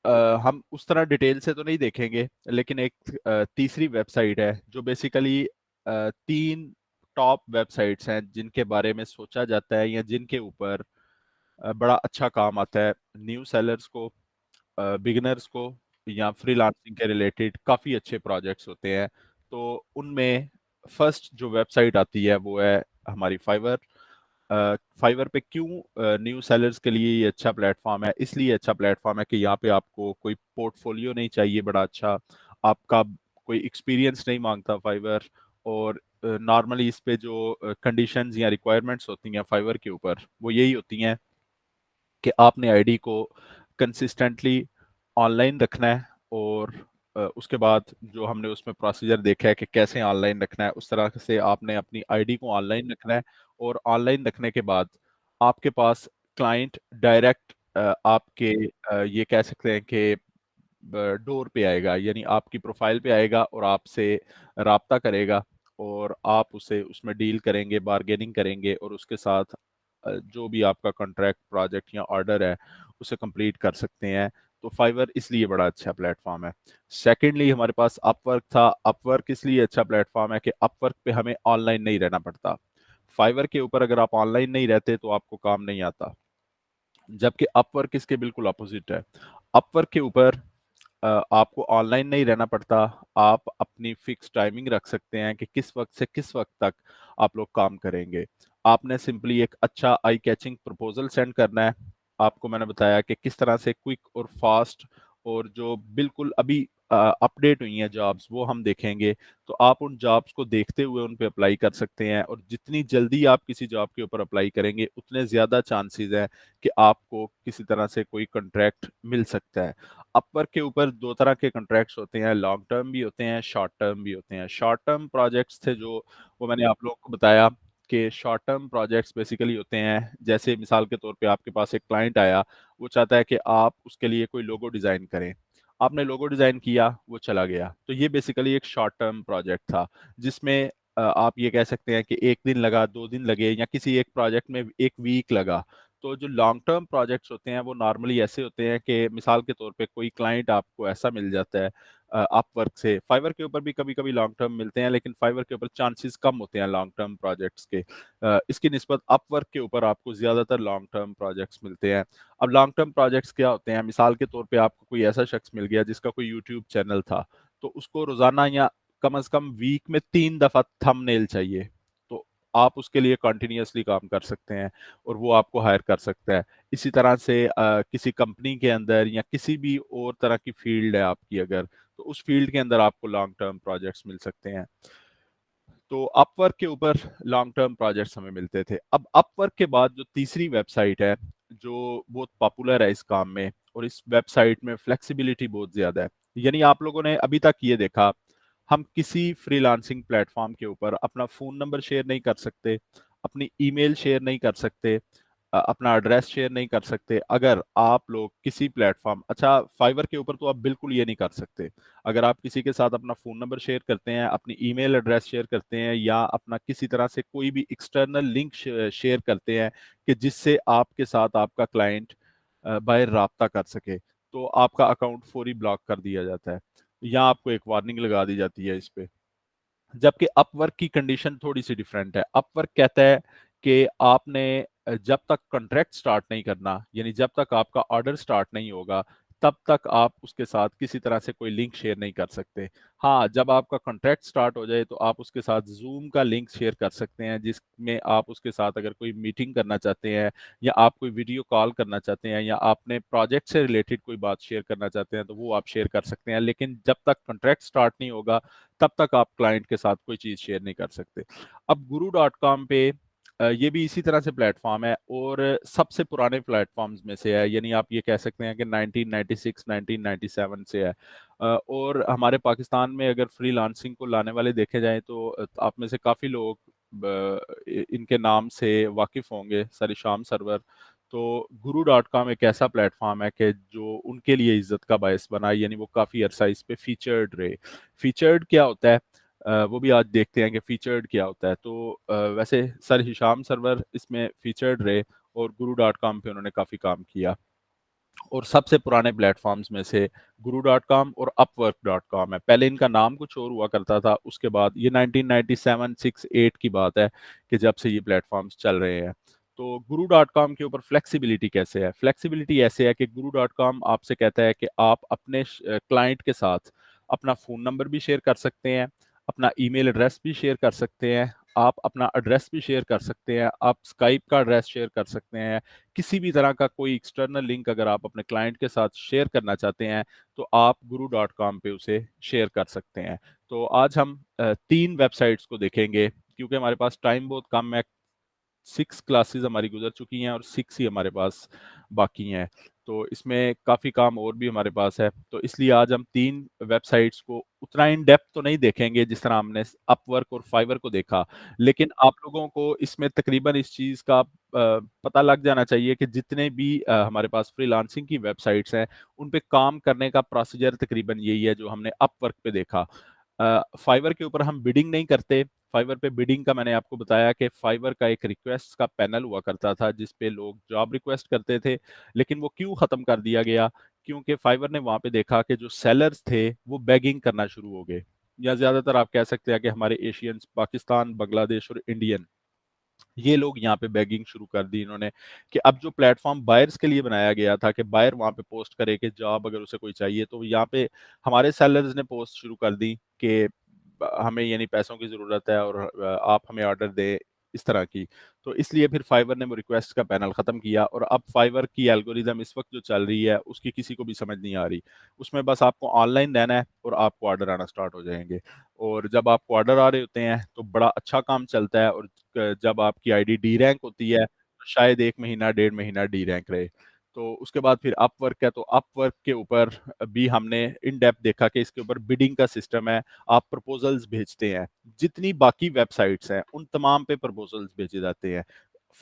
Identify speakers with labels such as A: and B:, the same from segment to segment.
A: हम उस तरह डिटेल से तो नहीं देखेंगे, लेकिन एक तीसरी वेबसाइट है जो बेसिकली तीन टॉप वेबसाइट्स हैं जिनके बारे में सोचा जाता है या जिनके ऊपर बड़ा अच्छा काम आता है न्यू सेलर्स को, बिगिनर्स को, या फ्रीलांसिंग के रिलेटेड काफ़ी अच्छे प्रोजेक्ट्स होते हैं। तो उनमें फर्स्ट जो वेबसाइट आती है वो है हमारी फाइवर। फाइवर पे क्यों न्यू सेलर्स के लिए ये अच्छा प्लेटफॉर्म है? इसलिए अच्छा प्लेटफॉर्म है कि यहाँ पे आपको कोई पोर्टफोलियो नहीं चाहिए बड़ा अच्छा, आपका कोई एक्सपीरियंस नहीं मांगता फाइवर। और नॉर्मली इस पे जो कंडीशंस या रिक्वायरमेंट्स होती हैं फाइवर के ऊपर वो यही होती हैं कि आपने आईडी को कंसिस्टेंटली ऑनलाइन रखना है, और उसके बाद जो हमने उसमें प्रोसीजर देखा है कि कैसे ऑनलाइन रखना है, उस तरह से आपने अपनी आईडी को ऑनलाइन रखना है। और ऑनलाइन रखने के बाद आपके पास क्लाइंट डायरेक्ट आपके ये कह सकते हैं कि डोर पे आएगा, यानी आपकी प्रोफाइल पे आएगा और आपसे राब्ता करेगा, और आप उसे उसमें डील करेंगे, बार्गेनिंग करेंगे, और उसके साथ जो भी आपका कॉन्ट्रैक्ट, प्रोजेक्ट या ऑर्डर है उसे कंप्लीट कर सकते हैं। तो फाइवर इसलिए बड़ा अच्छा प्लेटफॉर्म है। सेकेंडली हमारे पास अपवर्क था। अपवर्क इसलिए अच्छा प्लेटफॉर्म है कि अपवर्क पे हमें ऑनलाइन नहीं रहना पड़ता। फाइवर के ऊपर अगर आप ऑनलाइन नहीं रहते तो आपको काम नहीं आता, जबकि अपवर्क इसके बिल्कुल अपोजिट है। अपवर्क के ऊपर आपको ऑनलाइन नहीं रहना पड़ता। आप अपनी फिक्स टाइमिंग रख सकते हैं कि किस वक्त से किस वक्त तक आप लोग काम करेंगे। आपने सिंपली एक अच्छा आई कैचिंग प्रपोजल सेंड करना है। आपको मैंने बताया कि किस तरह से क्विक और फास्ट, और जो बिल्कुल अभी अपडेट हुई हैं जॉब्स वो हम देखेंगे। तो आप उन जॉब्स को देखते हुए उन पे अप्लाई कर सकते हैं, और जितनी जल्दी आप किसी जॉब के ऊपर अप्लाई करेंगे उतने ज़्यादा चांसेस हैं कि आपको किसी तरह से कोई कॉन्ट्रैक्ट मिल सकता है। अपवर्क के ऊपर दो तरह के कॉन्ट्रैक्ट्स होते हैं, लॉन्ग टर्म भी होते हैं, शॉर्ट टर्म भी होते हैं। शॉर्ट टर्म प्रोजेक्ट्स थे जो, वो मैंने आप लोगों को बताया कि शॉर्ट टर्म प्रोजेक्ट्स बेसिकली होते हैं, जैसे मिसाल के तौर पे आपके पास एक क्लाइंट आया, वो चाहता है कि आप उसके लिए कोई लोगो डिज़ाइन करें। आपने लोगो डिज़ाइन किया, वो चला गया, तो ये बेसिकली एक शॉर्ट टर्म प्रोजेक्ट था, जिसमें आप ये कह सकते हैं कि एक दिन लगा, दो दिन लगे, या किसी एक प्रोजेक्ट में एक वीक लगा। तो जो लॉन्ग टर्म प्रोजेक्ट्स होते हैं वो नॉर्मली ऐसे होते हैं कि मिसाल के तौर पे कोई क्लाइंट आपको ऐसा मिल जाता है अपवर्क से। फाइवर के ऊपर भी कभी कभी लॉन्ग टर्म मिलते हैं, लेकिन फाइवर के ऊपर चांसेस कम होते हैं लॉन्ग टर्म प्रोजेक्ट्स के। इसकी निस्बत अपवर्क के ऊपर आपको ज्यादातर लॉन्ग टर्म प्रोजेक्ट्स मिलते हैं। अब लॉन्ग टर्म प्रोजेक्ट्स क्या होते हैं? मिसाल के तौर पे आपको कोई ऐसा शख्स मिल गया जिसका कोई यूट्यूब चैनल था, तो उसको रोजाना या कम से कम वीक में 3 दफा थंबनेल चाहिए। तो आप उसके लिए कंटिन्यूअसली काम कर सकते हैं, और वो आपको हायर कर सकता है। इसी तरह से किसी कंपनी के अंदर या किसी भी और तरह की फील्ड है आपकी अगर, तो उस फील्ड के अंदर आपको लॉन्ग टर्म प्रोजेक्ट्स मिल सकते हैं। तो अपवर्क के ऊपर लॉन्ग टर्म प्रोजेक्ट्स हमें मिलते थे। अब अपवर्क के बाद जो तीसरी वेबसाइट है जो बहुत पॉपुलर है इस काम में, और इस वेबसाइट में फ्लेक्सिबिलिटी बहुत ज़्यादा है। यानी आप लोगों ने अभी तक ये देखा, हम किसी फ्रीलांसिंग प्लेटफॉर्म के ऊपर अपना फ़ोन नंबर शेयर नहीं कर सकते, अपनी ईमेल शेयर नहीं कर सकते, अपना एड्रेस शेयर नहीं कर सकते। अगर आप लोग किसी प्लेटफॉर्म, अच्छा फाइवर के ऊपर तो आप बिल्कुल ये नहीं कर सकते। अगर आप किसी के साथ अपना फ़ोन नंबर शेयर करते हैं, अपनी ईमेल एड्रेस शेयर करते हैं, या अपना किसी तरह से कोई भी एक्सटर्नल लिंक शेयर करते हैं कि जिससे आपके साथ आपका क्लाइंट बाहर राब्ता कर सके, तो आपका अकाउंट फौरी ब्लॉक कर दिया जाता है, या आपको एक वार्निंग लगा दी जाती है इस पे। जबकि अपवर्क की कंडीशन थोड़ी सी डिफरेंट है। अपवर्क कहता है कि आपने जब तक कॉन्ट्रैक्ट स्टार्ट नहीं करना, यानी जब तक आपका ऑर्डर स्टार्ट नहीं होगा, तब तक आप उसके साथ किसी तरह से कोई लिंक शेयर नहीं कर सकते। हाँ, जब आपका कॉन्ट्रैक्ट स्टार्ट हो जाए तो आप उसके साथ जूम का लिंक शेयर कर सकते हैं, जिसमें आप उसके साथ अगर कोई मीटिंग करना चाहते हैं, या आप कोई वीडियो कॉल करना चाहते हैं, या आपने प्रोजेक्ट से रिलेटेड कोई बात शेयर करना चाहते हैं, तो वो आप शेयर कर सकते हैं। लेकिन जब तक कॉन्ट्रैक्ट स्टार्ट नहीं होगा तब तक आप क्लाइंट के साथ कोई चीज़ शेयर नहीं कर सकते। अब गुरु डॉट कॉम पे ये भी इसी तरह से प्लेटफॉर्म है, और सबसे पुराने प्लेटफॉर्म्स में से है, यानी आप ये कह सकते हैं कि 1996 1997 से है। और हमारे पाकिस्तान में अगर फ्रीलांसिंग को लाने वाले देखे जाएं तो आप में से काफ़ी लोग इनके नाम से वाकिफ़ होंगे, सरिशाम सरवर। तो गुरु डॉट कॉम एक ऐसा प्लेटफॉर्म है कि जो उनके लिए इज्जत का बायस बना, यानी वो काफ़ी अरसा इस पे फीचर्ड रहे। फीचर्ड क्या होता है? वो भी आज देखते हैं कि फीचर्ड क्या होता है। तो वैसे सर हिशाम सरवर इसमें फीचर्ड रहे, और गुरु डॉट कॉम पे उन्होंने काफ़ी काम किया। और सबसे पुराने प्लेटफॉर्म्स में से गुरु डॉट कॉम और अपवर्क डॉट कॉम है। पहले इनका नाम कुछ और हुआ करता था, उसके बाद ये 1997-68 की बात है कि जब से ये प्लेटफॉर्म्स चल रहे हैं। तो गुरु डॉट कॉम के ऊपर फ्लेक्सिबिलिटी कैसे है? फ्लेक्सिबिलिटी ऐसे है कि गुरु डॉट कॉम आपसे कहता है कि आप अपने क्लाइंट के साथ अपना फ़ोन नंबर भी शेयर कर सकते हैं, अपना ईमेल एड्रेस भी शेयर कर सकते हैं, आप अपना एड्रेस भी शेयर कर सकते हैं, आप स्काइप का एड्रेस शेयर कर सकते हैं। किसी भी तरह का कोई एक्सटर्नल लिंक अगर आप अपने क्लाइंट के साथ शेयर करना चाहते हैं, तो आप गुरु डॉट कॉम पे उसे शेयर कर सकते हैं। तो आज हम 3 वेबसाइट्स को देखेंगे, क्योंकि हमारे पास टाइम बहुत कम है। 6 क्लासेस हमारी गुजर चुकी हैं और 6 ही हमारे पास बाकी हैं। तो इसमें काफ़ी काम और भी हमारे पास है। तो इसलिए आज हम 3 वेबसाइट्स को उतना इन डेप्थ तो नहीं देखेंगे जिस तरह हमने अपवर्क और फाइवर को देखा। लेकिन आप लोगों को इसमें तकरीबन इस चीज़ का पता लग जाना चाहिए कि जितने भी हमारे पास फ्रीलांसिंग की वेबसाइट्स हैं, उन पे काम करने का प्रोसीजर तकरीबन यही है जो हमने अपवर्क पे देखा। फाइवर के ऊपर हम बिडिंग नहीं करते। फाइवर पे बिडिंग का मैंने आपको बताया कि फाइवर का एक रिक्वेस्ट का पैनल हुआ करता था जिस पे लोग जॉब रिक्वेस्ट करते थे, लेकिन वो क्यों खत्म कर दिया गया? क्योंकि फाइवर ने वहां पे देखा कि जो सेलर्स थे वो बेगिंग करना शुरू हो गए, या ज्यादातर आप कह सकते हैं कि हमारे एशियंस, पाकिस्तान, बांग्लादेश और इंडियन, ये लोग यहाँ पे बैगिंग शुरू कर दी इन्होंने कि अब जो प्लेटफॉर्म बायर्स के लिए बनाया गया था कि बायर वहाँ पे पोस्ट करे कि जॉब अगर उसे कोई चाहिए, तो यहाँ पे हमारे सेलर्स ने पोस्ट शुरू कर दी कि हमें यानी पैसों की ज़रूरत है और आप हमें ऑर्डर दें, इस तरह की। तो इसलिए फिर फाइवर ने वो रिक्वेस्ट का पैनल ख़त्म किया, और अब फाइवर की एल्गोरिदम इस वक्त जो चल रही है उसकी किसी को भी समझ नहीं आ रही। उसमें बस आपको ऑनलाइन रहना है और आपको ऑर्डर आना स्टार्ट हो जाएंगे। और जब आपको ऑर्डर आ रहे होते हैं तो बड़ा अच्छा काम चलता है, और जब आपकी आईडी डी रैंक होती है तो शायद 1 महीना, 1.5 महीना डी रैंक रहे। तो उसके बाद फिर अपवर्क है, तो अपवर्क के ऊपर भी हमने इन डेप्थ देखा कि इसके ऊपर बिडिंग का सिस्टम है। आप प्रपोजल्स भेजते हैं, जितनी बाकी वेबसाइट्स हैं उन तमाम पे प्रपोजल्स भेजे जाते हैं।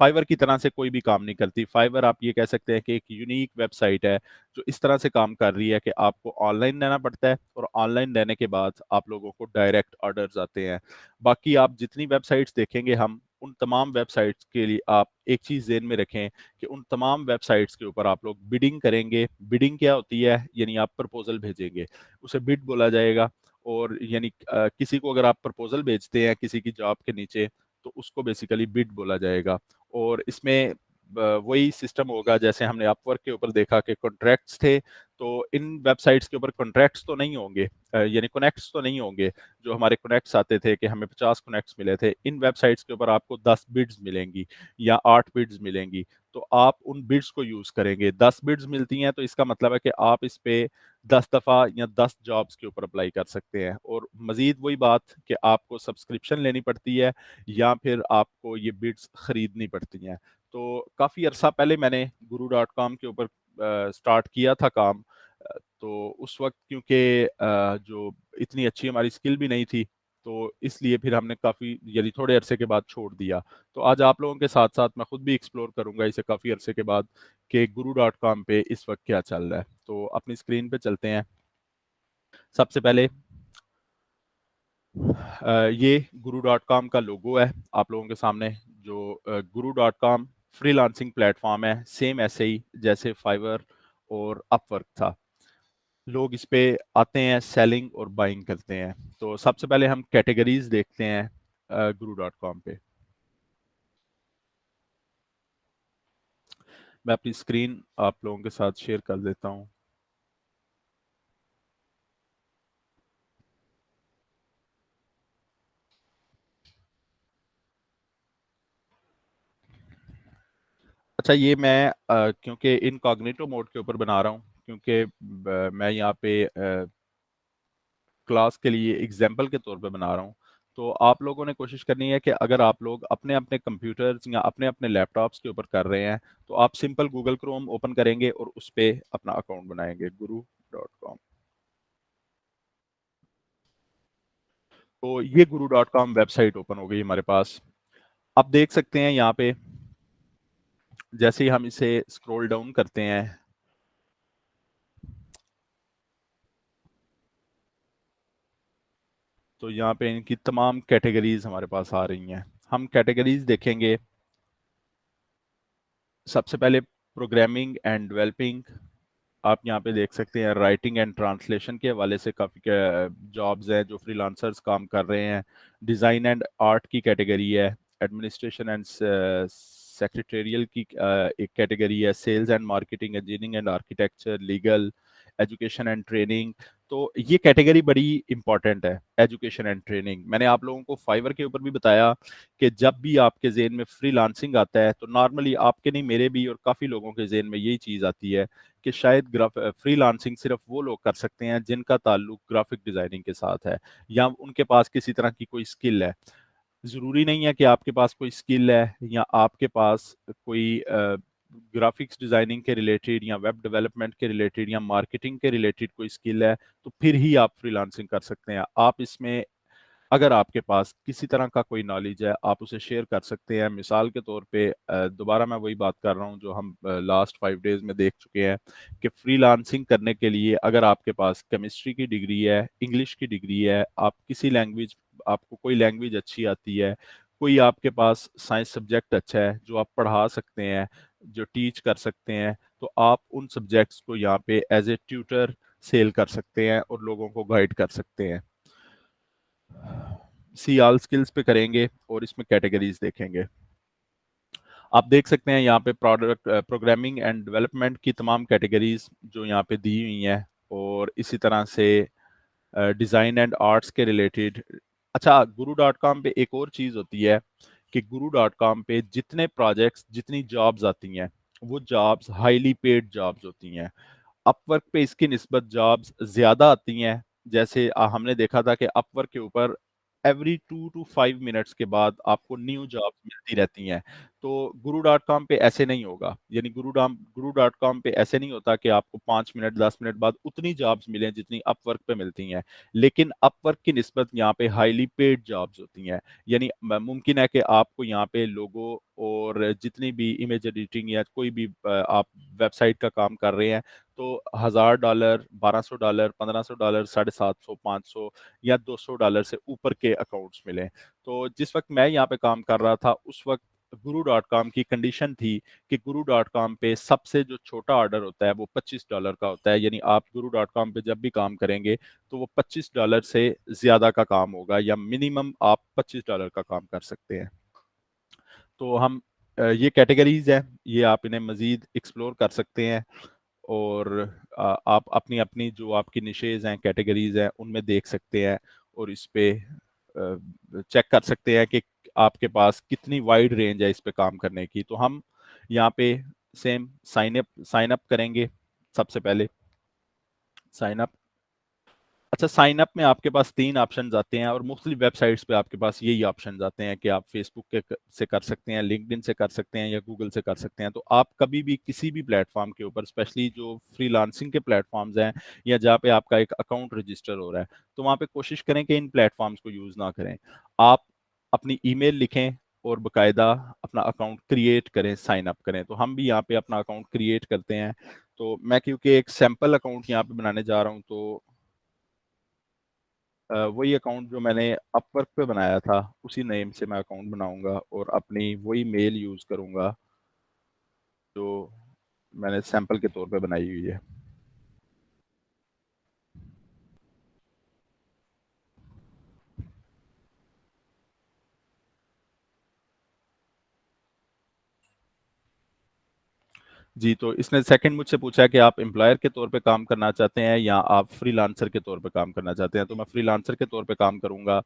A: फाइवर की तरह से कोई भी काम नहीं करती। फाइवर आप ये कह सकते हैं कि एक यूनिक वेबसाइट है जो इस तरह से काम कर रही है कि आपको ऑनलाइन रहना पड़ता है, और ऑनलाइन रहने के बाद आप लोगों को डायरेक्ट ऑर्डर्स आते हैं। बाकी आप जितनी वेबसाइट्स देखेंगे हम, उन तमाम वेबसाइट्स के लिए आप एक चीज़ ज़हन में रखें कि उन तमाम वेबसाइट्स के ऊपर आप लोग बिडिंग करेंगे। बिडिंग क्या होती है? यानी आप प्रपोजल भेजेंगे, उसे बिड बोला जाएगा। और यानी किसी को अगर आप प्रपोजल भेजते हैं किसी की जॉब के नीचे, तो उसको बेसिकली बिड बोला जाएगा। और इसमें वही सिस्टम होगा जैसे हमने अपवर्क के ऊपर देखा कि कॉन्ट्रैक्ट्स थे, तो इन वेबसाइट्स के ऊपर कॉन्ट्रैक्ट्स तो नहीं होंगे, यानी कनेक्ट्स तो नहीं होंगे। जो हमारे कनेक्ट्स आते थे कि हमें 50 कनेक्ट्स मिले थे, इन वेबसाइट्स के ऊपर आपको 10 बिड्स मिलेंगी या 8 बिड्स मिलेंगी। तो आप उन बिड्स को यूज करेंगे। 10 बिड्स मिलती हैं तो इसका मतलब है कि आप इस पे 10 दफा या 10 जॉब्स के ऊपर अप्लाई कर सकते हैं। और मजीद वही बात कि आपको सब्सक्रिप्शन लेनी पड़ती है या फिर आपको ये बिड्स खरीदनी पड़ती हैं। तो काफ़ी अरसा पहले मैंने गुरु डॉट कॉम के ऊपर स्टार्ट किया था काम। तो उस वक्त क्योंकि जो इतनी अच्छी हमारी स्किल भी नहीं थी, तो इसलिए फिर हमने काफ़ी यानी थोड़े अरसे के बाद छोड़ दिया। तो आज आप लोगों के साथ साथ मैं खुद भी एक्सप्लोर करूंगा इसे काफ़ी अरसे के बाद कि गुरु डॉट कॉम पे इस वक्त क्या चल रहा है। तो अपनी स्क्रीन पे चलते हैं। सबसे पहले ये गुरु डॉट कॉम का लोगो है आप लोगों के सामने। जो गुरु डॉट कॉम फ्रीलांसिंग प्लेटफॉर्म है, सेम ऐसे ही जैसे फाइवर और अपवर्क था। लोग इस पे आते हैं, सेलिंग और बाइंग करते हैं। तो सबसे पहले हम कैटेगरीज देखते हैं गुरु डॉट कॉम पे। मैं अपनी स्क्रीन आप लोगों के साथ शेयर कर देता हूँ। अच्छा, ये मैं क्योंकि इनकॉग्निटो मोड के ऊपर बना रहा हूँ, क्योंकि मैं यहाँ पे क्लास के लिए एग्जाम्पल के तौर पे बना रहा हूँ। तो आप लोगों ने कोशिश करनी है कि अगर आप लोग अपने अपने कंप्यूटर्स या अपने अपने लैपटॉप्स के ऊपर कर रहे हैं, तो आप सिंपल गूगल क्रोम ओपन करेंगे और उस पे अपना अकाउंट बनाएंगे गुरु डॉट कॉम। तो ये गुरु डॉट कॉम वेबसाइट ओपन हो गई हमारे पास। आप देख सकते हैं यहाँ पे जैसे ही हम इसे स्क्रॉल डाउन करते हैं, तो यहाँ पे इनकी तमाम कैटेगरीज हमारे पास आ रही हैं। हम कैटेगरीज देखेंगे। सबसे पहले प्रोग्रामिंग एंड डेवलपिंग, आप यहाँ पे देख सकते हैं राइटिंग एंड ट्रांसलेशन के हवाले से काफ़ी जॉब्स हैं जो फ्रीलांसर्स काम कर रहे हैं। डिज़ाइन एंड आर्ट की कैटेगरी है। एडमिनिस्ट्रेशन एंड सेक्रेटेरियल की एक कैटेगरी है। Sales and marketing, engineering and architecture, legal, education and training. तो ये कैटेगरी बड़ी इंपॉर्टेंट है, एजुकेशन एंड ट्रेनिंग। मैंने आप लोगों को फाइवर के ऊपर भी बताया कि जब भी आपके जेहन में फ्रीलांसिंग आता है तो नॉर्मली आपके नहीं, मेरे भी और काफ़ी लोगों के जेहन में यही चीज़ आती है कि शायद फ्रीलांसिंग सिर्फ वो लोग कर सकते हैं जिनका ताल्लुक ग्राफिक डिजाइनिंग के साथ है या उनके पास किसी तरह की कोई स्किल है। ज़रूरी नहीं है कि आपके पास कोई स्किल है या आपके पास कोई ग्राफिक्स डिज़ाइनिंग के रिलेटेड या वेब डेवलपमेंट के रिलेटेड या मार्केटिंग के रिलेटेड कोई स्किल है तो फिर ही आप फ्रीलांसिंग कर सकते हैं। आप इसमें अगर आपके पास किसी तरह का कोई नॉलेज है आप उसे शेयर कर सकते हैं। मिसाल के तौर पे दोबारा मैं वही बात कर रहा हूँ जो हम लास्ट 5 डेज में देख चुके हैं कि फ्रीलांसिंग करने के लिए अगर आपके पास केमिस्ट्री की डिग्री है, इंग्लिश की डिग्री है, आप किसी लैंग्वेज, आपको कोई लैंग्वेज अच्छी आती है, कोई आपके पास साइंस सब्जेक्ट अच्छा है जो आप पढ़ा सकते हैं, जो टीच कर सकते हैं, तो आप उन सब्जेक्ट्स को यहाँ पे एज ए ट्यूटर सेल कर सकते हैं और लोगों को गाइड कर सकते हैं। सी ऑल स्किल्स पे करेंगे और इसमें कैटेगरीज देखेंगे। आप देख सकते हैं यहाँ पे प्रोडक्ट प्रोग्रामिंग एंड डेवलपमेंट की तमाम कैटेगरीज जो यहाँ पे दी हुई हैं और इसी तरह से डिज़ाइन एंड आर्ट्स के रिलेटेड। अच्छा, गुरु डॉट कॉम पे एक और चीज़ होती है कि गुरु डॉट कॉम पे जितने प्रोजेक्ट्स, जितनी जॉब्स आती हैं वो जॉब्स हाईली पेड जॉब्स होती हैं। अपवर्क पे इसकी निस्बत जॉब्स ज़्यादा आती हैं। जैसे हमने देखा था कि अपवर्क के ऊपर एवरी 2 to 5 मिनट्स के बाद आपको न्यू जॉब्स मिलती रहती हैं। तो गुरु डॉट कॉम पे ऐसे नहीं होगा, यानी गुरु डॉट कॉम पे ऐसे नहीं होता कि आपको 5 मिनट 10 मिनट बाद उतनी जॉब्स मिलें जितनी अपवर्क पे मिलती हैं। लेकिन अपवर्क की निस्बत यहाँ पे हाईली पेड जॉब्स होती हैं। यानी मुमकिन है कि आपको यहाँ पे लोगो और जितनी भी इमेज एडिटिंग या कोई भी आप वेबसाइट का काम कर रहे हैं तो $1000, $1200, $1500, 750, 500 या $200 से ऊपर के अकाउंट्स मिले। तो जिस वक्त मैं यहाँ पे काम कर रहा था उस वक्त गुरु डॉट कॉम की कंडीशन थी कि गुरु डॉट कॉम पे सबसे जो छोटा ऑर्डर होता है वो $25 का होता है। यानी आप गुरु डॉट कॉम पे जब भी काम करेंगे तो वो $25 से ज्यादा का काम होगा या मिनिमम आप $25 का काम कर सकते हैं। तो हम ये कैटेगरीज हैं, ये आप इन्हें मजीद एक्सप्लोर कर सकते हैं और आप अपनी अपनी जो आपकी निशेज हैं, कैटेगरीज हैं, उनमें देख सकते हैं और इस पे चेक कर सकते हैं कि आपके पास कितनी वाइड रेंज है इस पे काम करने की। तो हम यहाँ पे सेम साइन अप करेंगे। सबसे पहले साइन अप। अच्छा, साइन अप में आपके पास 3 ऑप्शन आते हैं और मुख्तलिफ वेबसाइट्स पे आपके पास यही ऑप्शन आते हैं कि आप फेसबुक के से कर सकते हैं, लिंक्डइन से कर सकते हैं या गूगल से कर सकते हैं। तो आप कभी भी किसी भी प्लेटफॉर्म के ऊपर, स्पेशली जो फ्रीलांसिंग के प्लेटफॉर्म्स हैं या जहाँ पे आपका एक अकाउंट रजिस्टर हो रहा है, तो वहाँ पे कोशिश करें कि इन प्लेटफॉर्म्स को यूज़ ना करें। आप अपनी ईमेल लिखें और बाकायदा अपना अकाउंट क्रिएट करें, साइन अप करें। तो हम भी यहाँ पे अपना अकाउंट क्रिएट करते हैं। तो मैं क्योंकि एक सैम्पल अकाउंट यहाँ पे बनाने जा रहा हूँ तो वही अकाउंट जो मैंने अपवर्क पे बनाया था उसी नेम से मैं अकाउंट बनाऊंगा और अपनी वही मेल यूज करूंगा जो मैंने सैंपल के तौर पे बनाई हुई है। जी, तो इसने सेकंड मुझसे पूछा है कि आप एम्प्लॉयर के तौर पे काम करना चाहते हैं या आप फ्रीलांसर के तौर पे काम करना चाहते हैं। तो मैं फ्रीलांसर के तौर पे काम करूंगा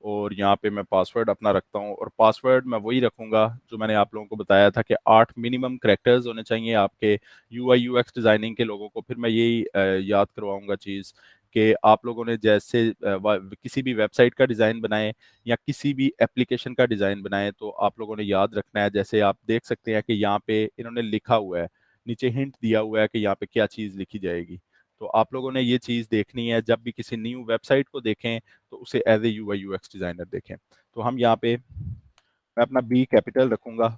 A: और यहाँ पे मैं पासवर्ड अपना रखता हूँ और पासवर्ड मैं वही रखूंगा जो मैंने आप लोगों को बताया था कि 8 मिनिमम कैरेक्टर्स होने चाहिए आपके यूआई यूएक्स डिजाइनिंग के लोगों को। फिर मैं यही याद करवाऊंगा चीज़ कि आप लोगों ने जैसे किसी भी वेबसाइट का डिज़ाइन बनाए या किसी भी एप्लीकेशन का डिज़ाइन बनाए तो आप लोगों ने याद रखना है। जैसे आप देख सकते हैं कि यहाँ पे इन्होंने लिखा हुआ है, नीचे हिंट दिया हुआ है कि यहाँ पे क्या चीज़ लिखी जाएगी। तो आप लोगों ने ये चीज़ देखनी है जब भी किसी न्यू वेबसाइट को देखें तो उसे as a UI UX designer देखें। तो हम यहाँ पे मैं अपना बी कैपिटल रखूंगा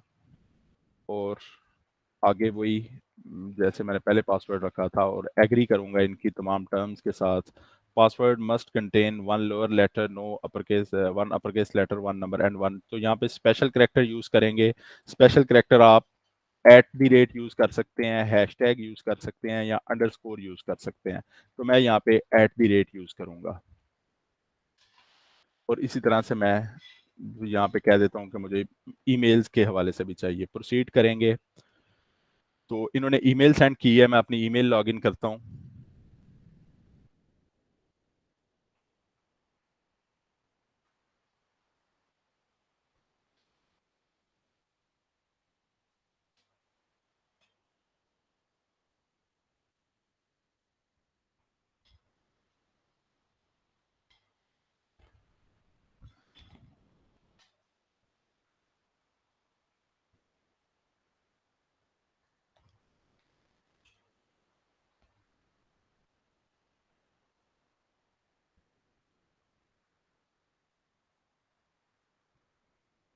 A: और आगे वही जैसे मैंने पहले पासवर्ड रखा था और एग्री करूंगा इनकी तमाम टर्म्स के साथ। Password must contain one lower letter, no upper case, one upper case letter, one number and one. तो यहाँ पे स्पेशल करेक्टर यूज करेंगे। स्पेशल करेक्टर आप @ यूज कर सकते हैं, हैशटैग यूज कर सकते हैं, या अंडरस्कोर यूज कर सकते हैं। तो मैं यहाँ पे @ यूज करूंगा, और इसी तरह से मैं यहाँ पे कह देता हूँ कि मुझे ईमेल्स के हवाले से भी चाहिए। प्रोसीड करेंगे, तो इन्होंने ईमेल सेंड की है, मैं अपनी ईमेल लॉगिन करता हूँ।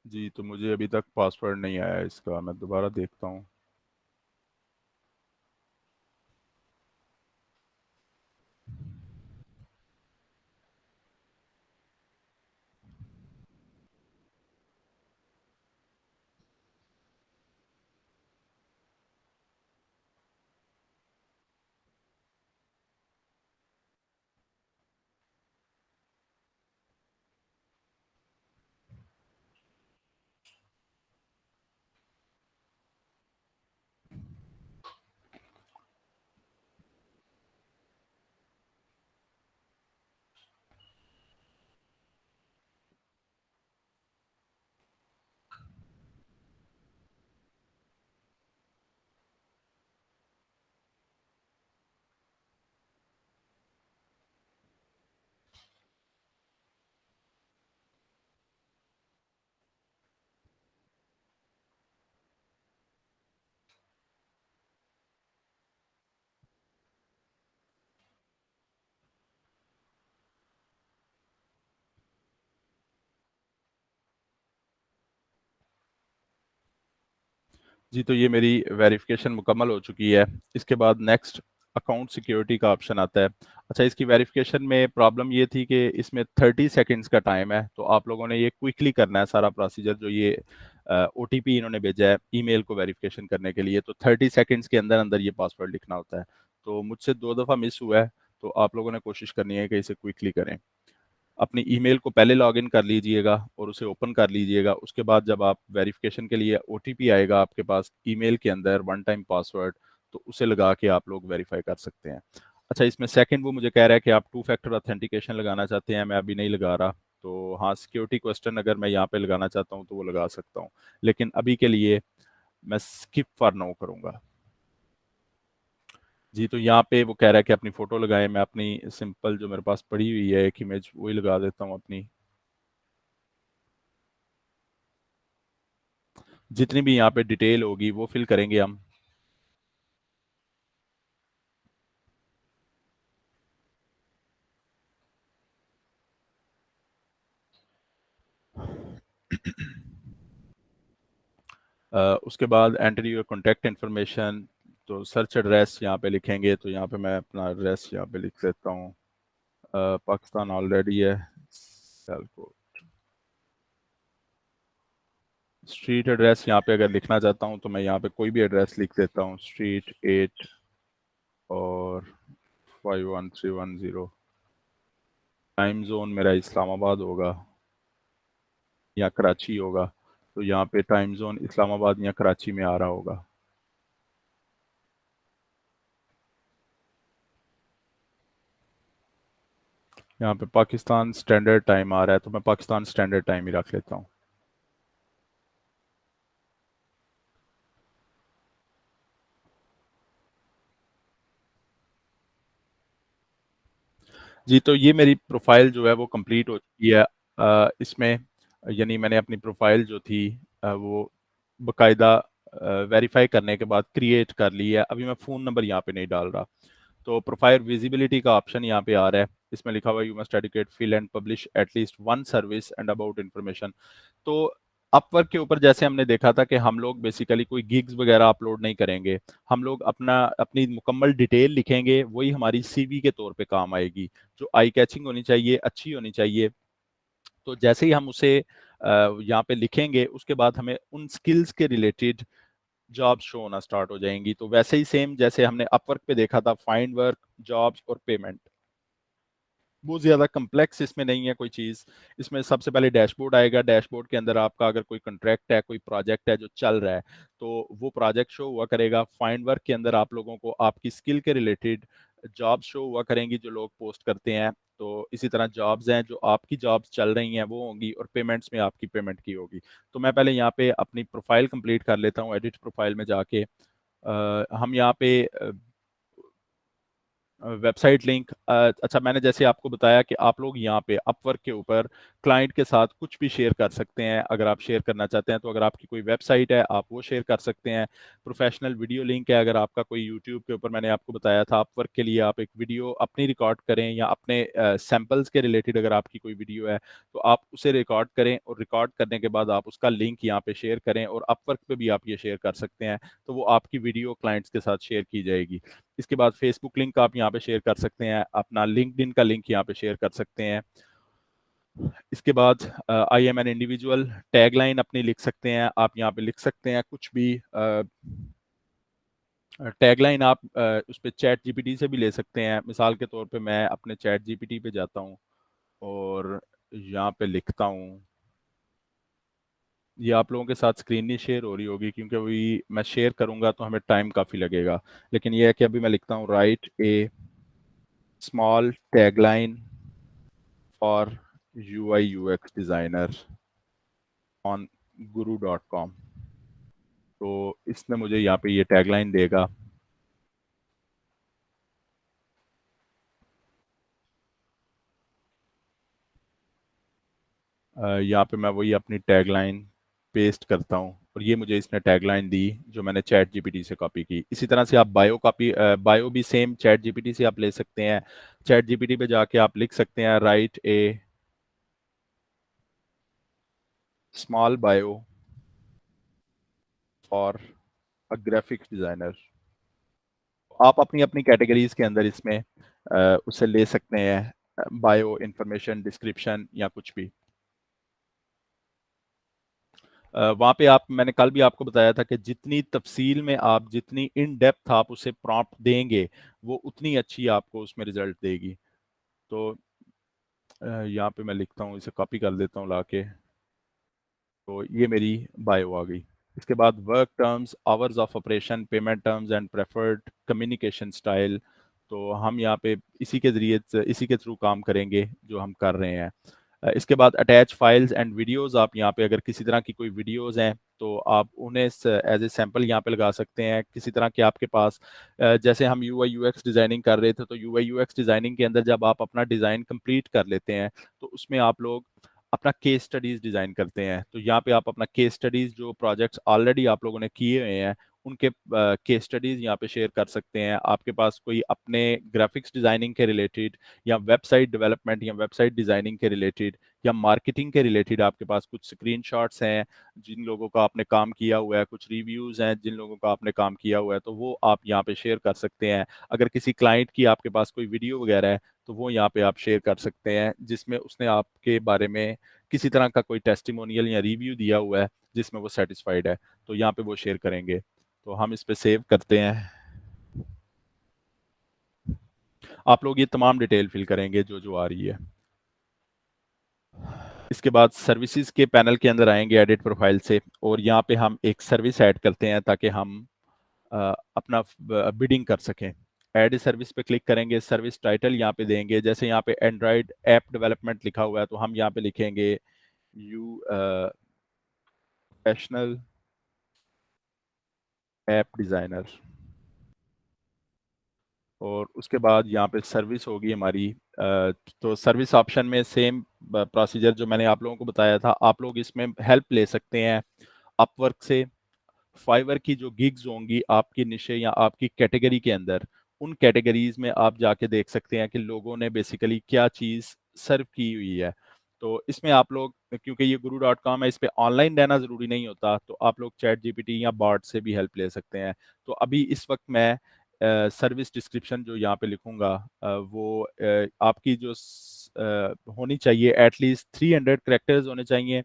A: जी, तो मुझे अभी तक पासवर्ड नहीं आया है इसका, मैं दोबारा देखता हूँ। जी, तो ये मेरी वेरिफिकेशन मुकम्मल हो चुकी है। इसके बाद नेक्स्ट अकाउंट सिक्योरिटी का ऑप्शन आता है। अच्छा, इसकी वेरिफिकेशन में प्रॉब्लम ये थी कि इसमें 30 सेकंड्स का टाइम है, तो आप लोगों ने ये क्विकली करना है सारा प्रोसीजर। जो ये ओटीपी इन्होंने भेजा है ईमेल को वेरिफिकेशन करने के लिए, तो 30 सेकंड्स के अंदर अंदर ये पासवर्ड लिखना होता है। तो मुझसे 2 दफ़ा मिस हुआ है, तो आप लोगों ने कोशिश करनी है कि इसे क्विकली करें। अपनी ईमेल को पहले लॉगिन कर लीजिएगा और उसे ओपन कर लीजिएगा। उसके बाद जब आप वेरिफिकेशन के लिए ओटीपी आएगा आपके पास ईमेल के अंदर, वन टाइम पासवर्ड, तो उसे लगा के आप लोग वेरीफाई कर सकते हैं। अच्छा, इसमें सेकंड वो मुझे कह रहा है कि आप 2 फैक्टर ऑथेंटिकेशन लगाना चाहते हैं, मैं अभी नहीं लगा रहा। तो हाँ, सिक्योरिटी क्वेश्चन अगर मैं यहाँ पे लगाना चाहता हूँ तो वो लगा सकता हूँ, लेकिन अभी के लिए मैं स्किप फॉर नो करूंगा। जी, तो यहाँ पे वो कह रहा है कि अपनी फोटो लगाएं। मैं अपनी सिंपल जो मेरे पास पड़ी हुई है एक इमेज, वही लगा देता हूँ अपनी। जितनी भी यहाँ पे डिटेल होगी वो फिल करेंगे हम। उसके बाद एंटर योर कॉन्टैक्ट इन्फॉर्मेशन। तो सर्च एड्रेस यहाँ पे लिखेंगे, तो यहाँ पे मैं अपना एड्रेस यहाँ पे लिख देता हूँ। पाकिस्तान ऑलरेडी है। सियालकोट। स्ट्रीट एड्रेस यहाँ पे अगर लिखना चाहता हूँ तो मैं यहाँ पे कोई भी एड्रेस लिख देता हूँ, स्ट्रीट 8 और 51310। टाइम जोन मेरा इस्लामाबाद होगा या कराची होगा, तो यहाँ पे टाइम जोन इस्लामाबाद या कराची में आ रहा होगा। यहाँ पे पाकिस्तान स्टैंडर्ड टाइम आ रहा है, तो मैं पाकिस्तान स्टैंडर्ड टाइम ही रख लेता हूँ। जी, तो ये मेरी प्रोफाइल जो है वो कंप्लीट हो चुकी है। इसमें यानी मैंने अपनी प्रोफाइल जो थी वो बकायदा वेरीफाई करने के बाद क्रिएट कर ली है। अभी मैं फ़ोन नंबर यहाँ पे नहीं डाल रहा। तो प्रोफाइल विजिबिलिटी का ऑप्शन यहाँ पे आ रहा है। इसमें लिखा हुआ है you must educate fill and publish at least one service and about information. तो अपवर्क के ऊपर जैसे हमने देखा था कि हम लोग बेसिकली कोई गिग्स वगैरह अपलोड नहीं करेंगे। हम लोग अपनी मुकम्मल डिटेल लिखेंगे, वही हमारी सीवी के तौर पे काम आएगी, जो आई कैचिंग होनी चाहिए, अच्छी होनी चाहिए। तो जैसे ही हम उसे यहाँ पे लिखेंगे, उसके बाद हमें उन स्किल्स के रिलेटेड जॉब्स शो होना स्टार्ट हो जाएंगी। तो वैसे ही सेम जैसे हमने अपवर्क पे देखा था, फाइंड वर्क, जॉब्स और पेमेंट, बहुत ज्यादा कम्प्लेक्स इसमें नहीं है कोई चीज। इसमें सबसे पहले डैशबोर्ड आएगा। डैशबोर्ड के अंदर आपका अगर कोई कॉन्ट्रैक्ट है, कोई प्रोजेक्ट है जो चल रहा है, तो वो प्रोजेक्ट शो हुआ करेगा। फाइंड वर्क के अंदर आप लोगों को आपकी स्किल के रिलेटेड जॉब शो हुआ करेंगी जो लोग पोस्ट करते हैं। तो इसी तरह जॉब्स हैं, जो आपकी जॉब्स चल रही हैं वो होंगी, और पेमेंट्स में आपकी पेमेंट की होगी। तो मैं पहले यहाँ पे अपनी प्रोफाइल कंप्लीट कर लेता हूँ। एडिट प्रोफाइल में जाके हम यहाँ पे वेबसाइट लिंक, अच्छा मैंने जैसे आपको बताया कि आप लोग यहाँ पे अपवर्क के ऊपर क्लाइंट के साथ कुछ भी शेयर कर सकते हैं अगर आप शेयर करना चाहते हैं। तो अगर आपकी कोई वेबसाइट है आप वो शेयर कर सकते हैं। प्रोफेशनल वीडियो लिंक है, अगर आपका कोई यूट्यूब के ऊपर, मैंने आपको बताया था अपवर्क के लिए आप एक वीडियो अपनी रिकॉर्ड करें, या अपने सैम्पल्स के रिलेटेड अगर आपकी कोई वीडियो है तो आप उसे रिकॉर्ड करें, और रिकॉर्ड करने के बाद आप उसका लिंक यहाँ पे शेयर करें, और अपवर्क पे भी आप ये शेयर कर सकते हैं। तो वो आपकी वीडियो क्लाइंट्स के साथ शेयर की जाएगी। इसके बाद फेसबुक लिंक आप यहाँ पे शेयर कर सकते हैं, अपना लिंक्डइन का लिंक यहाँ पे शेयर कर सकते हैं। इसके बाद I am an individual, tagline अपनी लिख सकते हैं, आप यहाँ पे लिख सकते हैं कुछ भी। टैगलाइन आप उस पर चैट जीपीटी से भी ले सकते हैं। मिसाल के तौर पे मैं अपने चैट जीपीटी पे जाता हूँ और यहाँ पे लिखता हूँ, ये आप लोगों के साथ स्क्रीन नहीं शेयर हो रही होगी क्योंकि अभी मैं शेयर करूंगा तो हमें टाइम काफ़ी लगेगा। लेकिन ये है कि अभी मैं लिखता हूँ, right A small tagline for UI UX designer on guru.com। तो इसने मुझे यहाँ पे ये टैगलाइन देगा। यहाँ पे मैं वही अपनी टैगलाइन पेस्ट करता हूँ, और ये मुझे इसने टैगलाइन दी जो मैंने चैट जीपीटी से कॉपी की। इसी तरह से आप बायो भी सेम चैट जीपीटी से आप ले सकते हैं। चैट जीपीटी पे जाके आप लिख सकते हैं, right A small bio for a graphics designer. आप अपनी अपनी कैटेगरीज के अंदर इसमें उसे ले सकते हैं, बायो इंफॉर्मेशन, डिस्क्रिप्शन या कुछ भी। वहाँ पे आप, मैंने कल भी आपको बताया था कि जितनी तफसील में आप, जितनी इन डेप्थ आप उसे प्रॉम्प्ट देंगे, वो उतनी अच्छी आपको उसमें रिजल्ट देगी। तो यहाँ पे मैं लिखता हूँ, इसे कॉपी कर देता हूँ लाके। तो ये मेरी बायो आ गई। इसके बाद work terms, hours of operation, payment terms and preferred communication style. तो हम यहाँ पे इसी के जरिए, इसी के थ्रू काम करेंगे जो हम कर रहे हैं। इसके बाद अटैच फाइल्स एंड वीडियोस, आप यहाँ पे अगर किसी तरह की कोई वीडियोस हैं तो आप उन्हें एज ए सैंपल यहाँ पे लगा सकते हैं। किसी तरह के आपके पास जैसे हम UI UX डिज़ाइनिंग कर रहे थे, तो UI UX डिज़ाइनिंग के अंदर जब आप अपना डिज़ाइन कंप्लीट कर लेते हैं तो उसमें आप लोग अपना केस स्टडीज डिजाइन करते हैं। तो यहाँ पे आप अपना केस स्टडीज, जो प्रोजेक्ट्स ऑलरेडी आप लोगों ने किए हुए हैं, उनके केस स्टडीज यहाँ पे शेयर कर सकते हैं। आपके पास कोई अपने ग्राफिक्स डिजाइनिंग के रिलेटेड, या वेबसाइट डेवलपमेंट या वेबसाइट डिजाइनिंग के रिलेटेड, या मार्केटिंग के रिलेटेड आपके पास कुछ स्क्रीनशॉट्स हैं जिन लोगों का आपने काम किया हुआ है, कुछ रिव्यूज हैं जिन लोगों का आपने काम किया हुआ है, तो वो आप यहाँ पे शेयर कर सकते हैं। अगर किसी क्लाइंट की आपके पास कोई वीडियो वगैरह है तो वो यहाँ पे आप शेयर कर सकते हैं जिसमें उसने आपके बारे में किसी तरह का कोई टेस्टिमोनियल या रिव्यू दिया हुआ है जिसमें वो सेटिस्फाइड है, तो यहाँ पे वो शेयर करेंगे। तो हम इस पे सेव करते हैं। आप लोग ये तमाम डिटेल फिल करेंगे जो जो आ रही है। इसके बाद सर्विसेज के पैनल के अंदर आएंगे एडिट प्रोफाइल से, और यहाँ पे हम एक सर्विस ऐड करते हैं ताकि हम अपना बिडिंग कर सकें। ऐड सर्विस पे क्लिक करेंगे, सर्विस टाइटल यहाँ पे देंगे। जैसे यहाँ पे एंड्रॉयड ऐप डेवलपमेंट लिखा हुआ है तो हम यहाँ पे लिखेंगे यू प्रोफेशनल ऐप डिज़ाइनर। और उसके बाद यहाँ पे सर्विस होगी हमारी। तो सर्विस ऑप्शन में सेम प्रोसीजर जो मैंने आप लोगों को बताया था, आप लोग इसमें हेल्प ले सकते हैं अपवर्क से। फाइवर की जो गिग्स होंगी आपकी निशे या आपकी कैटेगरी के अंदर, उन कैटेगरीज में आप जाके देख सकते हैं कि लोगों ने बेसिकली क्या चीज़ सर्व की हुई है। तो इसमें आप लोग, क्योंकि ये guru.com है, इस पे ऑनलाइन रहना ज़रूरी नहीं होता, तो आप लोग चैट जीपीटी या बॉट से भी हेल्प ले सकते हैं। तो अभी इस वक्त मैं सर्विस डिस्क्रिप्शन जो यहाँ पे लिखूंगा, वो आपकी जो होनी चाहिए, एटलीस्ट 300 करेक्टर्स होने चाहिए।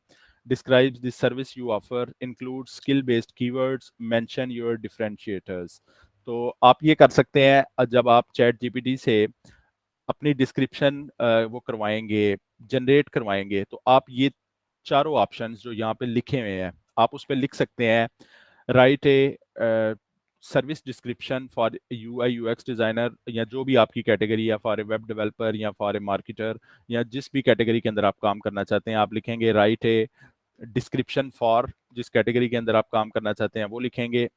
A: describes the service you offer, includes skill based keywords, mention your differentiators. तो आप ये कर सकते हैं जब आप चैट जीपीटी से अपनी डिस्क्रिप्शन वो करवाएंगे, जनरेट करवाएंगे, तो आप ये चारों ऑप्शंस जो यहाँ पे लिखे हुए हैं आप उस पर लिख सकते हैं। Right a service description for UI UX designer, या जो भी आपकी कैटेगरी है, फॉर ए वेब डेवलपर या फॉर ए मार्केटर, या जिस भी कैटेगरी के अंदर आप काम करना चाहते हैं आप लिखेंगे राइट ए डिस्क्रिप्शन फॉर, जिस कैटेगरी के अंदर आप काम करना चाहते हैं वो लिखेंगे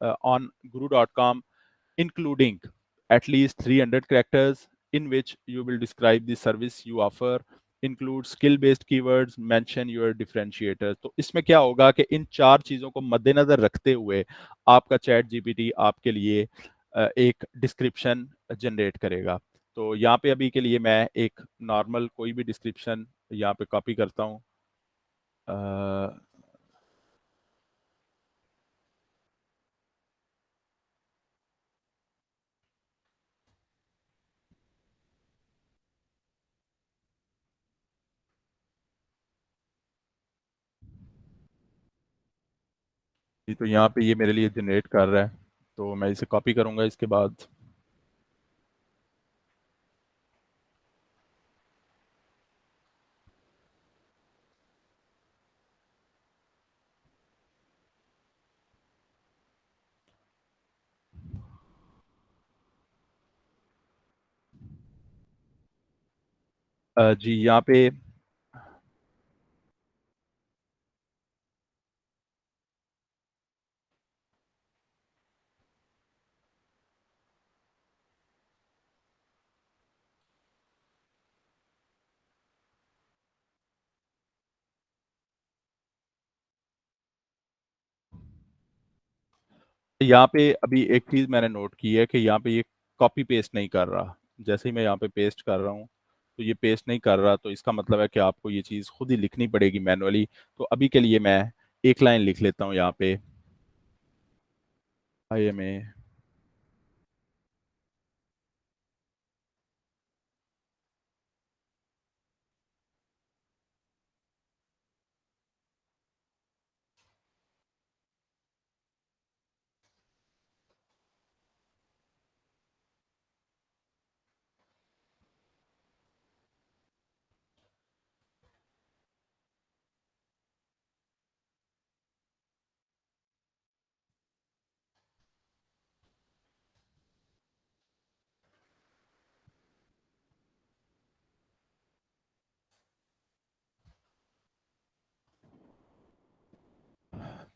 A: on guru.com, including at least 300 characters, in which you will describe the service you offer, include skill based keywords, mention your differentiators। तो इसमें क्या होगा कि इन चार चीजों को मद्देनजर रखते हुए आपका चैट जीपीटी आपके लिए एक डिस्क्रिप्शन जनरेट करेगा। तो यहाँ पे अभी के लिए मैं एक नॉर्मल कोई भी डिस्क्रिप्शन यहाँ पे कॉपी करता हूँ। तो यहाँ पे ये मेरे लिए जनरेट कर रहा है, तो मैं इसे कॉपी करूंगा इसके बाद। जी यहाँ पे यहाँ पे अभी एक चीज मैंने नोट की है कि यहाँ पे ये कॉपी पेस्ट नहीं कर रहा। जैसे ही मैं यहाँ पे पेस्ट कर रहा हूँ तो ये पेस्ट नहीं कर रहा, तो इसका मतलब है कि आपको ये चीज खुद ही लिखनी पड़ेगी मैनुअली। तो अभी के लिए मैं एक लाइन लिख लेता हूँ यहाँ पे, आई एम ए।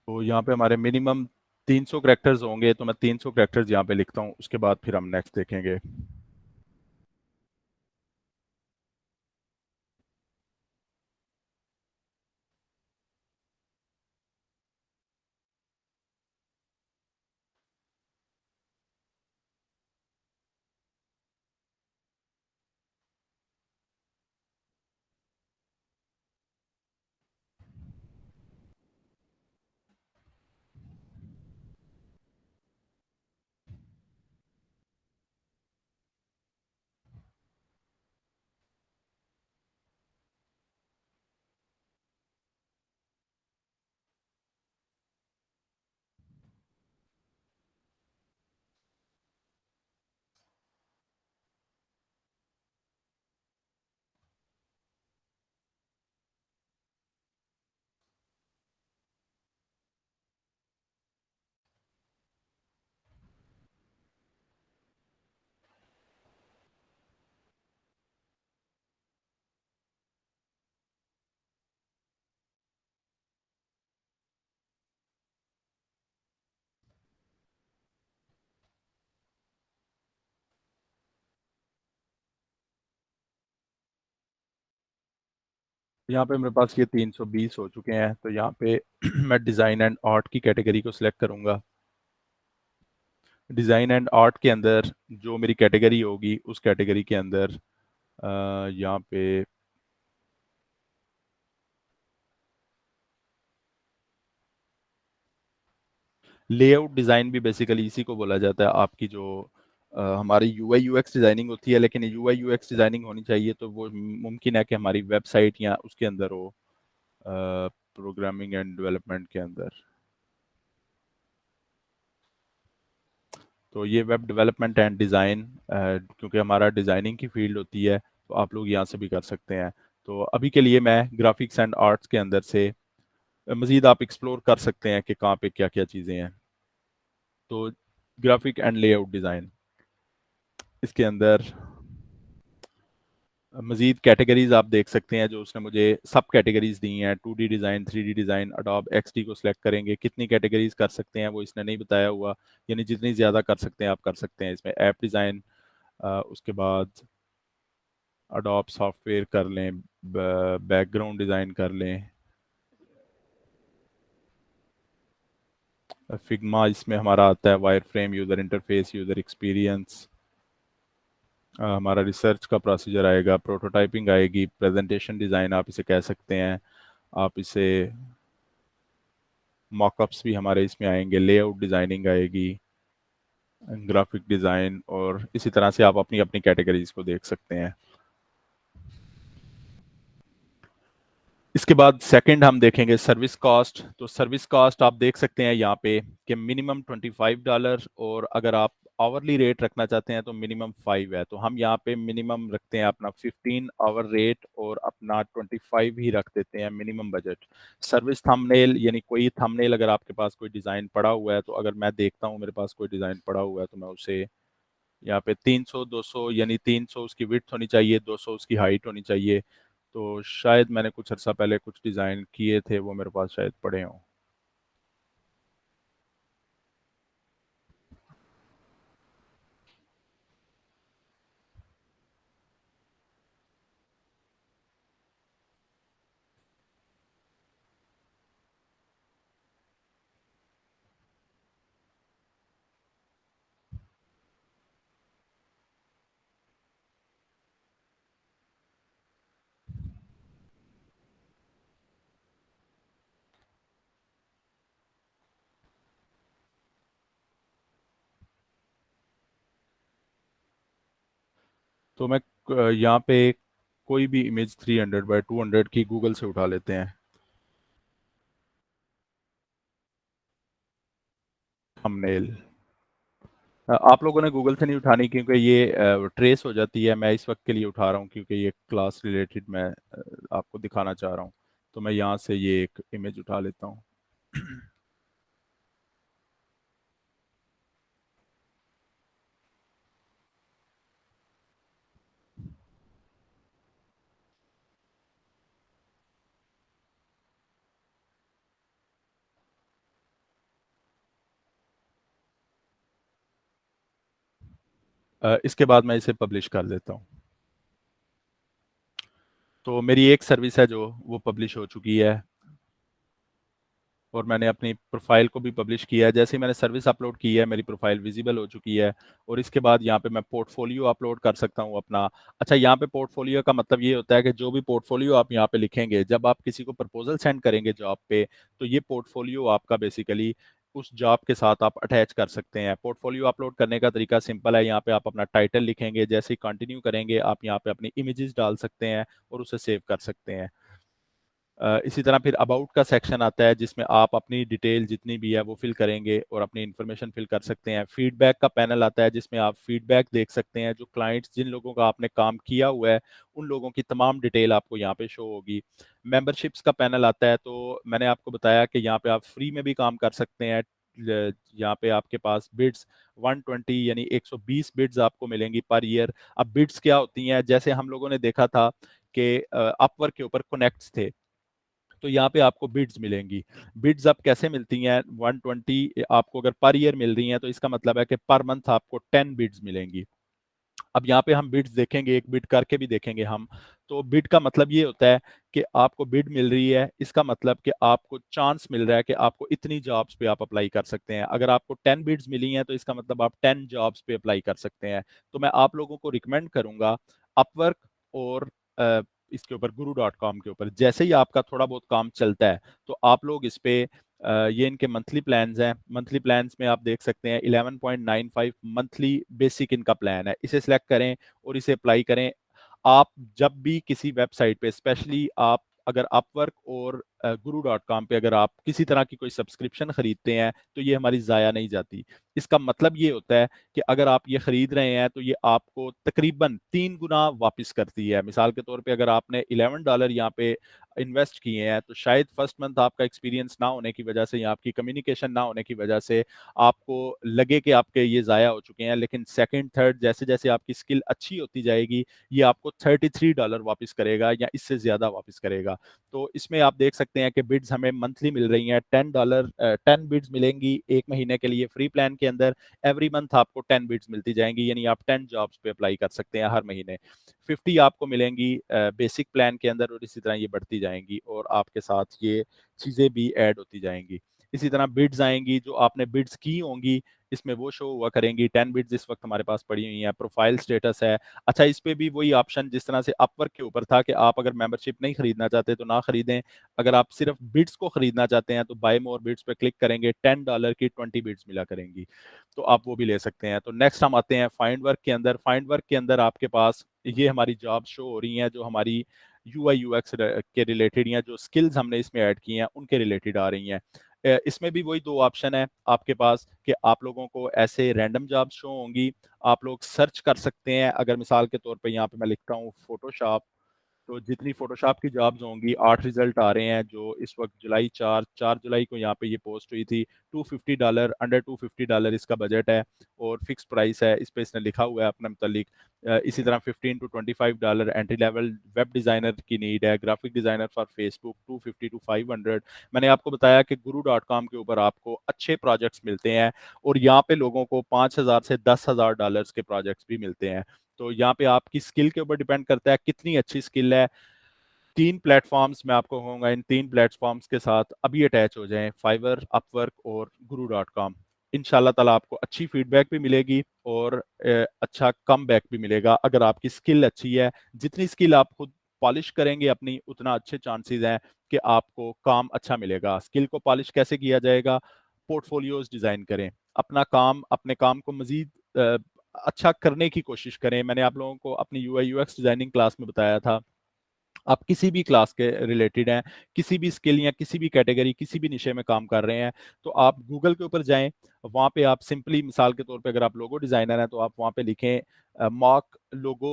A: तो यहाँ पे हमारे मिनिमम 300 करेक्टर्स होंगे, तो मैं 300 करेक्टर्स यहाँ पे लिखता हूँ, उसके बाद फिर हम नेक्स्ट देखेंगे। यहाँ पे मेरे पास ये 320 हो चुके हैं, तो यहाँ पे मैं डिज़ाइन एंड आर्ट की कैटेगरी को सिलेक्ट करूंगा। डिज़ाइन एंड आर्ट के अंदर जो मेरी कैटेगरी होगी उस कैटेगरी के अंदर यहाँ पे लेआउट डिज़ाइन भी बेसिकली इसी को बोला जाता है। आपकी जो हमारी यूआई यूएक्स डिज़ाइनिंग होती है, लेकिन यूआई यूएक्स डिज़ाइनिंग होनी चाहिए तो वो मुमकिन है कि हमारी वेबसाइट या उसके अंदर हो। प्रोग्रामिंग एंड डेवलपमेंट के अंदर। तो ये वेब डेवलपमेंट एंड डिज़ाइन, क्योंकि हमारा डिज़ाइनिंग की फील्ड होती है, तो आप लोग यहाँ से भी कर सकते हैं। तो अभी के लिए मैं ग्राफिक्स एंड आर्ट्स के अंदर से मज़ीद आप एक्सप्लोर कर सकते हैं कि कहाँ पे क्या क्या चीज़ें हैं। तो ग्राफिक एंड लेआउट डिज़ाइन, इसके अंदर मजीद कैटेगरीज आप देख सकते हैं जो उसने मुझे सब कैटेगरीज दी हैं। 2D design, 3D design, Adobe XD को सिलेक्ट करेंगे, कितनी कैटेगरीज कर सकते हैं वो इसने नहीं बताया हुआ, यानी जितनी ज़्यादा कर सकते हैं आप कर सकते हैं इसमें। ऐप डिज़ाइन, उसके बाद अडोब सॉफ्टवेयर कर लें, बैकग्राउंड डिज़ाइन कर लें, फिग्मा इसमें हमारा आता है, wire frame, user interface, user experience, हमारा रिसर्च का प्रोसीजर आएगा, प्रोटोटाइपिंग आएगी, प्रेजेंटेशन डिज़ाइन आप इसे कह सकते हैं, आप इसे मॉकअप्स भी हमारे इसमें आएंगे, लेआउट डिज़ाइनिंग आएगी, ग्राफिक डिज़ाइन, और इसी तरह से आप अपनी अपनी कैटेगरीज को देख सकते हैं। इसके बाद सेकंड हम देखेंगे सर्विस कॉस्ट। तो सर्विस कॉस्ट आप देख सकते हैं यहाँ पे कि मिनिमम $25, और अगर आप आवरली रेट रखना चाहते हैं तो मिनिमम 5 है। तो हम यहाँ पे मिनिमम रखते हैं अपना 15 आवर रेट और अपना 25 ही रख देते हैं मिनिमम बजट। सर्विस थंबनेल, यानी कोई थंबनेल अगर आपके पास कोई डिज़ाइन पड़ा हुआ है, तो अगर मैं देखता हूँ मेरे पास कोई डिज़ाइन पड़ा हुआ है तो मैं उसे यहाँ पे 300 200, यानी 300 उसकी विड्थ होनी चाहिए, 200 उसकी हाइट होनी चाहिए। तो शायद मैंने कुछ अर्सा पहले कुछ डिज़ाइन किए थे, वो मेरे पास शायद पड़े हों। तो मैं यहाँ पे कोई भी इमेज 300 बाय 200 की गूगल से उठा लेते हैं, थंबनेल। आप लोगों ने गूगल से नहीं उठानी, क्योंकि ये ट्रेस हो जाती है। मैं इस वक्त के लिए उठा रहा हूँ क्योंकि ये क्लास रिलेटेड मैं आपको दिखाना चाह रहा हूँ। तो मैं यहाँ से ये एक इमेज उठा लेता हूँ। इसके बाद मैं इसे पब्लिश कर देता हूँ। तो मेरी एक सर्विस है जो वो पब्लिश हो चुकी है, और मैंने अपनी प्रोफाइल को भी पब्लिश किया है। जैसे ही मैंने सर्विस अपलोड की है, मेरी प्रोफाइल विजिबल हो चुकी है। और इसके बाद यहाँ पे मैं पोर्टफोलियो अपलोड कर सकता हूँ अपना। अच्छा, यहाँ पे पोर्टफोलियो का मतलब ये होता है कि जो भी पोर्टफोलियो आप यहाँ पे लिखेंगे, जब आप किसी को प्रपोजल सेंड करेंगे जॉब पे, तो ये पोर्टफोलियो आपका बेसिकली उस जॉब के साथ आप अटैच कर सकते हैं। पोर्टफोलियो अपलोड करने का तरीका सिंपल है। यहाँ पे आप अपना टाइटल लिखेंगे, जैसे ही कंटिन्यू करेंगे आप यहाँ पे अपनी इमेजेस डाल सकते हैं और उसे सेव कर सकते हैं। इसी तरह फिर अबाउट का सेक्शन आता है, जिसमें आप अपनी डिटेल जितनी भी है वो फिल करेंगे और अपनी इन्फॉर्मेशन फिल कर सकते हैं। फीडबैक का पैनल आता है, जिसमें आप फीडबैक देख सकते हैं। जो क्लाइंट्स, जिन लोगों का आपने काम किया हुआ है, उन लोगों की तमाम डिटेल आपको यहाँ पे शो होगी। मेंबरशिप्स का पैनल आता है। तो मैंने आपको बताया कि यहाँ पे आप फ्री में भी काम कर सकते हैं। यहाँ पे आपके पास बिड्स 120 यानी 120 बिड्स आपको मिलेंगी पर ईयर। अब बिड्स क्या होती हैं, जैसे हम लोगों ने देखा था कि अपवर्क के ऊपर कनेक्ट्स थे, तो यहाँ पे आपको बिड्स मिलेंगी। बिड्स अब कैसे मिलती हैं, 120 आपको अगर पर ईयर मिल रही हैं, तो इसका मतलब है कि पर मंथ आपको 10 बिड्स मिलेंगी। अब यहाँ पे हम बिड्स देखेंगे, एक बिड करके भी देखेंगे हम। तो बिड का मतलब ये होता है कि आपको बिड मिल रही है, इसका मतलब कि आपको चांस मिल रहा है कि आपको इतनी जॉब्स पे आप अप्लाई कर सकते हैं। अगर आपको 10 बिड्स मिली हैं, तो इसका मतलब आप 10 जॉब्स पे अप्लाई कर सकते हैं। तो मैं आप लोगों को रिकमेंड करूंगा अपवर्क और इसके ऊपर guru.com के ऊपर, जैसे ही आपका थोड़ा बहुत काम चलता है, तो आप लोग इस पे ये इनके मंथली प्लान्स हैं। मंथली प्लान्स में आप देख सकते हैं 11.95 मंथली बेसिक इनका प्लान है। इसे सिलेक्ट करें और इसे अप्लाई करें। आप जब भी किसी वेबसाइट पे, स्पेशली आप अगर अपवर्क और गुरु डॉट कॉम पे अगर आप किसी तरह की कोई सब्सक्रिप्शन खरीदते हैं तो ये हमारी ज़ाया नहीं जाती। इसका मतलब ये होता है कि अगर आप ये खरीद रहे हैं तो ये आपको तकरीबन 3 गुना वापस करती है। मिसाल के तौर पे अगर आपने $11 यहाँ पे इन्वेस्ट किए हैं तो शायद फर्स्ट मंथ आपका एक्सपीरियंस ना होने की वजह से या आपकी कम्युनिकेशन ना होने की वजह से आपको लगे कि आपके ये ज़ाया हो चुके हैं, लेकिन सेकंड थर्ड जैसे जैसे आपकी स्किल अच्छी होती जाएगी ये आपको $33 वापस करेगा या इससे ज़्यादा वापस करेगा। तो इसमें आप देख सकते हैं कि बिड्स हमें मंथली मिल रही हैं। $10 10 बिड्स मिलेंगी 1 महीने के लिए फ्री प्लान के अंदर। एवरी मंथ आपको 10 बिड्स मिलती जाएंगी, यानी आप 10 जॉब्स पे अप्लाई कर सकते हैं हर महीने। 50 आपको मिलेंगी बेसिक प्लान के अंदर और इसी तरह ये बढ़ती जाएंगी और आपके साथ ये चीज़ें भी ऐड होती जाएंगी। इसी तरह बिड्स आएंगी, जो आपने बिड्स की होंगी इसमें वो शो हुआ करेंगी। 10 बिड्स इस वक्त हमारे पास पड़ी हुई हैं। प्रोफाइल स्टेटस है। अच्छा, इस पे भी वही ऑप्शन जिस तरह से अपवर्क के ऊपर था कि आप अगर मेंबरशिप नहीं खरीदना चाहते तो ना खरीदें। अगर आप सिर्फ बिड्स को खरीदना चाहते हैं तो बाय मोर बिड्स पे क्लिक करेंगे, $10 की 20 बिड्स मिला करेंगी, तो आप वो भी ले सकते हैं। तो नेक्स्ट हम आते हैं फाइंड वर्क के अंदर। फाइंड वर्क के अंदर आपके पास ये हमारी जॉब शो हो रही हैं जो हमारी यूआई यूएक्स के रिलेटेड या जो स्किल्स हमने इसमें ऐड की हैं उनके रिलेटेड आ रही हैं। इसमें भी वही दो ऑप्शन है आपके पास कि आप लोगों को ऐसे रैंडम जॉब शो होंगी। आप लोग सर्च कर सकते हैं। अगर मिसाल के तौर पे यहाँ पे मैं लिखता हूँ फोटोशॉप, तो जितनी फोटोशॉप की जॉब्स होंगी 8 रिजल्ट आ रहे हैं जो इस वक्त जुलाई 4 जुलाई को यहाँ पे ये पोस्ट हुई थी। $250, अंडर $250 इसका बजट है और फिक्स प्राइस है। इस पे इसने लिखा हुआ है अपने मुतालिक। इसी तरह $15 to $25 entry level web designer की नीड है। Graphic designer for Facebook 250 to 500। मैंने आपको बताया कि guru.com के ऊपर आपको अच्छे प्रोजेक्ट्स मिलते हैं और यहाँ पे लोगों को 5,000 से $10,000 के प्रोजेक्ट्स भी मिलते हैं। तो यहाँ पे आपकी स्किल के ऊपर डिपेंड करता है कितनी अच्छी स्किल है। 3 प्लेटफॉर्म्स मैं आपको कहूँगा, इन 3 प्लेटफॉर्म्स के साथ अभी अटैच हो जाएं, फाइवर, अपवर्क और गुरु डॉट कॉम। इंशाल्लाह ताला आपको अच्छी फीडबैक भी मिलेगी और अच्छा कम बैक भी मिलेगा अगर आपकी स्किल अच्छी है। जितनी स्किल आप खुद पॉलिश करेंगे अपनी, उतना अच्छे चांसेस हैं कि आपको काम अच्छा मिलेगा। स्किल को पॉलिश कैसे किया जाएगा? पोर्टफोलियोज डिजाइन करें, अपना काम अपने काम को मजीद अच्छा करने की कोशिश करें। मैंने आप लोगों को अपनी यूआई यूएक्स डिजाइनिंग क्लास में बताया था, आप किसी भी क्लास के रिलेटेड हैं, किसी भी स्किल या किसी भी कैटेगरी किसी भी विषय में काम कर रहे हैं, तो आप गूगल के ऊपर जाएं। वहां पे आप सिंपली मिसाल के तौर पे अगर आप लोगो डिजाइनर हैं तो आप वहां पे लिखें मॉक लोगो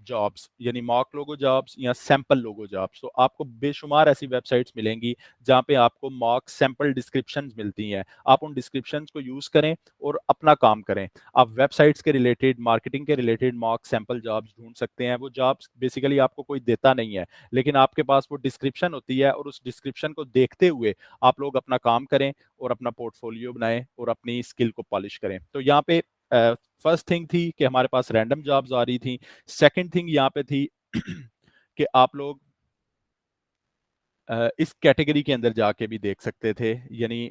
A: जॉब्स, यानी मॉक लोगो जॉब्स या सैंपल लोगो जॉब्स। तो आपको बेशुमार ऐसी वेबसाइट्स मिलेंगी जहां पे आपको मॉक सैंपल डिस्क्रिप्शंस मिलती हैं। आप उन डिस्क्रिप्शंस को यूज करें और अपना काम करें। आप वेबसाइट्स के रिलेटेड, मार्केटिंग के रिलेटेड मॉक सैंपल जॉब्स ढूंढ सकते हैं। वो जॉब्स बेसिकली आपको कोई देता नहीं है, लेकिन आपके पास वो डिस्क्रिप्शन होती है और उस डिस्क्रिप्शन को देखते हुए आप लोग अपना काम करें और अपना पोर्टफोलियो बनाएं और अपनी स्किल को पॉलिश करें। तो यहाँ पे फर्स्ट थिंग थी कि हमारे पास रैंडम जॉब्स आ रही थी। सेकंड थिंग यहाँ पे थी कि आप लोग इस कैटेगरी के अंदर जाके भी देख सकते थे, यानी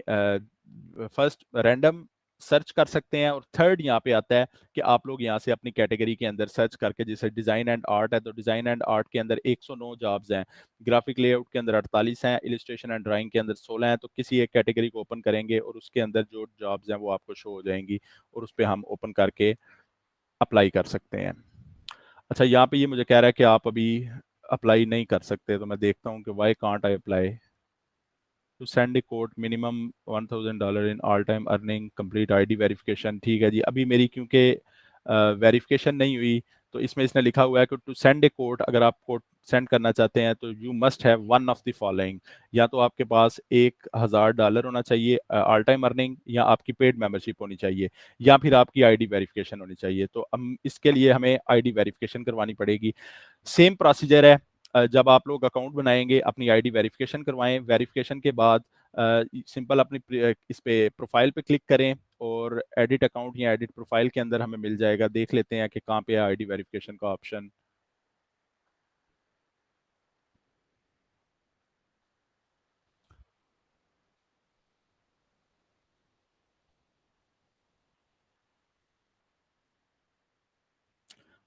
A: फर्स्ट रैंडम सर्च कर सकते हैं और थर्ड यहाँ पे आता है कि आप लोग यहाँ से अपनी कैटेगरी के अंदर सर्च करके, जैसे डिज़ाइन एंड आर्ट है तो डिज़ाइन एंड आर्ट के अंदर 109 जॉब्स हैं, ग्राफिक लेआउट के अंदर 48 हैं, इलिस्ट्रेशन एंड ड्राइंग के अंदर 16 हैं। तो किसी एक कैटेगरी को ओपन करेंगे और उसके अंदर जो जॉब्स हैं वो आपको शो हो जाएंगी और उस पर हम ओपन करके अप्लाई कर सकते हैं। अच्छा, यहाँ पे ये मुझे कह रहा है कि आप अभी अप्लाई नहीं कर सकते, तो मैं देखता हूँ कि why can't I apply to send a code minimum $1,000 in all time earning complete ID verification. ठीक है जी, अभी मेरी क्योंकि वेरिफिकेशन नहीं हुई तो इसमें इसने लिखा हुआ है कि टू सेंड ए कोड, अगर आप कोड सेंड करना चाहते हैं तो you must have one of the following. या तो आपके पास $1,000 होना चाहिए ऑल टाइम अर्निंग, या आपकी पेड मेंबरशिप होनी चाहिए, या फिर आपकी आईडी वेरिफिकेशन होनी चाहिए। तो हम इसके लिए हमें आईडी वेरिफिकेशन करवानी पड़ेगी। सेम प्रोसीजर है, जब आप लोग अकाउंट बनाएंगे अपनी आईडी वेरिफिकेशन करवाएं। वेरिफिकेशन के बाद सिंपल अपनी इस पे प्रोफाइल पे क्लिक करें और एडिट अकाउंट या एडिट प्रोफाइल के अंदर हमें मिल जाएगा। देख लेते हैं कि कहाँ पे है आईडी वेरिफिकेशन का ऑप्शन।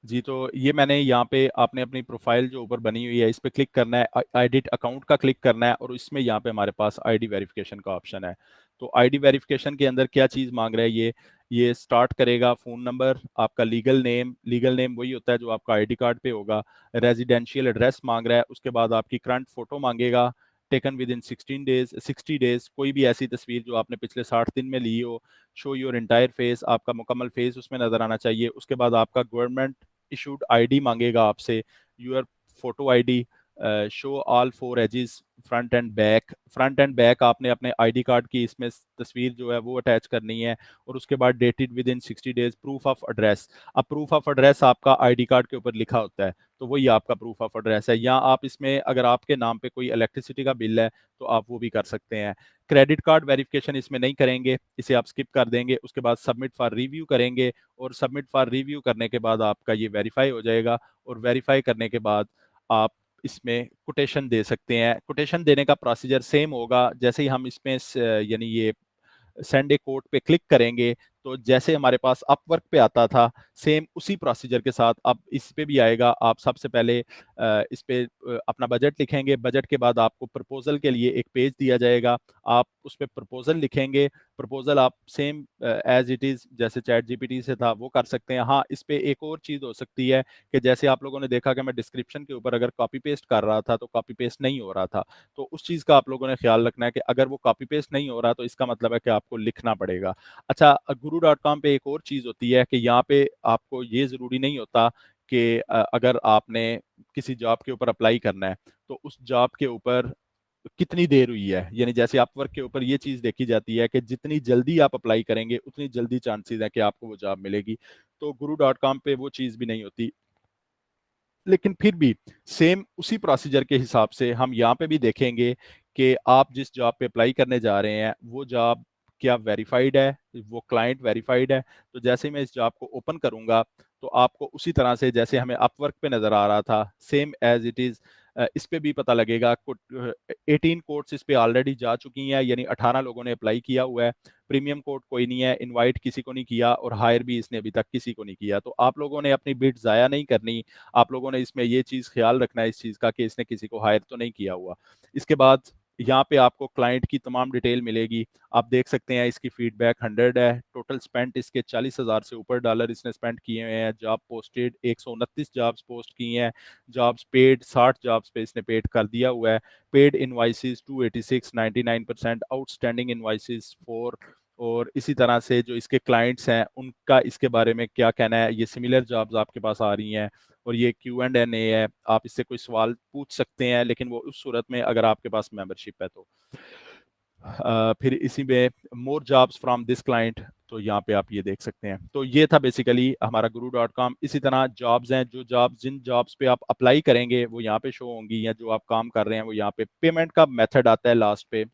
A: जी, तो ये मैंने यहाँ पे आपने अपनी प्रोफाइल जो ऊपर बनी हुई है इस पे क्लिक करना है, एडिट अकाउंट का क्लिक करना है और इसमें यहाँ पे हमारे पास आईडी वेरिफिकेशन का ऑप्शन है। तो आईडी वेरिफिकेशन के अंदर क्या चीज मांग रहा है ये स्टार्ट करेगा फोन नंबर, आपका लीगल नेम वही होता है जो आपका आईडी कार्ड पे होगा, रेजिडेंशियल एड्रेस मांग रहा है, उसके बाद आपकी करंट फोटो मांगेगा taken with in 16 days 60 days, कोई भी ऐसी तस्वीर जो आपने पिछले 60 दिन में ली हो, शो योर एंटायर फेस, आपका मुकम्मल फेस उसमें नजर आना चाहिए। उसके बाद आपका गवर्नमेंट इशूड आईडी मांगेगा आपसे, your photo ID, show all four edges, front and back आपने अपने आईडी कार्ड की इसमें तस्वीर जो है वो अटैच करनी है। और उसके बाद dated with in 60 days, proof of address. अब प्रूफ ऑफ एड्रेस आपका आईडी कार्ड के ऊपर लिखा होता है, तो वही आपका प्रूफ ऑफ एड्रेस है। या आप इसमें अगर आपके नाम पे कोई इलेक्ट्रिसिटी का बिल है तो आप वो भी कर सकते हैं। क्रेडिट कार्ड वेरिफिकेशन इसमें नहीं करेंगे, इसे आप स्किप कर देंगे। उसके बाद सबमिट फॉर रिव्यू करेंगे, और सबमिट फॉर रिव्यू करने के बाद आपका ये वेरीफाई हो जाएगा। और वेरीफाई करने के बाद आप इसमें कोटेशन दे सकते हैं। कोटेशन देने का प्रोसीजर सेम होगा, जैसे ही हम इसमें यानी ये सेंड ए कोड पे क्लिक करेंगे तो जैसे हमारे पास अपवर्क पे आता था, सेम उसी प्रोसीजर के साथ अब इस पे भी आएगा। आप सबसे पहले इस पे अपना बजट लिखेंगे, बजट के बाद आपको प्रपोजल के लिए एक पेज दिया जाएगा, आप उस पर प्रपोजल लिखेंगे। प्रपोजल आप सेम एज इट इज जैसे चैट जीपीटी से था वो कर सकते हैं। हाँ, इस पे एक और चीज हो सकती है कि जैसे आप लोगों ने देखा कि मैं डिस्क्रिप्शन के ऊपर अगर कॉपी पेस्ट कर रहा था तो कॉपी पेस्ट नहीं हो रहा था, तो उस चीज का आप लोगों ने ख्याल रखना है कि अगर वो कॉपी पेस्ट नहीं हो रहा तो इसका मतलब है कि आपको लिखना पड़ेगा। अच्छा, guru.com पे एक और चीज होती है कि यहाँ पे आपको ये जरूरी नहीं होता कि अगर आपने किसी जॉब के ऊपर अप्लाई करना है तो उस जॉब के ऊपर कितनी देर हुई है, यानी जैसे अपवर्क के ऊपर ये चीज देखी जाती है कि जितनी जल्दी आप अप्लाई करेंगे उतनी जल्दी चांसेस है कि आपको वो जॉब मिलेगी। तो guru.com पे वो चीज भी नहीं होती। लेकिन फिर भी सेम उसी प्रोसीजर के हिसाब से हम यहाँ पे भी देखेंगे कि आप जिस जॉब पे अप्लाई करने जा रहे हैं वो जॉब क्या वेरीफाइड है, वो क्लाइंट वेरीफाइड है। तो जैसे ही मैं इस जॉब को ओपन करूंगा तो आपको उसी तरह से जैसे हमें अपवर्क पे नजर आ रहा था सेम एज इट इज इस पे भी पता लगेगा। 18 कोर्स इस पे ऑलरेडी जा चुकी हैं, यानी 18 लोगों ने अप्लाई किया हुआ है। प्रीमियम कोड कोई नहीं है, इनवाइट किसी को नहीं किया, और हायर भी इसने अभी तक किसी को नहीं किया। तो आप लोगों ने अपनी बिड जाया नहीं करनी, आप लोगों ने इसमें ये चीज ख्याल रखना है इस चीज का कि इसने किसी को हायर तो नहीं किया हुआ। इसके बाद यहाँ पे आपको क्लाइंट की तमाम डिटेल मिलेगी। आप देख सकते हैं इसकी फीडबैक 100 है, टोटल स्पेंट इसके 40,000 से ऊपर डॉलर इसने स्पेंड किए हुए हैं। जॉब पोस्टेड 129 जॉब्स पोस्ट की हैं। जॉब्स पेड 60 जॉब्स पे इसने पेड कर दिया हुआ है। Paid invoices 286, 99%, outstanding invoices 4। और इसी तरह से जो इसके क्लाइंट्स हैं उनका इसके बारे में क्या कहना है, ये सिमिलर जॉब्स आपके पास आ रही हैं। और ये Q&A है, आप इससे कोई सवाल पूछ सकते हैं, लेकिन वो उस सूरत में अगर आपके पास मेंबरशिप है तो। फिर इसी में more jobs from this client, तो यहाँ पे आप ये देख सकते हैं। तो ये था बेसिकली हमारा guru.com। इसी तरह जॉब्स हैं, जो जॉब्स जिन जॉब्स पे आप अप्लाई करेंगे वो यहाँ पे शो होंगी, या जो आप काम कर रहे हैं वो यहाँ पे। पेमेंट का मेथड आता है लास्ट पे।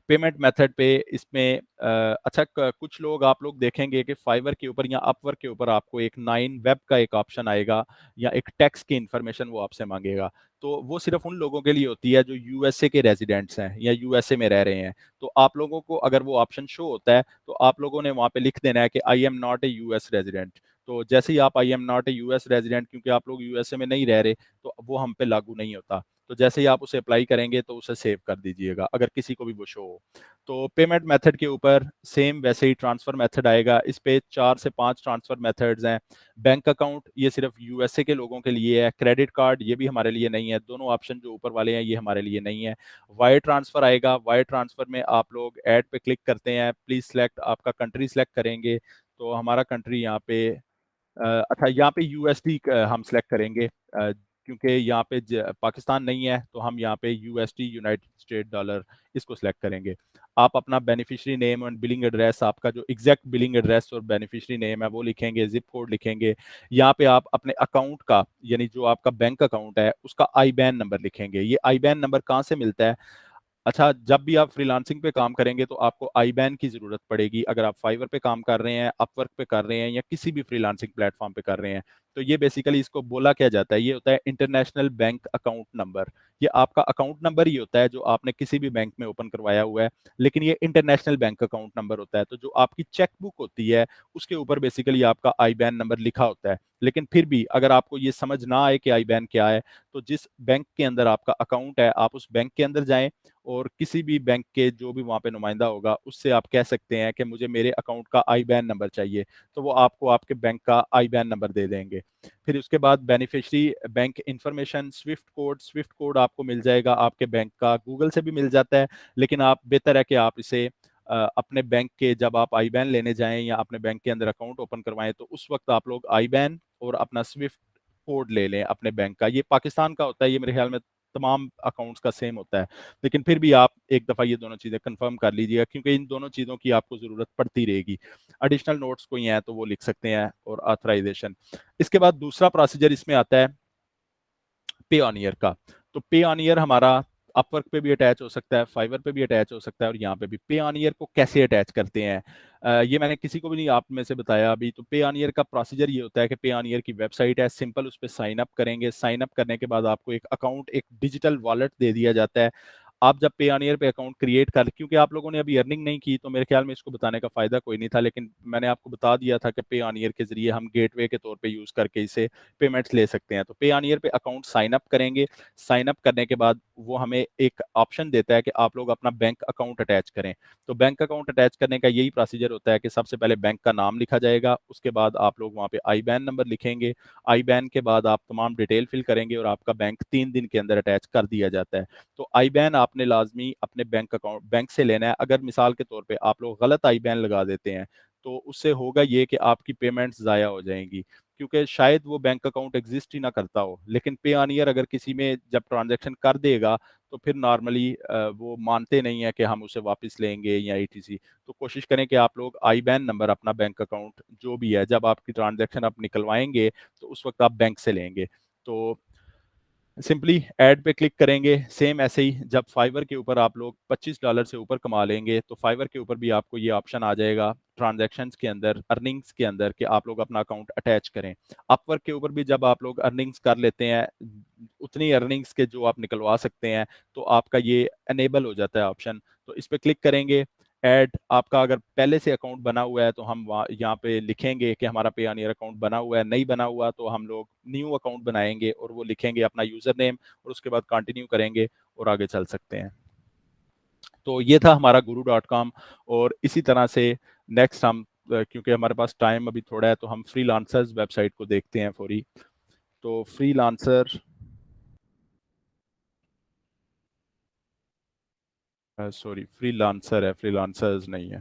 A: पेमेंट मेथड पे इसमें अच्छा कुछ लोग आप लोग देखेंगे कि फाइवर के ऊपर या अपवर्क के ऊपर आपको एक 9 वेब का एक ऑप्शन आएगा, या एक टैक्स की इंफॉर्मेशन वो आपसे मांगेगा। तो वो सिर्फ उन लोगों के लिए होती है जो यूएसए के रेजिडेंट्स हैं या यूएसए में रह रहे हैं। तो आप लोगों को अगर वो ऑप्शन शो होता है तो आप लोगों ने वहाँ पे लिख देना है कि I am not a US resident. तो जैसे ही आप I am not a US resident, क्योंकि आप लोग यूएसए में नहीं रह रहे, तो वो हम पे लागू नहीं होता। तो जैसे ही आप उसे अप्लाई करेंगे तो उसे सेव कर दीजिएगा अगर किसी को भी वो शो हो। तो पेमेंट मेथड के ऊपर सेम वैसे ही ट्रांसफर मेथड आएगा। इस पे 4 से 5 ट्रांसफर मेथड्स हैं। बैंक अकाउंट ये सिर्फ यूएसए के लोगों के लिए है। क्रेडिट कार्ड ये भी हमारे लिए नहीं है। दोनों ऑप्शन जो ऊपर वाले हैं ये हमारे लिए नहीं है। वायर ट्रांसफर आएगा। वायर ट्रांसफर में आप लोग ऐड पे क्लिक करते हैं, प्लीज सेलेक्ट, आपका कंट्री सेलेक्ट करेंगे। तो हमारा कंट्री यहाँ पे अच्छा, यहाँ पे यूएसडी हम सेलेक्ट करेंगे, क्योंकि यहाँ पे पाकिस्तान नहीं है, तो हम यहाँ पे यूएसडी यूनाइटेड स्टेट डॉलर इसको सिलेक्ट करेंगे। आप अपना बेनिफिशियरी नेम और बिलिंग एड्रेस, आपका जो एग्जैक्ट बिलिंग एड्रेस और बेनिफिशियरी नेम है वो लिखेंगे, जिप कोड लिखेंगे। यहाँ पे आप अपने अकाउंट का, यानी जो आपका बैंक अकाउंट है उसका आईबैन नंबर लिखेंगे। ये आईबैन नंबर कहाँ से मिलता है? अच्छा, जब भी आप फ्रीलांसिंग पे काम करेंगे तो आपको आईबैन की जरूरत पड़ेगी। अगर आप फाइवर पे काम कर रहे हैं, अपवर्क पे कर रहे हैं, या किसी भी फ्रीलांसिंग प्लेटफॉर्म पे कर रहे हैं, तो ये बेसिकली इसको बोला क्या जाता है, ये होता है इंटरनेशनल बैंक अकाउंट नंबर। ये आपका अकाउंट नंबर ही होता है जो आपने किसी भी बैंक में ओपन करवाया हुआ है, लेकिन ये इंटरनेशनल बैंक अकाउंट नंबर होता है। तो जो आपकी चेक बुक होती है उसके ऊपर बेसिकली आपका आईबैन नंबर लिखा होता है। लेकिन फिर भी अगर आपको ये समझ ना आए कि आईबैन क्या है, तो जिस बैंक के अंदर आपका अकाउंट है आप उस बैंक के अंदर जाएं और किसी भी बैंक के जो भी वहां पे नुमाइंदा होगा उससे आप कह सकते हैं कि मुझे मेरे अकाउंट का आईबैन नंबर चाहिए, तो वो आपको आपके बैंक का आईबैन नंबर दे देंगे। फिर उसके बाद beneficiary bank information, Swift code आपको मिल जाएगा आपके बैंक का, गूगल से भी मिल जाता है, लेकिन आप बेहतर है कि आप इसे अपने बैंक के जब आप आईबैन लेने जाएं या अपने बैंक के अंदर अकाउंट ओपन करवाएं तो उस वक्त आप लोग आईबैन और अपना स्विफ्ट कोड ले लें अपने बैंक का। ये पाकिस्तान का होता है, ये मेरे ख्याल में तमाम अकाउंट्स का सेम होता है, लेकिन फिर भी आप एक दफ़ा ये दोनों चीज़ें कंफर्म कर लीजिएगा क्योंकि इन दोनों चीज़ों की आपको ज़रूरत पड़ती रहेगी। एडिशनल नोट्स कोई हैं तो वो लिख सकते हैं, और ऑथराइजेशन। इसके बाद दूसरा प्रोसीजर इसमें आता है पे ऑन ईयर का। तो पे ऑन ईयर हमारा अपवर्क पे भी अटैच हो सकता है, फाइवर पे भी अटैच हो सकता है, और यहाँ पे भी। पे ऑन ईयर को कैसे अटैच करते हैं, ये मैंने किसी को भी नहीं आप में से बताया अभी। तो पे ऑन ईयर का प्रोसीजर ये होता है कि पे ऑन ईयर की वेबसाइट है, सिंपल उस पर साइन अप करेंगे। साइन अप करने के बाद आपको एक अकाउंट, एक डिजिटल वॉलेट दे दिया जाता है। आप जब पे ऑन ईयर पे अकाउंट क्रिएट कर, क्योंकि आप लोगों ने अभी अर्निंग नहीं की तो मेरे ख्याल में इसको बताने का फायदा कोई नहीं था, लेकिन मैंने आपको बता दिया था कि पे ऑन ईयर के जरिए हम गेटवे के तौर पे यूज करके इसे पेमेंट्स ले सकते हैं। तो पे ऑन ईयर पे अकाउंट साइन अप करेंगे। साइन अप करने के बाद वो हमें एक ऑप्शन देता है कि आप लोग अपना बैंक अकाउंट अटैच करें। तो बैंक अकाउंट अटैच करने का यही प्रोसीजर होता है कि सबसे पहले बैंक का नाम लिखा जाएगा, उसके बाद आप लोग वहाँ पे आई बैन नंबर लिखेंगे। आई बैन के बाद आप तमाम डिटेल फिल करेंगे और आपका बैंक 3 दिन के अंदर अटैच कर दिया जाता है। तो आई बैन आपने लाजमी अपने बैंक अकाउंट बैंक से लेना है। अगर मिसाल के तौर पे आप लोग गलत आई बैन लगा देते हैं तो उससे होगा ये कि आपकी पेमेंट्स ज़ाया हो जाएंगी, क्योंकि शायद वो बैंक अकाउंट एग्जिस्ट ही ना करता हो। लेकिन पे ऑन ईयर अगर किसी में जब ट्रांजैक्शन कर देगा तो फिर नॉर्मली वो मानते नहीं है कि हम उसे वापस लेंगे या ईटीसी। तो कोशिश करें कि आप लोग आई बैन नंबर अपना बैंक अकाउंट जो भी है, जब आपकी ट्रांजैक्शन आप निकलवाएंगे तो उस वक्त आप बैंक से लेंगे। तो सिंपली ऐड पे क्लिक करेंगे। सेम ऐसे ही जब फाइवर के ऊपर आप लोग $25 से ऊपर कमा लेंगे तो फाइवर के ऊपर भी आपको ये ऑप्शन आ जाएगा ट्रांजैक्शंस के अंदर, अर्निंग्स के अंदर, कि आप लोग अपना अकाउंट अटैच करें। अपवर्क के ऊपर भी जब आप लोग अर्निंग्स कर लेते हैं, उतनी अर्निंग्स के जो आप निकलवा सकते हैं, तो आपका ये अनेबल हो जाता है ऑप्शन। तो इस पर क्लिक करेंगे। ऐड, आपका अगर पहले से अकाउंट बना हुआ है तो हम वहाँ यहाँ पे लिखेंगे कि हमारा पे ऑन ईयर अकाउंट बना हुआ है। नहीं बना हुआ तो हम लोग न्यू अकाउंट बनाएंगे और वो लिखेंगे अपना यूजर नेम, और उसके बाद कंटिन्यू करेंगे और आगे चल सकते हैं। तो ये था हमारा guru.com। और इसी तरह से नेक्स्ट हम क्योंकि हमारे पास टाइम अभी थोड़ा है तो हम फ्रीलांसर्स वेबसाइट को देखते हैं फौरी। तो फ्रीलांसर, सॉरी फ्रीलांसर है, फ्रीलांसर्स नहीं है।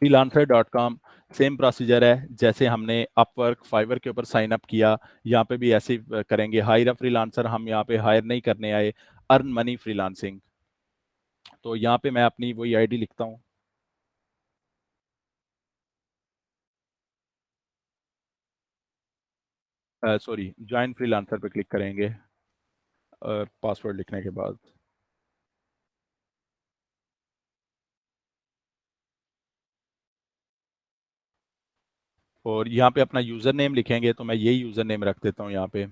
A: Freelancer dot com same procedure है जैसे हमने अपवर्क फाइवर के ऊपर साइन अप किया, यहाँ पे भी ऐसे ही करेंगे। हायर अ फ्रीलांसर, हम यहाँ पे हायर नहीं करने आए, अर्न मनी फ्रीलांसिंग। तो यहाँ पे मैं अपनी वही आईडी लिखता हूँ। सॉरी, ज्वाइन फ्रीलांसर पे क्लिक करेंगे पासवर्ड लिखने के बाद। और यहाँ पे अपना यूजर नेम लिखेंगे, तो मैं यही यूजर नेम रख देता हूँ यहाँ पे।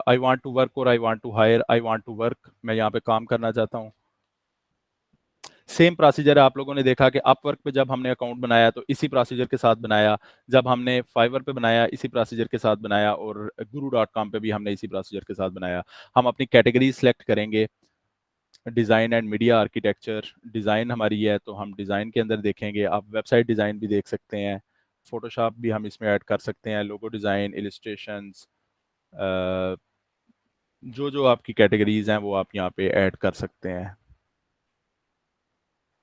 A: आई वांट टू वर्क और I want to hire. I want to work, मैं यहाँ पे काम करना चाहता हूँ। सेम प्रोसीजर है, आप लोगों ने देखा कि अपवर्क पे जब हमने अकाउंट बनाया तो इसी प्रोसीजर के साथ बनाया, जब हमने फाइवर पे बनाया इसी प्रोसीजर के साथ बनाया, और guru.com पे भी हमने इसी प्रोसीजर के साथ बनाया। हम अपनी कैटेगरी सेलेक्ट करेंगे, design and media architecture. Design हमारी है तो हम डिज़ाइन के अंदर देखेंगे। आप वेबसाइट डिज़ाइन भी देख सकते हैं, फोटोशॉप भी हम इसमें ऐड कर सकते हैं, लोगो डिज़ाइन, इलिस्ट्रेशंस, जो जो आपकी कैटेगरीज हैं वो आप यहाँ पे ऐड कर सकते हैं।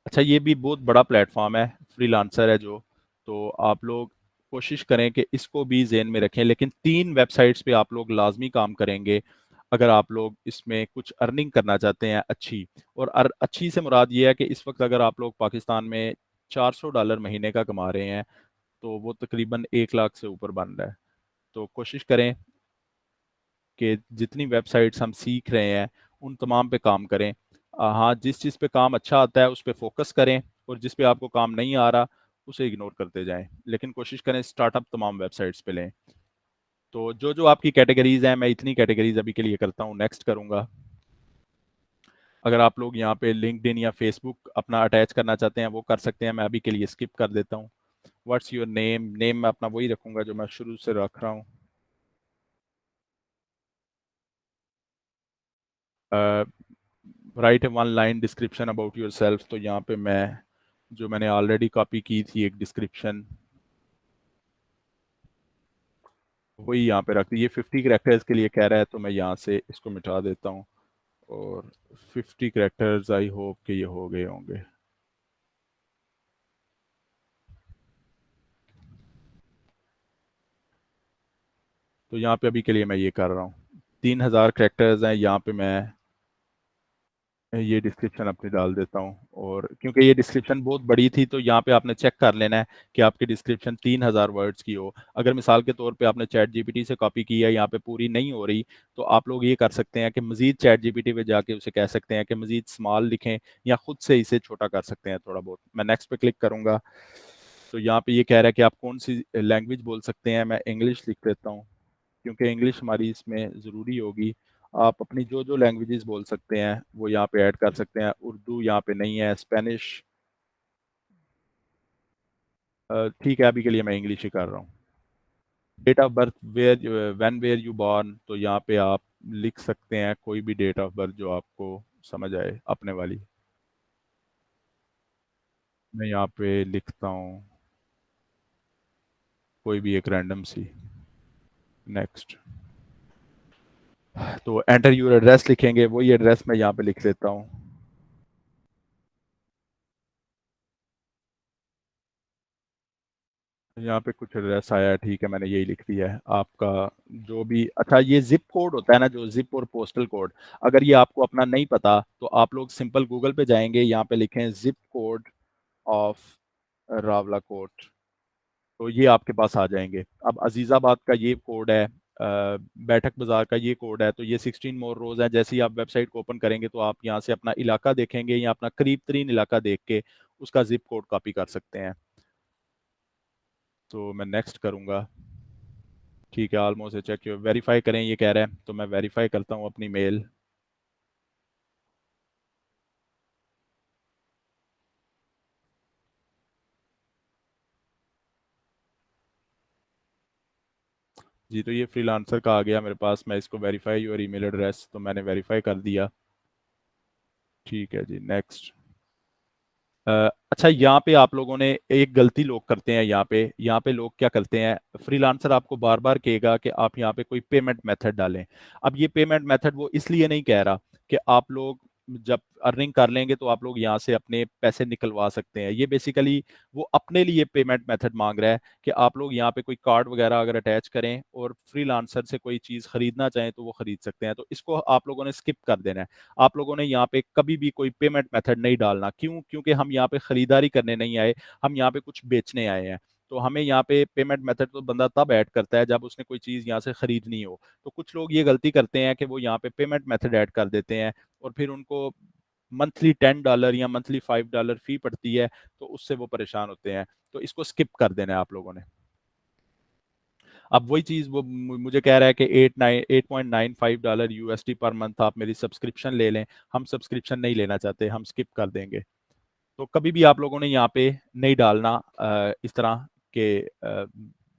A: अच्छा, ये भी बहुत बड़ा प्लेटफॉर्म है, फ्रीलांसर है जो। तो आप लोग कोशिश करें कि इसको भी जेन में रखें, लेकिन 3 वेबसाइट्स पे आप लोग लाजमी काम करेंगे अगर आप लोग इसमें कुछ अर्निंग करना चाहते हैं अच्छी। और अच्छी से मुराद ये है कि इस वक्त अगर आप लोग पाकिस्तान में $400 महीने का कमा रहे हैं तो वो तकरीबन 1 लाख से ऊपर बन रहा है। तो कोशिश करें कि जितनी वेबसाइट्स हम सीख रहे हैं उन तमाम पे काम करें। हाँ, जिस चीज़ पे काम अच्छा आता है उस पे फोकस करें, और जिस पे आपको काम नहीं आ रहा उसे इग्नोर करते जाएं, लेकिन कोशिश करें स्टार्टअप तमाम वेबसाइट्स पे लें। तो जो जो आपकी कैटेगरीज हैं, मैं इतनी कैटेगरीज अभी के लिए करता हूँ, नेक्स्ट करूँगा। अगर आप लोग यहाँ पे लिंक्डइन या फेसबुक अपना अटैच करना चाहते हैं वो कर सकते हैं, मैं अभी के लिए स्किप कर देता हूँ। व्हाट्स योर नेम, नेम मैं अपना वही रखूँगा जो मैं शुरू से रख रहा हूँ। Right one line description about your self, तो यहाँ पे मैं जो मैंने ऑलरेडी कॉपी की थी एक डिस्क्रिप्शन, वही यहाँ पे रख दी। ये 50 करेक्टर्स के लिए कह रहा है, तो मैं यहाँ से इसको मिटा देता हूँ और 50 करेक्टर्स आई होप कि ये हो गए होंगे। तो यहाँ पे अभी के लिए मैं ये कर रहा हूँ, 3000 करेक्टर्स हैं यहाँ पे, मैं ये डिस्क्रिप्शन अपनी डाल देता हूँ। और क्योंकि ये डिस्क्रिप्शन बहुत बड़ी थी, तो यहाँ पे आपने चेक कर लेना है कि आपकी डिस्क्रिप्शन 3000 वर्ड्स की हो। अगर मिसाल के तौर पे आपने चैट जीपीटी से कॉपी की है, यहाँ पे पूरी नहीं हो रही, तो आप लोग ये कर सकते हैं कि मजीद चैट जीपीटी पे जाके उसे कह सकते हैं कि मजीद स्मॉल लिखें, या खुद से इसे छोटा कर सकते हैं थोड़ा बहुत। मैं नेक्स्ट पे क्लिक करूंगा, तो यहाँ पे ये कह रहा है कि आप कौन सी लैंग्वेज बोल सकते हैं। मैं इंग्लिश लिख देता हूँ, क्योंकि इंग्लिश हमारी इसमें ज़रूरी होगी। आप अपनी जो जो लैंग्वेजेस बोल सकते हैं वो यहाँ पे ऐड कर सकते हैं। उर्दू यहाँ पे नहीं है, स्पेनिश ठीक है, अभी के लिए मैं इंग्लिश ही कर रहा हूँ। Date of birth, where when were you born, तो यहाँ पे आप लिख सकते हैं कोई भी डेट ऑफ बर्थ जो आपको समझ आए अपने वाली। मैं यहाँ पे लिखता हूँ कोई भी एक रैंडम सी। नेक्स्ट, तो एंटर यूर एड्रेस लिखेंगे, वही एड्रेस मैं यहाँ पे लिख देता हूँ। यहाँ पे कुछ एड्रेस आया है, ठीक है, मैंने यही लिख दिया है आपका जो भी। अच्छा, ये जिप कोड होता है ना, जो जिप और पोस्टल कोड, अगर ये आपको अपना नहीं पता तो आप लोग सिंपल गूगल पे जाएंगे, यहाँ पे लिखें zip code of Rawalakot, तो ये आपके पास आ जाएंगे। अब अजीज़ाबाद का ये कोड है, बैठक बाजार का ये कोड है, तो ये 16 मोर रोज है। जैसे ही आप वेबसाइट को ओपन करेंगे तो आप यहाँ से अपना इलाका देखेंगे, या अपना करीब तरीन इलाका देख के उसका जिप कोड कॉपी कर सकते हैं। तो मैं नेक्स्ट करूँगा, ठीक है, ऑलमोस्ट चेक वेरीफाई करें ये कह रहा है, तो मैं वेरीफाई करता हूँ अपनी मेल। जी, तो ये फ्रीलांसर का आ गया मेरे पास, मैं इसको वेरीफाई योर ईमेल एड्रेस, तो मैंने वेरीफाई कर दिया। ठीक है जी, नेक्स्ट। अच्छा, यहाँ पे आप लोगों ने एक गलती लोग करते हैं, यहाँ पे लोग क्या करते हैं, फ्रीलांसर आपको बार बार कहेगा कि आप यहाँ पे कोई पेमेंट मेथड डालें। अब ये पेमेंट मेथड वो इसलिए नहीं कह रहा कि आप लोग जब अर्निंग कर लेंगे तो आप लोग यहाँ से अपने पैसे निकलवा सकते हैं। ये बेसिकली वो अपने लिए पेमेंट मेथड मांग रहा है कि आप लोग यहाँ पे कोई कार्ड वगैरह अगर अटैच करें और फ्रीलांसर से कोई चीज़ खरीदना चाहें तो वो खरीद सकते हैं। तो इसको आप लोगों ने स्किप कर देना है। आप लोगों ने यहाँ पे कभी भी कोई पेमेंट मेथड नहीं डालना। क्यों? क्योंकि हम यहाँ पे खरीदारी करने नहीं आए, हम यहाँ पे कुछ बेचने आए हैं। तो हमें यहाँ पे पेमेंट मेथड तो बंदा तब ऐड करता है जब उसने कोई चीज़ यहाँ से खरीदनी हो। तो कुछ लोग ये गलती करते हैं कि वो यहाँ पे पेमेंट मेथड ऐड कर देते हैं और फिर उनको मंथली $10 या मंथली $5 फी पड़ती है, तो उससे वो परेशान होते हैं। तो इसको स्किप कर देना है आप लोगों ने। अब वही चीज़ वो मुझे कह रहा है कि $8.95 यूएसडी पर मंथ आप मेरी सब्सक्रिप्शन ले लें। हम सब्सक्रिप्शन नहीं लेना चाहते, हम स्किप कर देंगे। तो कभी भी आप लोगों ने यहाँ पे नहीं डालना इस तरह के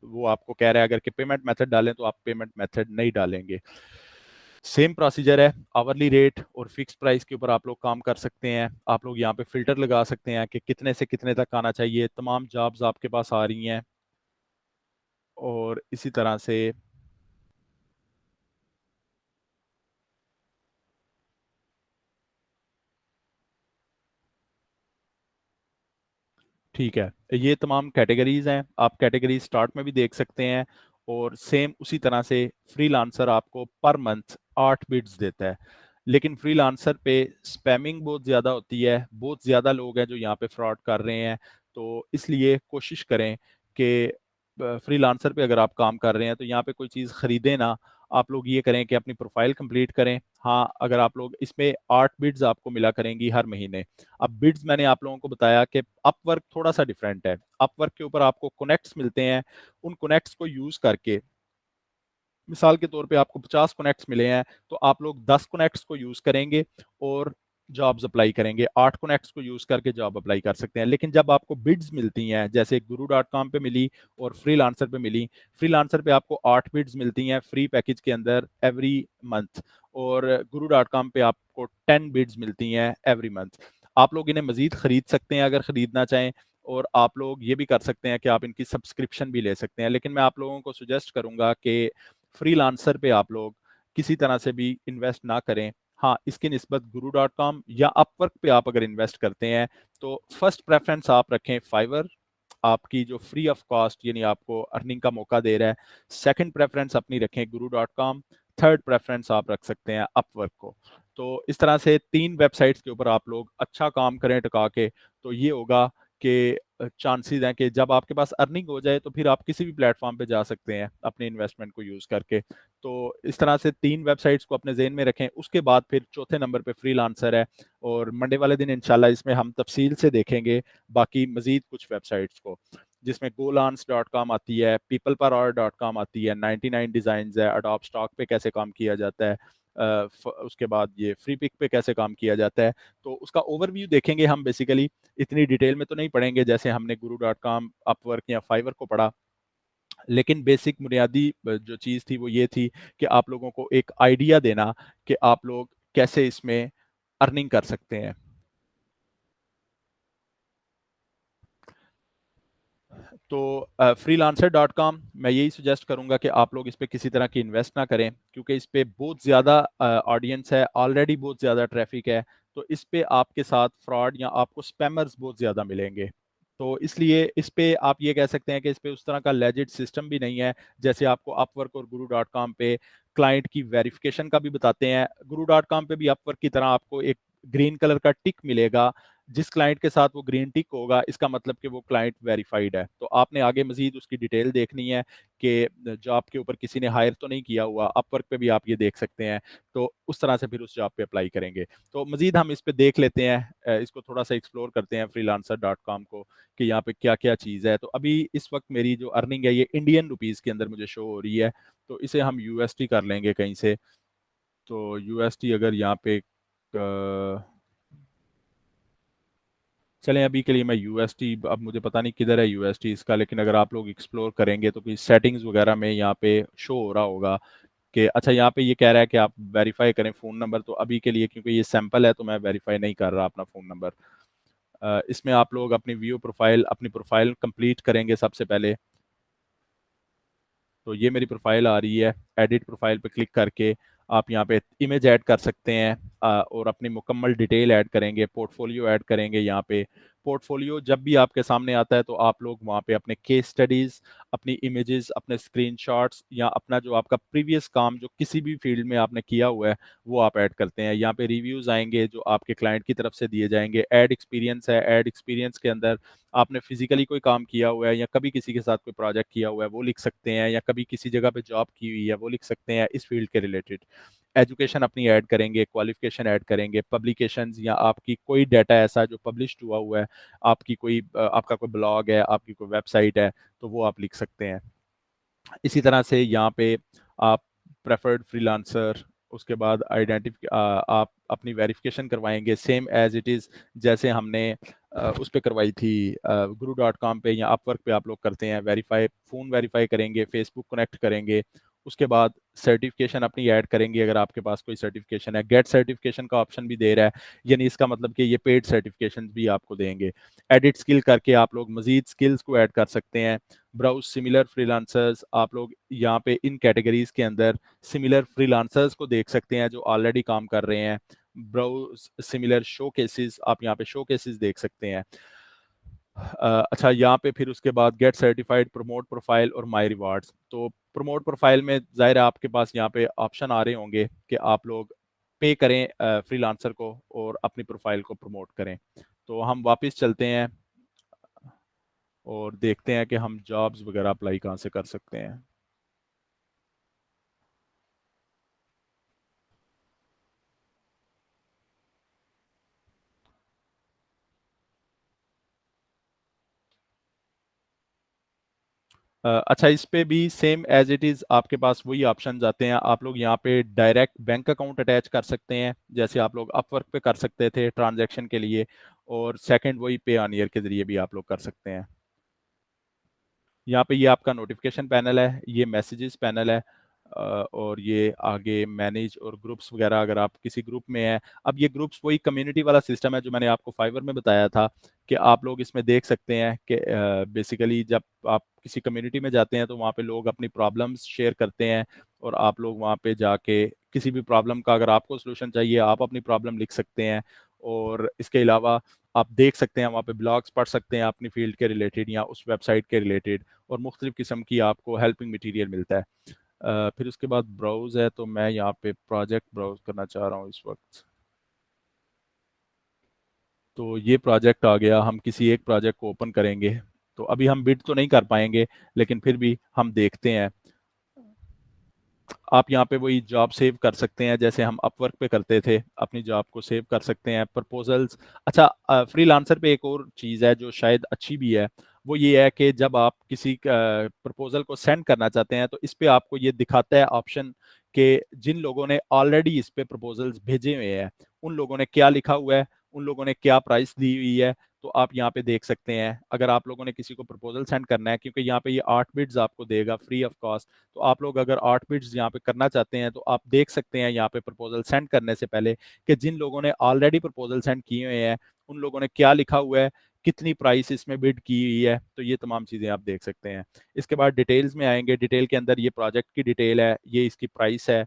A: वो आपको कह रहा है अगर कि पेमेंट मेथड डालें, तो आप पेमेंट मेथड नहीं डालेंगे। सेम प्रोसीजर है, आवरली रेट और फिक्स प्राइस के ऊपर आप लोग काम कर सकते हैं। आप लोग यहाँ पे फिल्टर लगा सकते हैं कि कितने से कितने तक आना चाहिए। तमाम जॉब्स आपके पास आ रही हैं और इसी तरह से ठीक है, ये तमाम कैटेगरीज हैं, आप कैटेगरी स्टार्ट में भी देख सकते हैं। और सेम उसी तरह से फ्रीलांसर आपको पर मंथ 8 बिड्स देता है, लेकिन फ्रीलांसर पे स्पैमिंग बहुत ज़्यादा होती है, बहुत ज़्यादा लोग हैं जो यहाँ पे फ्रॉड कर रहे हैं। तो इसलिए कोशिश करें कि फ्रीलांसर पे अगर आप काम कर रहे हैं तो यहाँ पे कोई चीज़ ख़रीदें ना, आप लोग ये करें कि अपनी प्रोफाइल कंप्लीट करें। हाँ, अगर आप लोग इसमें 8 बिड्स आपको मिला करेंगी हर महीने। अब बिड्स मैंने आप लोगों को बताया कि अपवर्क थोड़ा सा डिफरेंट है। अपवर्क के ऊपर आपको कनेक्ट्स मिलते हैं, उन कनेक्ट्स को यूज करके, मिसाल के तौर पे आपको 50 कनेक्ट्स मिले हैं, तो आप लोग 10 कनेक्ट्स को यूज करेंगे और जॉब्स अप्लाई करेंगे। 8 कनेक्ट्स को यूज करके जॉब अप्लाई कर सकते हैं। लेकिन जब आपको बिड्स मिलती हैं, जैसे गुरु डॉट कॉम पे मिली और फ्रीलांसर पे मिली, फ्रीलांसर पे आपको 8 बिड्स मिलती हैं फ्री पैकेज के अंदर एवरी मंथ, और गुरु डॉट कॉम पे आपको 10 बिड्स मिलती हैं एवरी मंथ। आप लोग इन्हें मजीद खरीद सकते हैं अगर खरीदना चाहें, और आप लोग ये भी कर सकते हैं कि आप इनकी सब्सक्रिप्शन भी ले सकते हैं। लेकिन मैं आप लोगों को सुजेस्ट करूंगा कि फ्रीलांसर पे आप लोग किसी तरह से भी इन्वेस्ट ना करें। हाँ, इसकी निस्बत गुरु डॉट कॉम या अपवर्क पे आप अगर इन्वेस्ट करते हैं तो फर्स्ट प्रेफरेंस आप रखें फाइवर, आपकी जो फ्री ऑफ कॉस्ट यानी आपको अर्निंग का मौका दे रहा है। सेकंड प्रेफरेंस अपनी रखें गुरु डॉट कॉम, थर्ड प्रेफरेंस आप रख सकते हैं अपवर्क को। तो इस तरह से 3 वेबसाइट्स के ऊपर आप लोग अच्छा काम करें टिका के, तो ये होगा कि चांसेस हैं कि जब आपके पास अर्निंग हो जाए तो फिर आप किसी भी प्लेटफॉर्म पे जा सकते हैं अपने इन्वेस्टमेंट को यूज करके। तो इस तरह से 3 वेबसाइट्स को अपने जेहन में रखें। उसके बाद फिर चौथे नंबर पे फ्रीलांसर है, और मंडे वाले दिन इंशाल्लाह इसमें हम तफसील से देखेंगे बाकी मजीद कुछ वेबसाइट्स को, जिसमें golans.com आती है, peopleperhour.com आती है, 99 डिजाइन है, अडोब स्टॉक पे कैसे काम किया जाता है, उसके बाद ये फ्री पिक पे कैसे काम किया जाता है। तो उसका ओवरव्यू देखेंगे हम बेसिकली। इतनी डिटेल में तो नहीं पढ़ेंगे जैसे हमने गुरु डॉट कॉम, अपवर्क या फाइवर को पढ़ा, लेकिन बेसिक बुनियादी जो चीज़ थी वो ये थी कि आप लोगों को एक आइडिया देना कि आप लोग कैसे इसमें अर्निंग कर सकते हैं। तो फ्रीलांसर डॉट कॉम मैं यही सजेस्ट करूंगा कि आप लोग इस पे किसी तरह की इन्वेस्ट ना करें, क्योंकि इस पे बहुत ज़्यादा ऑडियंस है, ऑलरेडी बहुत ज़्यादा ट्रैफिक है। तो इस पे आपके साथ फ्रॉड या आपको स्पैमर्स बहुत ज़्यादा मिलेंगे। तो इसलिए इस पे आप ये कह सकते हैं कि इस पे उस तरह का लेजिट सिस्टम भी नहीं है जैसे आपको अपवर्क और गुरु डॉट कॉम पे क्लाइंट की वेरिफिकेशन का भी बताते हैं। गुरु डॉट कॉम पे भी अपवर्क की तरह आपको एक ग्रीन कलर का टिक मिलेगा। जिस क्लाइंट के साथ वो ग्रीन टिक होगा इसका मतलब कि वो क्लाइंट वेरीफाइड है। तो आपने आगे मजीद उसकी डिटेल देखनी है कि जॉब के ऊपर किसी ने हायर तो नहीं किया हुआ। अपवर्क पे भी आप ये देख सकते हैं। तो उस तरह से फिर उस जॉब पे अप्लाई करेंगे। तो मजीद हम इस पे देख लेते हैं, इसको थोड़ा सा एक्सप्लोर करते हैं फ्रीलांसर डॉट कॉम को, कि यहाँ पे क्या क्या चीज़ है। तो अभी इस वक्त मेरी जो अर्निंग है ये इंडियन रुपीज़ के अंदर मुझे शो हो रही है। तो इसे हम यूएसटी कर लेंगे कहीं से। तो यूएसटी अगर यहाँ पे चलें, अभी के लिए मैं यूएसटी, अब मुझे पता नहीं किधर है यूएसटी इसका, लेकिन अगर आप लोग एक्सप्लोर करेंगे तो कोई सेटिंग्स वगैरह में यहाँ पे शो हो रहा होगा कि अच्छा यहाँ पे ये कह रहा है कि आप वेरीफाई करें फ़ोन नंबर। तो अभी के लिए क्योंकि ये सैंपल है तो मैं वेरीफाई नहीं कर रहा अपना फ़ोन नंबर। इसमें आप लोग अपनी व्यू प्रोफाइल, अपनी प्रोफाइल कंप्लीट करेंगे सबसे पहले। तो ये मेरी प्रोफाइल आ रही है, एडिट प्रोफाइल पे क्लिक करके आप यहाँ पे इमेज ऐड कर सकते हैं, और अपनी मुकम्मल डिटेल ऐड करेंगे, पोर्टफोलियो ऐड करेंगे। यहाँ पे पोर्टफोलियो जब भी आपके सामने आता है तो आप लोग वहाँ पे अपने केस स्टडीज, अपनी इमेजेस, अपने स्क्रीनशॉट्स या अपना जो आपका प्रीवियस काम जो किसी भी फील्ड में आपने किया हुआ है वो आप ऐड करते हैं। यहाँ पे रिव्यूज आएंगे जो आपके क्लाइंट की तरफ से दिए जाएंगे। ऐड एक्सपीरियंस है, ऐड एक्सपीरियंस के अंदर आपने फिजिकली कोई काम किया हुआ है या कभी किसी के साथ कोई प्रोजेक्ट किया हुआ है वो लिख सकते हैं, या कभी किसी जगह पे जॉब की हुई है वो लिख सकते हैं इस फील्ड के रिलेटेड। एजुकेशन अपनी ऐड करेंगे, क्वालिफिकेशन ऐड करेंगे, पब्लिकेशंस या आपकी कोई डाटा ऐसा जो पब्लिश्ड हुआ हुआ है, आपकी कोई आपका कोई ब्लॉग है, आपकी कोई वेबसाइट है, तो वो आप लिख सकते हैं। इसी तरह से यहाँ पे आप प्रेफर्ड फ्रीलांसर, उसके बाद आप अपनी वेरिफिकेशन करवाएंगे सेम एज इट इज़ जैसे हमने उस पर करवाई थी गुरु डॉट कॉम पे या अपवर्क पे आप लोग करते हैं। वेरीफाई, फ़ोन वेरीफाई करेंगे, फेसबुक कनेक्ट करेंगे, उसके बाद सर्टिफिकेशन अपनी ऐड करेंगे अगर आपके पास कोई सर्टिफिकेशन है। गेट सर्टिफिकेशन का ऑप्शन भी दे रहा है, यानी इसका मतलब कि ये पेड सर्टिफिकेशन भी आपको देंगे। एडिट स्किल करके आप लोग मजीद स्किल्स को ऐड कर सकते हैं। ब्राउज सिमिलर फ्रीलांसर्स, आप लोग यहाँ पे इन कैटेगरीज के अंदर सिमिलर फ्रीलांसर्स को देख सकते हैं जो ऑलरेडी काम कर रहे हैं। ब्राउज सिमिलर शो केसेस, आप यहाँ पे शो केसेस देख सकते हैं। अच्छा, यहाँ पे फिर उसके बाद गेट सर्टिफाइड, प्रमोट प्रोफाइल और माई रिवार्ड्स। तो प्रमोट प्रोफाइल में ज़ाहिर है आपके पास यहाँ पे ऑप्शन आ रहे होंगे कि आप लोग पे करें फ्रीलांसर को और अपनी प्रोफाइल को प्रमोट करें। तो हम वापस चलते हैं और देखते हैं कि हम जॉब्स वगैरह अप्लाई कहाँ से कर सकते हैं। अच्छा, इस पे भी सेम एज इट इज आपके पास वही ऑप्शन आते हैं। आप लोग यहाँ पे डायरेक्ट बैंक अकाउंट अटैच कर सकते हैं, जैसे आप लोग अपवर्क पे कर सकते थे ट्रांजैक्शन के लिए, और सेकंड वही पे ऑन ईयर के जरिए भी आप लोग कर सकते हैं। यहाँ पे ये आपका नोटिफिकेशन पैनल है, ये मैसेजेस पैनल है, और ये आगे मैनेज और ग्रुप्स वगैरह, अगर आप किसी ग्रुप में हैं। अब ये ग्रुप्स वही कम्युनिटी वाला सिस्टम है जो मैंने आपको फाइवर में बताया था, कि आप लोग इसमें देख सकते हैं कि बेसिकली जब आप किसी कम्युनिटी में जाते हैं तो वहाँ पे लोग अपनी प्रॉब्लम्स शेयर करते हैं, और आप लोग वहाँ पे जाके किसी भी प्रॉब्लम का अगर आपको सोल्यूशन चाहिए, आप अपनी प्रॉब्लम लिख सकते हैं। और इसके अलावा आप देख सकते हैं वहाँ पे ब्लॉग्स पढ़ सकते हैं अपनी फील्ड के रिलेटेड या उस वेबसाइट के रिलेटेड, और मुख्तलिफ किस्म की आपको हेल्पिंग मटेरियल मिलता है। फिर उसके बाद ब्राउज है, तो मैं यहाँ पे प्रोजेक्ट ब्राउज करना चाह रहा हूँ इस वक्त। तो ये प्रोजेक्ट आ गया, हम किसी एक प्रोजेक्ट को ओपन करेंगे। तो अभी हम बिड तो नहीं कर पाएंगे, लेकिन फिर भी हम देखते हैं। आप यहाँ पे वही जॉब सेव कर सकते हैं, जैसे हम अपवर्क पे करते थे, अपनी जॉब को सेव कर सकते हैं, प्रपोजल्स। अच्छा, फ्रीलांसर पे एक और चीज़ है जो शायद अच्छी भी है, वो ये है कि जब आप किसी प्रपोजल को सेंड करना चाहते हैं, तो इस पे आपको ये दिखाता है ऑप्शन कि जिन लोगों ने ऑलरेडी इस पे प्रपोजल्स भेजे हुए हैं, उन लोगों ने क्या लिखा हुआ है, उन लोगों ने क्या प्राइस दी हुई है। तो आप यहाँ पे देख सकते हैं, अगर आप लोगों ने किसी को प्रपोजल सेंड करना है, क्योंकि यहाँ पे ये 8 बिड्स आपको देगा फ्री ऑफ कॉस्ट। तो आप लोग अगर 8 बिट्स यहाँ पे करना चाहते हैं, तो आप देख सकते हैं यहाँ पे प्रपोजल सेंड करने से पहले कि जिन लोगों ने ऑलरेडी प्रपोजल सेंड किए हुए हैं, उन लोगों ने क्या लिखा हुआ है, कितनी प्राइस इसमें बिड की हुई है। तो ये तमाम चीज़ें आप देख सकते हैं। इसके बाद डिटेल्स में आएंगे, डिटेल के अंदर ये प्रोजेक्ट की डिटेल है, ये इसकी प्राइस है।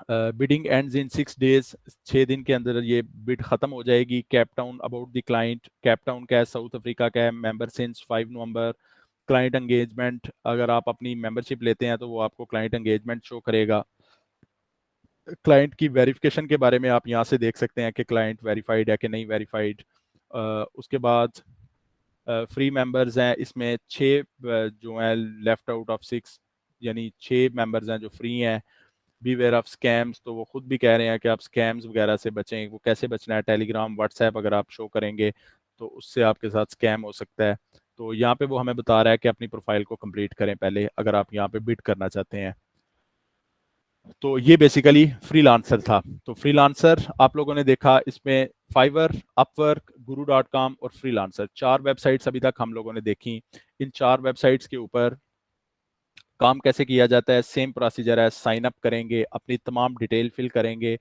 A: बिडिंग एंड्स इन 6 डेज, 6 दिन के अंदर ये बिड खत्म हो जाएगी। Cape Town about the client, Cape Town का है, साउथ अफ्रीका का है, मेंबर सिंस 5 नवंबर। क्लाइंट एंगेजमेंट, अगर आप अपनी मेंबरशिप लेते हैं तो वो आपको क्लाइंट एंगेजमेंट शो करेगा। क्लाइंट की वेरिफिकेशन के बारे में आप यहाँ से देख सकते हैं कि क्लाइंट वेरीफाइड है कि नहीं वेरीफाइड। उसके बाद फ्री मेंबर्स हैं, इसमें 6 जो हैं लेफ्ट आउट ऑफ 6, यानी 6 मेंबर्स हैं जो फ्री हैं। बीवेयर ऑफ स्कैम्स, तो वो खुद भी कह रहे हैं कि आप स्कैम्स वगैरह से बचें। वो कैसे बचना है, टेलीग्राम व्हाट्सएप अगर आप शो करेंगे तो उससे आपके साथ स्कैम हो सकता है। तो यहाँ पे वो हमें बता रहा है कि अपनी प्रोफाइल को कंप्लीट करें पहले, अगर आप यहाँ पे बिड करना चाहते हैं। तो ये बेसिकली फ्रीलांसर था। तो फ्रीलांसर आप लोगों ने देखा, इसमें फाइवर, अपवर्क, गुरु.com और फ्रीलांसर, 4 वेबसाइट्स अभी तक हम लोगों ने देखी। इन 4 वेबसाइट्स के ऊपर काम कैसे किया जाता है, सेम प्रोसीजर है। साइन अप करेंगे, अपनी तमाम डिटेल फिल करेंगे।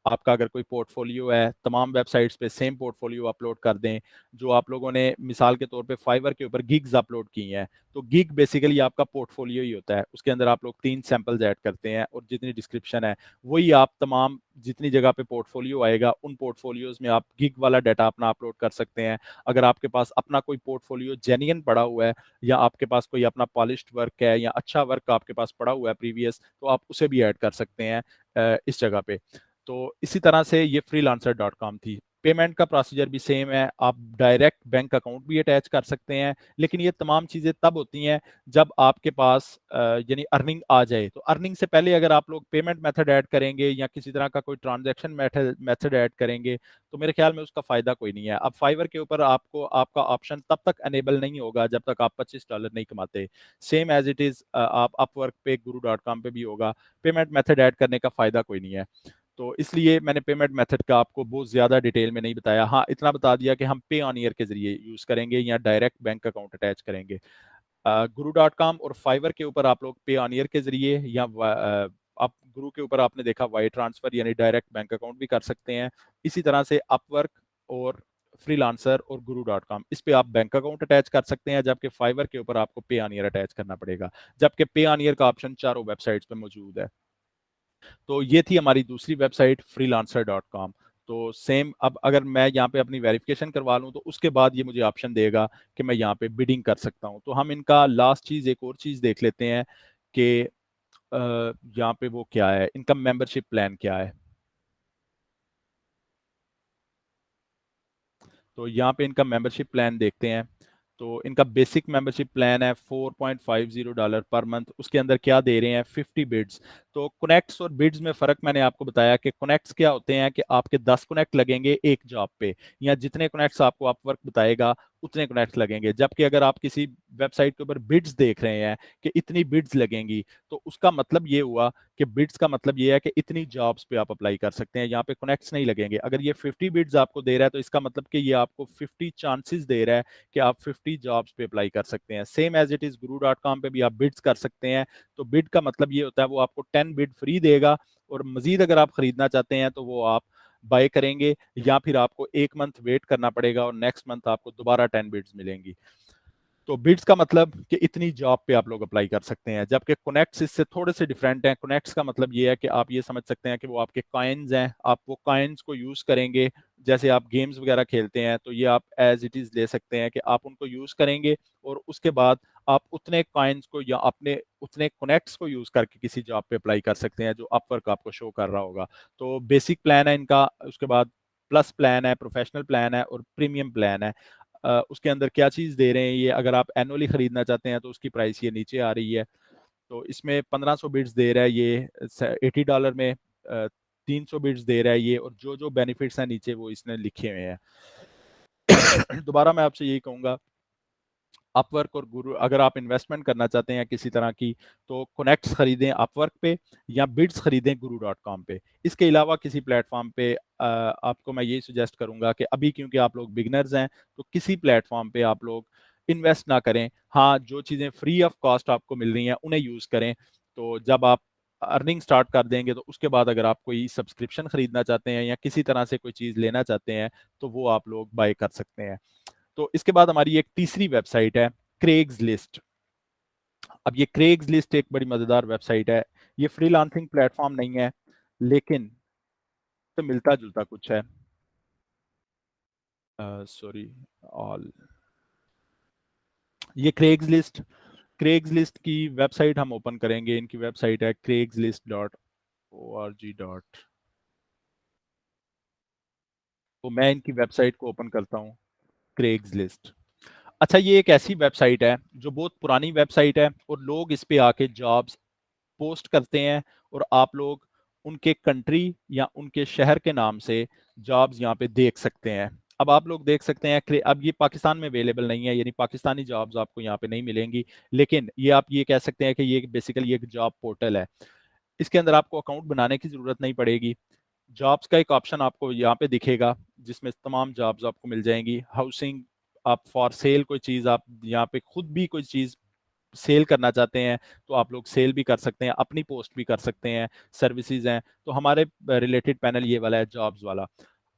A: आपका अगर कोई पोर्टफोलियो है, तमाम वेबसाइट्स पे सेम पोर्टफोलियो अपलोड कर दें। जो आप लोगों ने मिसाल के तौर पे फाइवर के ऊपर गिग्स अपलोड की हैं, तो गिग बेसिकली आपका पोर्टफोलियो ही होता है। उसके अंदर आप लोग 3 सैंपल्स ऐड करते हैं, और जितनी डिस्क्रिप्शन है वही आप तमाम जितनी जगह पे पोर्टफोलियो आएगा, उन पोर्टफोलियोज में आप गिग वाला डाटा अपना अपलोड कर सकते हैं। अगर आपके पास अपना कोई पोर्टफोलियो जेन्युइन पड़ा हुआ है, या आपके पास कोई अपना पॉलिश्ड वर्क है, या अच्छा वर्क आपके पास पड़ा हुआ है प्रीवियस, तो आप उसे भी ऐड कर सकते हैं इस जगह पे। तो इसी तरह से ये freelancer.com थी। पेमेंट का प्रोसीजर भी सेम है, आप डायरेक्ट बैंक अकाउंट भी अटैच कर सकते हैं। लेकिन ये तमाम चीज़ें तब होती हैं जब आपके पास यानी अर्निंग आ जाए। तो अर्निंग से पहले अगर आप लोग पेमेंट मेथड ऐड करेंगे, या किसी तरह का कोई ट्रांजैक्शन मेथड ऐड करेंगे, तो मेरे ख्याल में उसका फ़ायदा कोई नहीं है। अब फाइवर के ऊपर आपको आपका ऑप्शन तब तक अनेबल नहीं होगा जब तक आप $25 नहीं कमाते। सेम एज इट इज़ आप अपवर्क पे, गुरु.com पे भी होगा। पेमेंट मेथड ऐड करने का फ़ायदा कोई नहीं है। तो इसलिए मैंने पेमेंट मेथड का आपको बहुत ज़्यादा डिटेल में नहीं बताया। हाँ, इतना बता दिया कि हम पे ऑन ईयर के ज़रिए यूज़ करेंगे, या डायरेक्ट बैंक अकाउंट अटैच करेंगे। गुरु.com और फाइवर के ऊपर आप लोग पे ऑन ईयर के ज़रिए, या आप गुरु के ऊपर आपने देखा वाई ट्रांसफ़र यानी डायरेक्ट बैंक अकाउंट भी कर सकते हैं। इसी तरह से अपवर्क और फ्रीलांसर और गुरु.com, इस पे आप बैंक अकाउंट अटैच कर सकते हैं, जबकि फाइवर के ऊपर आपको पे ऑन ईयर अटैच करना पड़ेगा। जबकि पे ऑन ईयर का ऑप्शन चारों वेबसाइट्स पे मौजूद है। तो ये थी हमारी दूसरी वेबसाइट freelancer.com। तो सेम, अब अगर मैं यहाँ पे अपनी वेरिफिकेशन करवा लूँ, तो उसके बाद ये मुझे ऑप्शन देगा कि मैं यहाँ पे बिडिंग कर सकता हूँ। तो हम इनका लास्ट चीज़, एक और चीज़ देख लेते हैं कि यहाँ पे वो क्या है, इनका मेंबरशिप प्लान क्या है। तो यहाँ पे इनका मेंबरशिप प्लान देखते हैं। तो इनका बेसिक मेंबरशिप प्लान है $4.50 पर मंथ। उसके अंदर क्या दे रहे हैं, 50 बिड्स। तो कनेक्ट्स और बिड्स में फ़र्क मैंने आपको बताया कि कनेक्ट्स क्या होते हैं कि आपके 10 कनेक्ट लगेंगे एक जॉब पे, या जितने कनेक्ट्स आपको अपवर्क बताएगा उतने कनेक्ट्स लगेंगे। जबकि अगर आप किसी वेबसाइट के ऊपर बिड्स देख रहे हैं कि इतनी बिड्स लगेंगी, तो उसका मतलब ये हुआ कि बिड्स का मतलब ये है कि इतनी जॉब्स पे आप अप्लाई कर सकते हैं, यहाँ पे कनेक्ट्स नहीं लगेंगे। अगर ये 50 बिड्स आपको दे रहा है तो इसका मतलब कि ये आपको 50 चांसेस दे रहा है कि आप 50 जॉब्स पे अप्लाई कर सकते हैं। Same as it is guru.com पे भी आप बिड्स कर सकते हैं। तो बिड का मतलब ये होता है वो आपको 10 बिड फ्री देगा, और मजीद अगर आप खरीदना चाहते हैं तो वो आप बाय करेंगे, या फिर आपको एक मंथ वेट करना पड़ेगा और नेक्स्ट मंथ आपको दोबारा 10 बिड्स मिलेंगी। तो बिड्स का मतलब कि इतनी जॉब पे आप लोग अप्लाई कर सकते हैं, जबकि कनेक्ट्स इससे थोड़े से डिफरेंट हैं। कनेक्ट्स का मतलब ये है कि आप ये समझ सकते हैं कि वो आपके कॉइन्स हैं, आप वो कॉइन्स को यूज करेंगे। जैसे आप गेम्स वगैरह खेलते हैं तो ये आप एज इट इज ले सकते हैं कि आप उनको यूज करेंगे, और उसके बाद आप उतने कॉइन्स को या अपने उतने कनेक्ट्स को यूज करके किसी जॉब पे अप्लाई कर सकते हैं जो अपवर्क आपको शो कर रहा होगा। तो बेसिक प्लान है इनका, उसके बाद प्लस प्लान है, प्रोफेशनल प्लान है, और प्रीमियम प्लान है। उसके अंदर क्या चीज़ दे रहे हैं ये, अगर आप एनुअली खरीदना चाहते हैं तो उसकी प्राइस ये नीचे आ रही है। तो इसमें 1500 बिट्स दे रहा है ये $80 में, 300 बिट्स दे रहा है ये, और जो जो बेनिफिट्स हैं नीचे वो इसने लिखे हुए हैं। दोबारा मैं आपसे यही कहूंगा, अपवर्क और गुरु, अगर आप इन्वेस्टमेंट करना चाहते हैं किसी तरह की, तो कनेक्ट्स खरीदें अपवर्क पे, या बिड्स खरीदें guru.com पे। इसके अलावा किसी प्लेटफॉर्म पे आपको मैं यही सुजेस्ट करूंगा कि अभी क्योंकि आप लोग बिगनर्स हैं, तो किसी प्लेटफॉर्म पे आप लोग इन्वेस्ट ना करें। हाँ, जो चीज़ें फ्री ऑफ कॉस्ट आपको मिल रही हैं उन्हें यूज़ करें। तो जब आप अर्निंग स्टार्ट कर देंगे तो उसके बाद अगर आप कोई सब्सक्रिप्शन खरीदना चाहते हैं या किसी तरह से कोई चीज़ लेना चाहते हैं तो वो आप लोग बाय कर सकते हैं। तो इसके बाद हमारी एक तीसरी वेबसाइट है, क्रेग्स लिस्ट। अब ये क्रेग्स लिस्ट एक बड़ी मजेदार वेबसाइट है। ये फ्रीलांसिंग प्लेटफॉर्म नहीं है, लेकिन तो मिलता जुलता कुछ है। सॉरी, ऑल, ये क्रेग्स लिस्ट की वेबसाइट हम ओपन करेंगे। इनकी वेबसाइट है craigslist.org. तो मैं इनकी वेबसाइट को ओपन करता हूँ, क्रेग्स लिस्ट। अच्छा, ये एक ऐसी वेबसाइट है जो बहुत पुरानी वेबसाइट है, और लोग इस पे आके जॉब्स पोस्ट करते हैं, और आप लोग उनके कंट्री या उनके शहर के नाम से जॉब्स यहाँ पे देख सकते हैं। अब आप लोग देख सकते हैं, अब ये पाकिस्तान में अवेलेबल नहीं है, यानी पाकिस्तानी जॉब्स आपको यहाँ पे नहीं मिलेंगी, लेकिन ये आप ये कह सकते हैं कि ये बेसिकली एक जॉब पोर्टल है। इसके अंदर आपको अकाउंट बनाने की जरूरत नहीं पड़ेगी। जॉब्स का एक ऑप्शन आपको यहाँ पे दिखेगा जिसमें तमाम जॉब्स आपको मिल जाएंगी। हाउसिंग, आप फॉर सेल कोई चीज़, आप यहाँ पे खुद भी कोई चीज़ सेल करना चाहते हैं तो आप लोग सेल भी कर सकते हैं, अपनी पोस्ट भी कर सकते हैं। सर्विसेज हैं, तो हमारे रिलेटेड पैनल ये वाला है, जॉब्स वाला।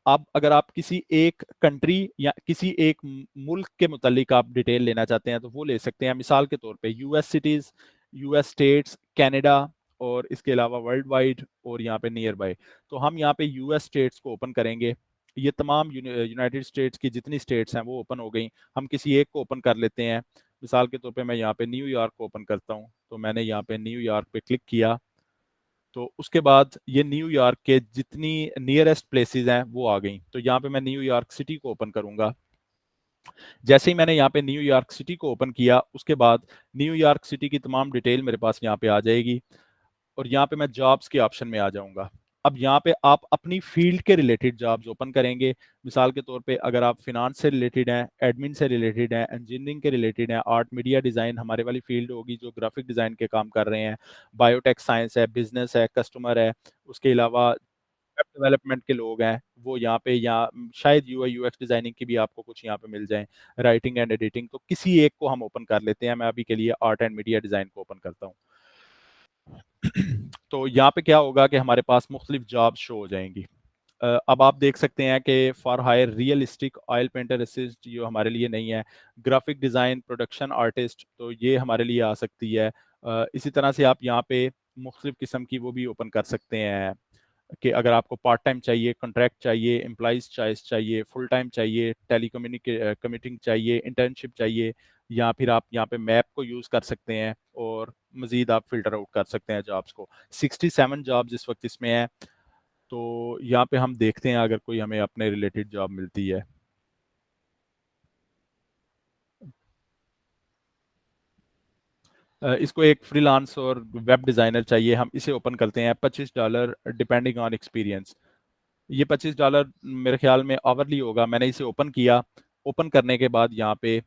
A: अब अगर आप किसी एक कंट्री या किसी एक मुल्क के मुतालिक आप डिटेल लेना चाहते हैं तो वो ले सकते हैं। मिसाल के तौर पे US cities, US states, Canada, और इसके अलावा वर्ल्ड वाइड, और यहाँ पे नियर बाय। तो हम यहाँ पे यूएस स्टेट्स को ओपन करेंगे। ये तमाम यूनाइटेड स्टेट्स की जितनी स्टेट्स हैं वो ओपन हो गई। हम किसी एक को ओपन कर लेते हैं। मिसाल के तौर पे मैं यहाँ पे न्यूयॉर्क को ओपन करता हूँ, तो मैंने यहाँ पे न्यूयॉर्क पे क्लिक किया। तो उसके बाद ये न्यूयॉर्क के जितनी नियरेस्ट प्लेसेस हैं वो आ गई। तो यहाँ पे मैं न्यूयॉर्क सिटी को ओपन करूंगा। जैसे ही मैंने यहाँ पे न्यूयॉर्क सिटी को ओपन किया, उसके बाद न्यूयॉर्क सिटी की तमाम डिटेल मेरे पास यहाँ पे आ जाएगी, और यहाँ पे मैं जॉब्स के ऑप्शन में आ जाऊंगा। अब यहाँ पे आप अपनी फील्ड के रिलेटेड जॉब्स ओपन करेंगे। मिसाल के तौर पे अगर आप फिनांस से रिलेटेड हैं, एडमिन से रिलेटेड हैं, इंजीनियरिंग के रिलेटेड हैं, आर्ट मीडिया डिज़ाइन हमारे वाली फील्ड होगी जो ग्राफिक डिज़ाइन के काम कर रहे हैं, बायोटेक साइंस है, बिजनेस है, कस्टमर है, उसके अलावा वेब डेवलपमेंट के लोग हैं वो यहाँ पे, या शायद यूआई यूएक्स डिजाइनिंग की भी आपको कुछ यहाँ पे मिल जाए, राइटिंग एंड एडिटिंग। तो किसी एक को हम ओपन कर लेते हैं। मैं अभी के लिए आर्ट एंड मीडिया डिज़ाइन को ओपन करता हूँ। तो यहाँ पे क्या होगा कि हमारे पास मुख्तलिफ जॉब शो हो जाएंगी। अब आप देख सकते हैं कि for hire realistic oil painter assist, ये हमारे लिए नहीं है। ग्राफिक डिज़ाइन प्रोडक्शन आर्टिस्ट, तो ये हमारे लिए आ सकती है। इसी तरह से आप यहाँ पे मुख्तलिफ किस्म की वो भी ओपन कर सकते हैं कि अगर आपको पार्ट टाइम चाहिए, कॉन्ट्रैक्ट चाहिए, एम्प्लॉइज चॉइस चाहिए, फुल टाइम चाहिए, टेली कम्यूटिंग चाहिए, इंटर्नशिप चाहिए, या फिर आप यहाँ पे मैप को यूज़ कर सकते हैं, और मज़ीद आप फिल्टर आउट कर सकते हैं जॉब्स को। 67 जॉब्स इस वक्त इसमें है। तो यहाँ पे हम देखते हैं अगर कोई हमें अपने रिलेटेड जॉब मिलती है। इसको एक फ्रीलांस और वेब डिज़ाइनर चाहिए, हम इसे ओपन करते हैं। $25 डिपेंडिंग ऑन एक्सपीरियंस। ये $25 मेरे ख्याल में आवरली होगा। मैंने इसे ओपन किया, ओपन करने के बाद यहाँ पे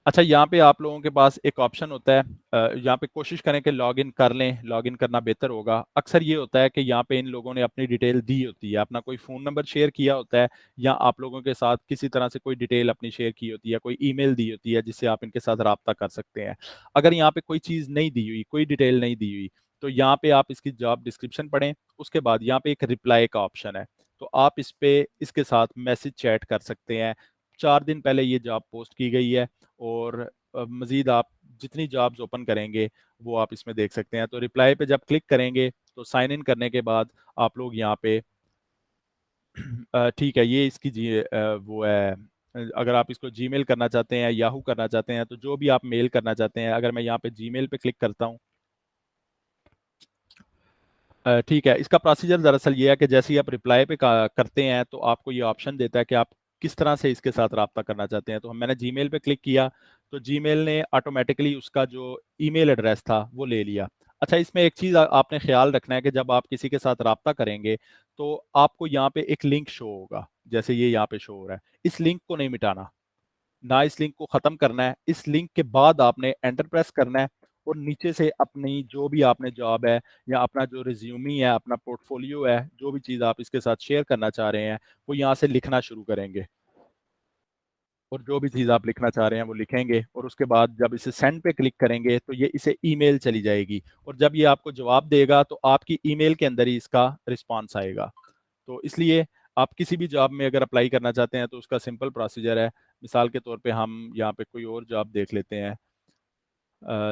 A: अच्छा, यहाँ पे आप लोगों के पास एक ऑप्शन होता है, यहाँ पे कोशिश करें कि लॉग इन कर लें, लॉग इन करना बेहतर होगा। अक्सर ये होता है कि यहाँ पे इन लोगों ने अपनी डिटेल दी होती है, अपना कोई फ़ोन नंबर शेयर किया होता है, या आप लोगों के साथ किसी तरह से कोई डिटेल अपनी शेयर की होती है, कोई ईमेल दी होती है जिससे आप इनके साथ रब्ता कर सकते हैं। अगर यहाँ पे कोई चीज़ नहीं दी हुई, कोई डिटेल नहीं दी हुई, तो यहाँ पे आप इसकी जॉब डिस्क्रिप्शन पढ़ें, उसके बाद यहाँ पे एक रिप्लाई का ऑप्शन है, तो आप इस पे इसके साथ मैसेज चैट कर सकते हैं। 4 दिन पहले ये जॉब पोस्ट की गई है, और मज़ीद आप जितनी जॉब्स ओपन करेंगे वो आप इसमें देख सकते हैं। तो रिप्लाई पे जब क्लिक करेंगे तो साइन इन करने के बाद आप लोग यहाँ पे ठीक है, ये इसकी वो है, अगर आप इसको जीमेल करना चाहते हैं, याहू करना चाहते हैं, तो जो भी आप मेल करना चाहते हैं, अगर मैं यहाँ पे जीमेल पे क्लिक करता हूँ, ठीक है, इसका प्रोसीजर दरअसल ये है कि जैसे ही आप रिप्लाई पे करते हैं तो आपको ये ऑप्शन देता है कि आप किस तरह से इसके साथ रब्ता करना चाहते हैं। तो मैंने जीमेल पे क्लिक किया, तो जीमेल ने ऑटोमेटिकली उसका जो ईमेल एड्रेस था वो ले लिया। अच्छा, इसमें एक चीज़ आपने ख्याल रखना है कि जब आप किसी के साथ रब्ता करेंगे तो आपको यहाँ पे एक लिंक शो होगा, जैसे ये यहाँ पे शो हो रहा है। इस लिंक को नहीं मिटाना, ना इस लिंक को ख़त्म करना है। इस लिंक के बाद आपने एंटर प्रेस करना है, और नीचे से अपनी जो भी आपने जॉब है, या अपना जो रिज्यूमी है, अपना पोर्टफोलियो है, जो भी चीज़ आप इसके साथ शेयर करना चाह रहे हैं, वो यहाँ से लिखना शुरू करेंगे। और जो भी चीज़ आप लिखना चाह रहे हैं वो लिखेंगे, और उसके बाद जब इसे सेंड पे क्लिक करेंगे तो ये इसे ईमेल चली जाएगी, और जब ये आपको जवाब देगा तो आपकी ईमेल के अंदर ही इसका रिस्पॉन्स आएगा। तो इसलिए आप किसी भी जॉब में अगर अप्लाई करना चाहते हैं तो उसका सिंपल प्रोसीजर है। मिसाल के तौर पे हम यहाँ पे कोई और जॉब देख लेते हैं,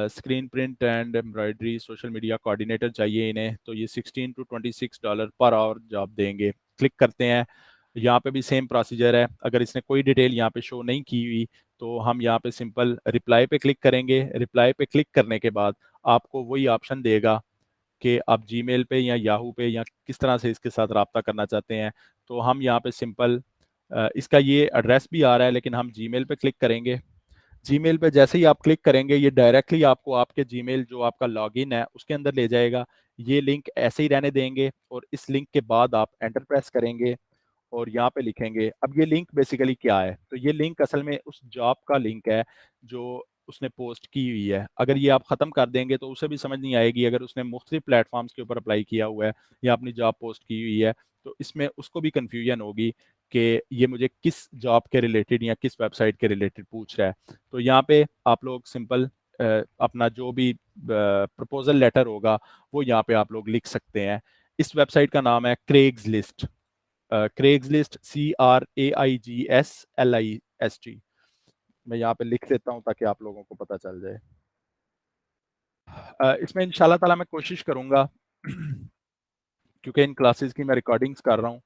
A: screen print and embroidery social media coordinator चाहिए इन्हें, तो ये $16 to $26 पर आवर जॉब देंगे। क्लिक करते हैं, यहाँ पे भी सेम प्रोसीजर है। अगर इसने कोई डिटेल यहाँ पे शो नहीं की हुई तो हम यहाँ पे सिंपल रिप्लाई पे क्लिक करेंगे। रिप्लाई पे क्लिक करने के बाद आपको वही ऑप्शन देगा कि आप जीमेल पे या याहू पे या किस तरह से इसके साथ रब्ता करना चाहते हैं। तो हम यहाँ पे सिंपल इसका ये एड्रेस भी आ रहा है, लेकिन हम जीमेल पे क्लिक करेंगे। जीमेल पे जैसे ही आप क्लिक करेंगे ये डायरेक्टली आपको आपके जीमेल जो आपका लॉगिन है उसके अंदर ले जाएगा। ये लिंक ऐसे ही रहने देंगे, और इस लिंक के बाद आप एंटर प्रेस करेंगे और यहाँ पे लिखेंगे। अब ये लिंक बेसिकली क्या है, तो ये लिंक असल में उस जॉब का लिंक है जो उसने पोस्ट की हुई है। अगर ये आप ख़त्म कर देंगे तो उसे भी समझ नहीं आएगी, अगर उसने मुख्तलिफ प्लेटफॉर्म्स के ऊपर अप्लाई किया हुआ है या अपनी जॉब पोस्ट की हुई है, तो इसमें उसको भी कन्फ्यूजन होगी कि ये मुझे किस जॉब के रिलेटेड या किस वेबसाइट के रिलेटेड पूछ रहा है। तो यहाँ पे आप लोग सिंपल अपना जो भी प्रपोजल लेटर होगा वो यहाँ पे आप लोग लिख सकते हैं। इस वेबसाइट का नाम है क्रेग्स लिस्ट, क्रेग्स लिस्ट, CRAIGSLIST। मैं यहाँ पे लिख देता हूँ ताकि आप लोगों को पता चल जाए। इसमें इंशाल्लाह ताला मैं कोशिश करूँगा क्योंकि इन क्लासेस की मैं रिकॉर्डिंग्स कर रहा हूँ,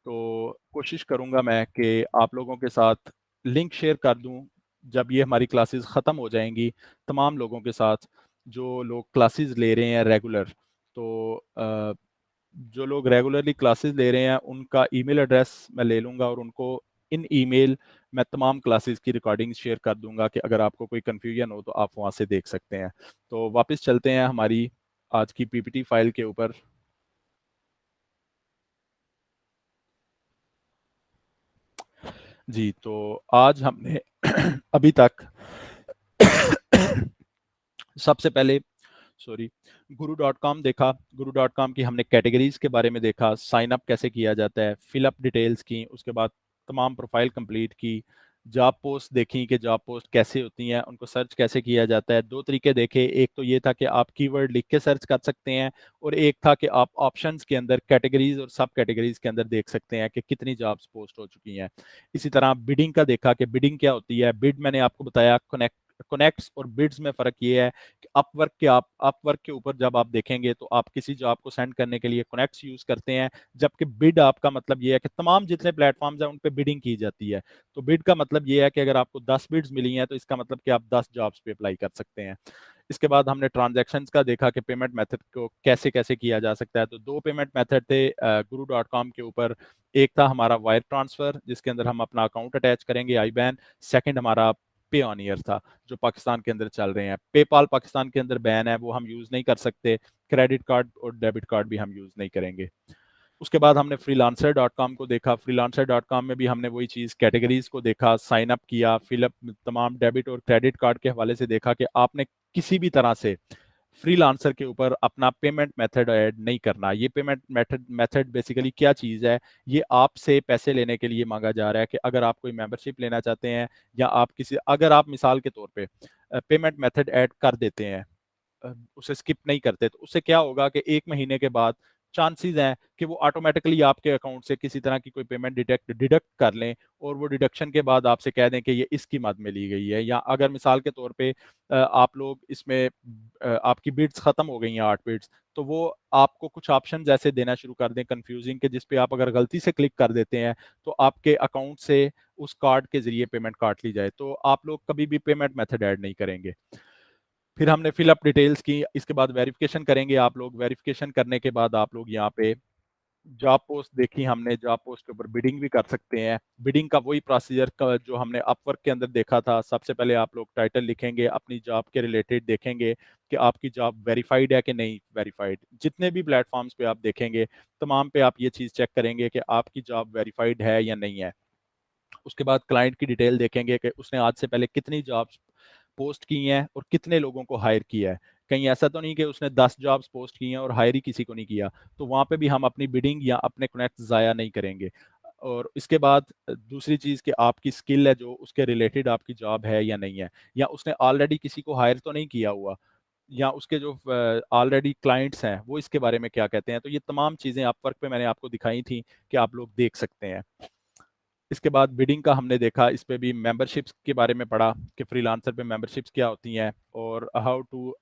A: तो कोशिश करूँगा मैं कि आप लोगों के साथ लिंक शेयर कर दूँ जब ये हमारी क्लासेस ख़त्म हो जाएंगी, तमाम लोगों के साथ जो लोग क्लासेस ले रहे हैं रेगुलर। तो जो लोग रेगुलरली क्लासेस ले रहे हैं उनका ईमेल एड्रेस मैं ले लूँगा, और उनको इन ईमेल मैं तमाम क्लासेस की रिकॉर्डिंग शेयर कर दूंगा कि अगर आपको कोई कन्फ्यूजन हो तो आप वहाँ से देख सकते हैं। तो वापस चलते हैं हमारी आज की पीपीटी फाइल के ऊपर। जी, तो आज हमने अभी तक सबसे पहले सॉरी गुरु डॉट कॉम देखा। गुरु डॉट कॉम की हमने कैटेगरीज के बारे में देखा, साइन अप कैसे किया जाता है, फिलअप डिटेल्स की, उसके बाद तमाम प्रोफाइल कंप्लीट की, जॉब पोस्ट देखी कि जॉब पोस्ट कैसे होती हैं, उनको सर्च कैसे किया जाता है। दो तरीके देखे, एक तो ये था कि आप कीवर्ड लिख के सर्च कर सकते हैं, और एक था कि आप ऑप्शंस के अंदर कैटेगरीज और सब कैटेगरीज के अंदर देख सकते हैं कि कितनी जॉब्स पोस्ट हो चुकी हैं। इसी तरह बिडिंग का देखा कि बिडिंग क्या होती है। बिड मैंने आपको बताया, कनेक्ट्स और बिड्स में फ़र्क ये है कि अपवर्क के ऊपर जब आप देखेंगे तो आप किसी जॉब को सेंड करने के लिए कनेक्ट्स यूज़ करते हैं, जबकि बिड आपका मतलब ये है कि तमाम जितने प्लेटफॉर्म्स हैं उन पे बिडिंग की जाती है। तो बिड का मतलब ये है कि अगर आपको 10 बिड्स मिली हैं तो इसका मतलब कि आप 10 जॉब्स पे अप्लाई कर सकते हैं। इसके बाद हमने ट्रांजैक्शंस का देखा कि पेमेंट मेथड को कैसे कैसे किया जा सकता है। तो दो पेमेंट मेथड थे गुरु डॉट कॉम के ऊपर। एक था हमारा वायर ट्रांसफ़र जिसके अंदर हम अपना अकाउंट अटैच करेंगे, आई बैन। सेकेंड हमारा पेओनियर था जो पाकिस्तान के अंदर चल रहे हैं। पेपाल पाकिस्तान के अंदर बैन है, वो हम यूज़ नहीं कर सकते। क्रेडिट कार्ड और डेबिट कार्ड भी हम यूज़ नहीं करेंगे। उसके बाद हमने फ्रीलांसर डॉट कॉम को देखा। फ्रीलांसर डॉट कॉम में भी हमने वही चीज़, कैटेगरीज को देखा, साइन अप किया, फिलअप तमाम डेबिट और क्रेडिट कार्ड के हवाले से देखा कि आपने किसी भी तरह से फ्रीलांसर के ऊपर अपना पेमेंट मेथड ऐड नहीं करना। ये पेमेंट मेथड बेसिकली क्या चीज़ है? ये आपसे पैसे लेने के लिए मांगा जा रहा है कि अगर आप कोई मेंबरशिप लेना चाहते हैं, या आप किसी, अगर आप मिसाल के तौर पे पेमेंट मेथड ऐड कर देते हैं, उसे स्किप नहीं करते, तो उससे क्या होगा कि 1 महीने के बाद चांसेस हैं कि वो ऑटोमेटिकली आपके अकाउंट से किसी तरह की कोई पेमेंट डिडक्ट कर लें, और वो डिडक्शन के बाद आपसे कह दें कि ये इसकी मद में ली गई है। या अगर मिसाल के तौर पे आप लोग इसमें आपकी बिड्स खत्म हो गई हैं, 8 बिड्स, तो वो आपको कुछ ऑप्शन ऐसे देना शुरू कर दें कंफ्यूजिंग के, जिस पे आप अगर गलती से क्लिक कर देते हैं तो आपके अकाउंट से उस कार्ड के जरिए पेमेंट काट ली जाए, तो आप लोग कभी भी पेमेंट मेथड ऐड नहीं करेंगे। फिर हमने फिलअप डिटेल्स की, इसके बाद वेरिफिकेशन करेंगे आप लोग। वेरिफिकेशन करने के बाद आप लोग यहाँ पे जॉब पोस्ट देखी हमने, जॉब पोस्ट के ऊपर बिडिंग भी कर सकते हैं। बिडिंग का वही प्रोसीजर का जो हमने अपवर्क के अंदर देखा था। सबसे पहले आप लोग टाइटल लिखेंगे, अपनी जॉब के रिलेटेड देखेंगे कि आपकी जॉब वेरीफाइड है कि नहीं वेरीफाइड। जितने भी प्लेटफॉर्म्स पे आप देखेंगे, तमाम पे आप ये चीज़ चेक करेंगे कि आपकी जॉब वेरीफाइड है या नहीं है। उसके बाद क्लाइंट की डिटेल देखेंगे कि उसने आज से पहले कितनी जॉब्स पोस्ट की हैं और कितने लोगों को हायर किया है। कहीं ऐसा तो नहीं कि उसने 10 जॉब्स पोस्ट की हैं और हायर ही किसी को नहीं किया, तो वहाँ पे भी हम अपनी बिडिंग या अपने कनेक्ट ज़ाया नहीं करेंगे। और इसके बाद दूसरी चीज़ कि आपकी स्किल है जो उसके रिलेटेड आपकी जॉब है या नहीं है, या उसने ऑलरेडी किसी को हायर तो नहीं किया हुआ, या उसके जो ऑलरेडी क्लाइंट्स हैं वो इसके बारे में क्या कहते हैं। तो ये तमाम चीज़ें अपवर्क पे मैंने आपको दिखाई थी कि आप लोग देख सकते हैं। इसके बाद बिडिंग का हमने देखा, इस पे भी मेंबरशिप्स के बारे में पढ़ा कि फ्रीलांसर पे मेंबरशिप्स क्या होती हैं, और how to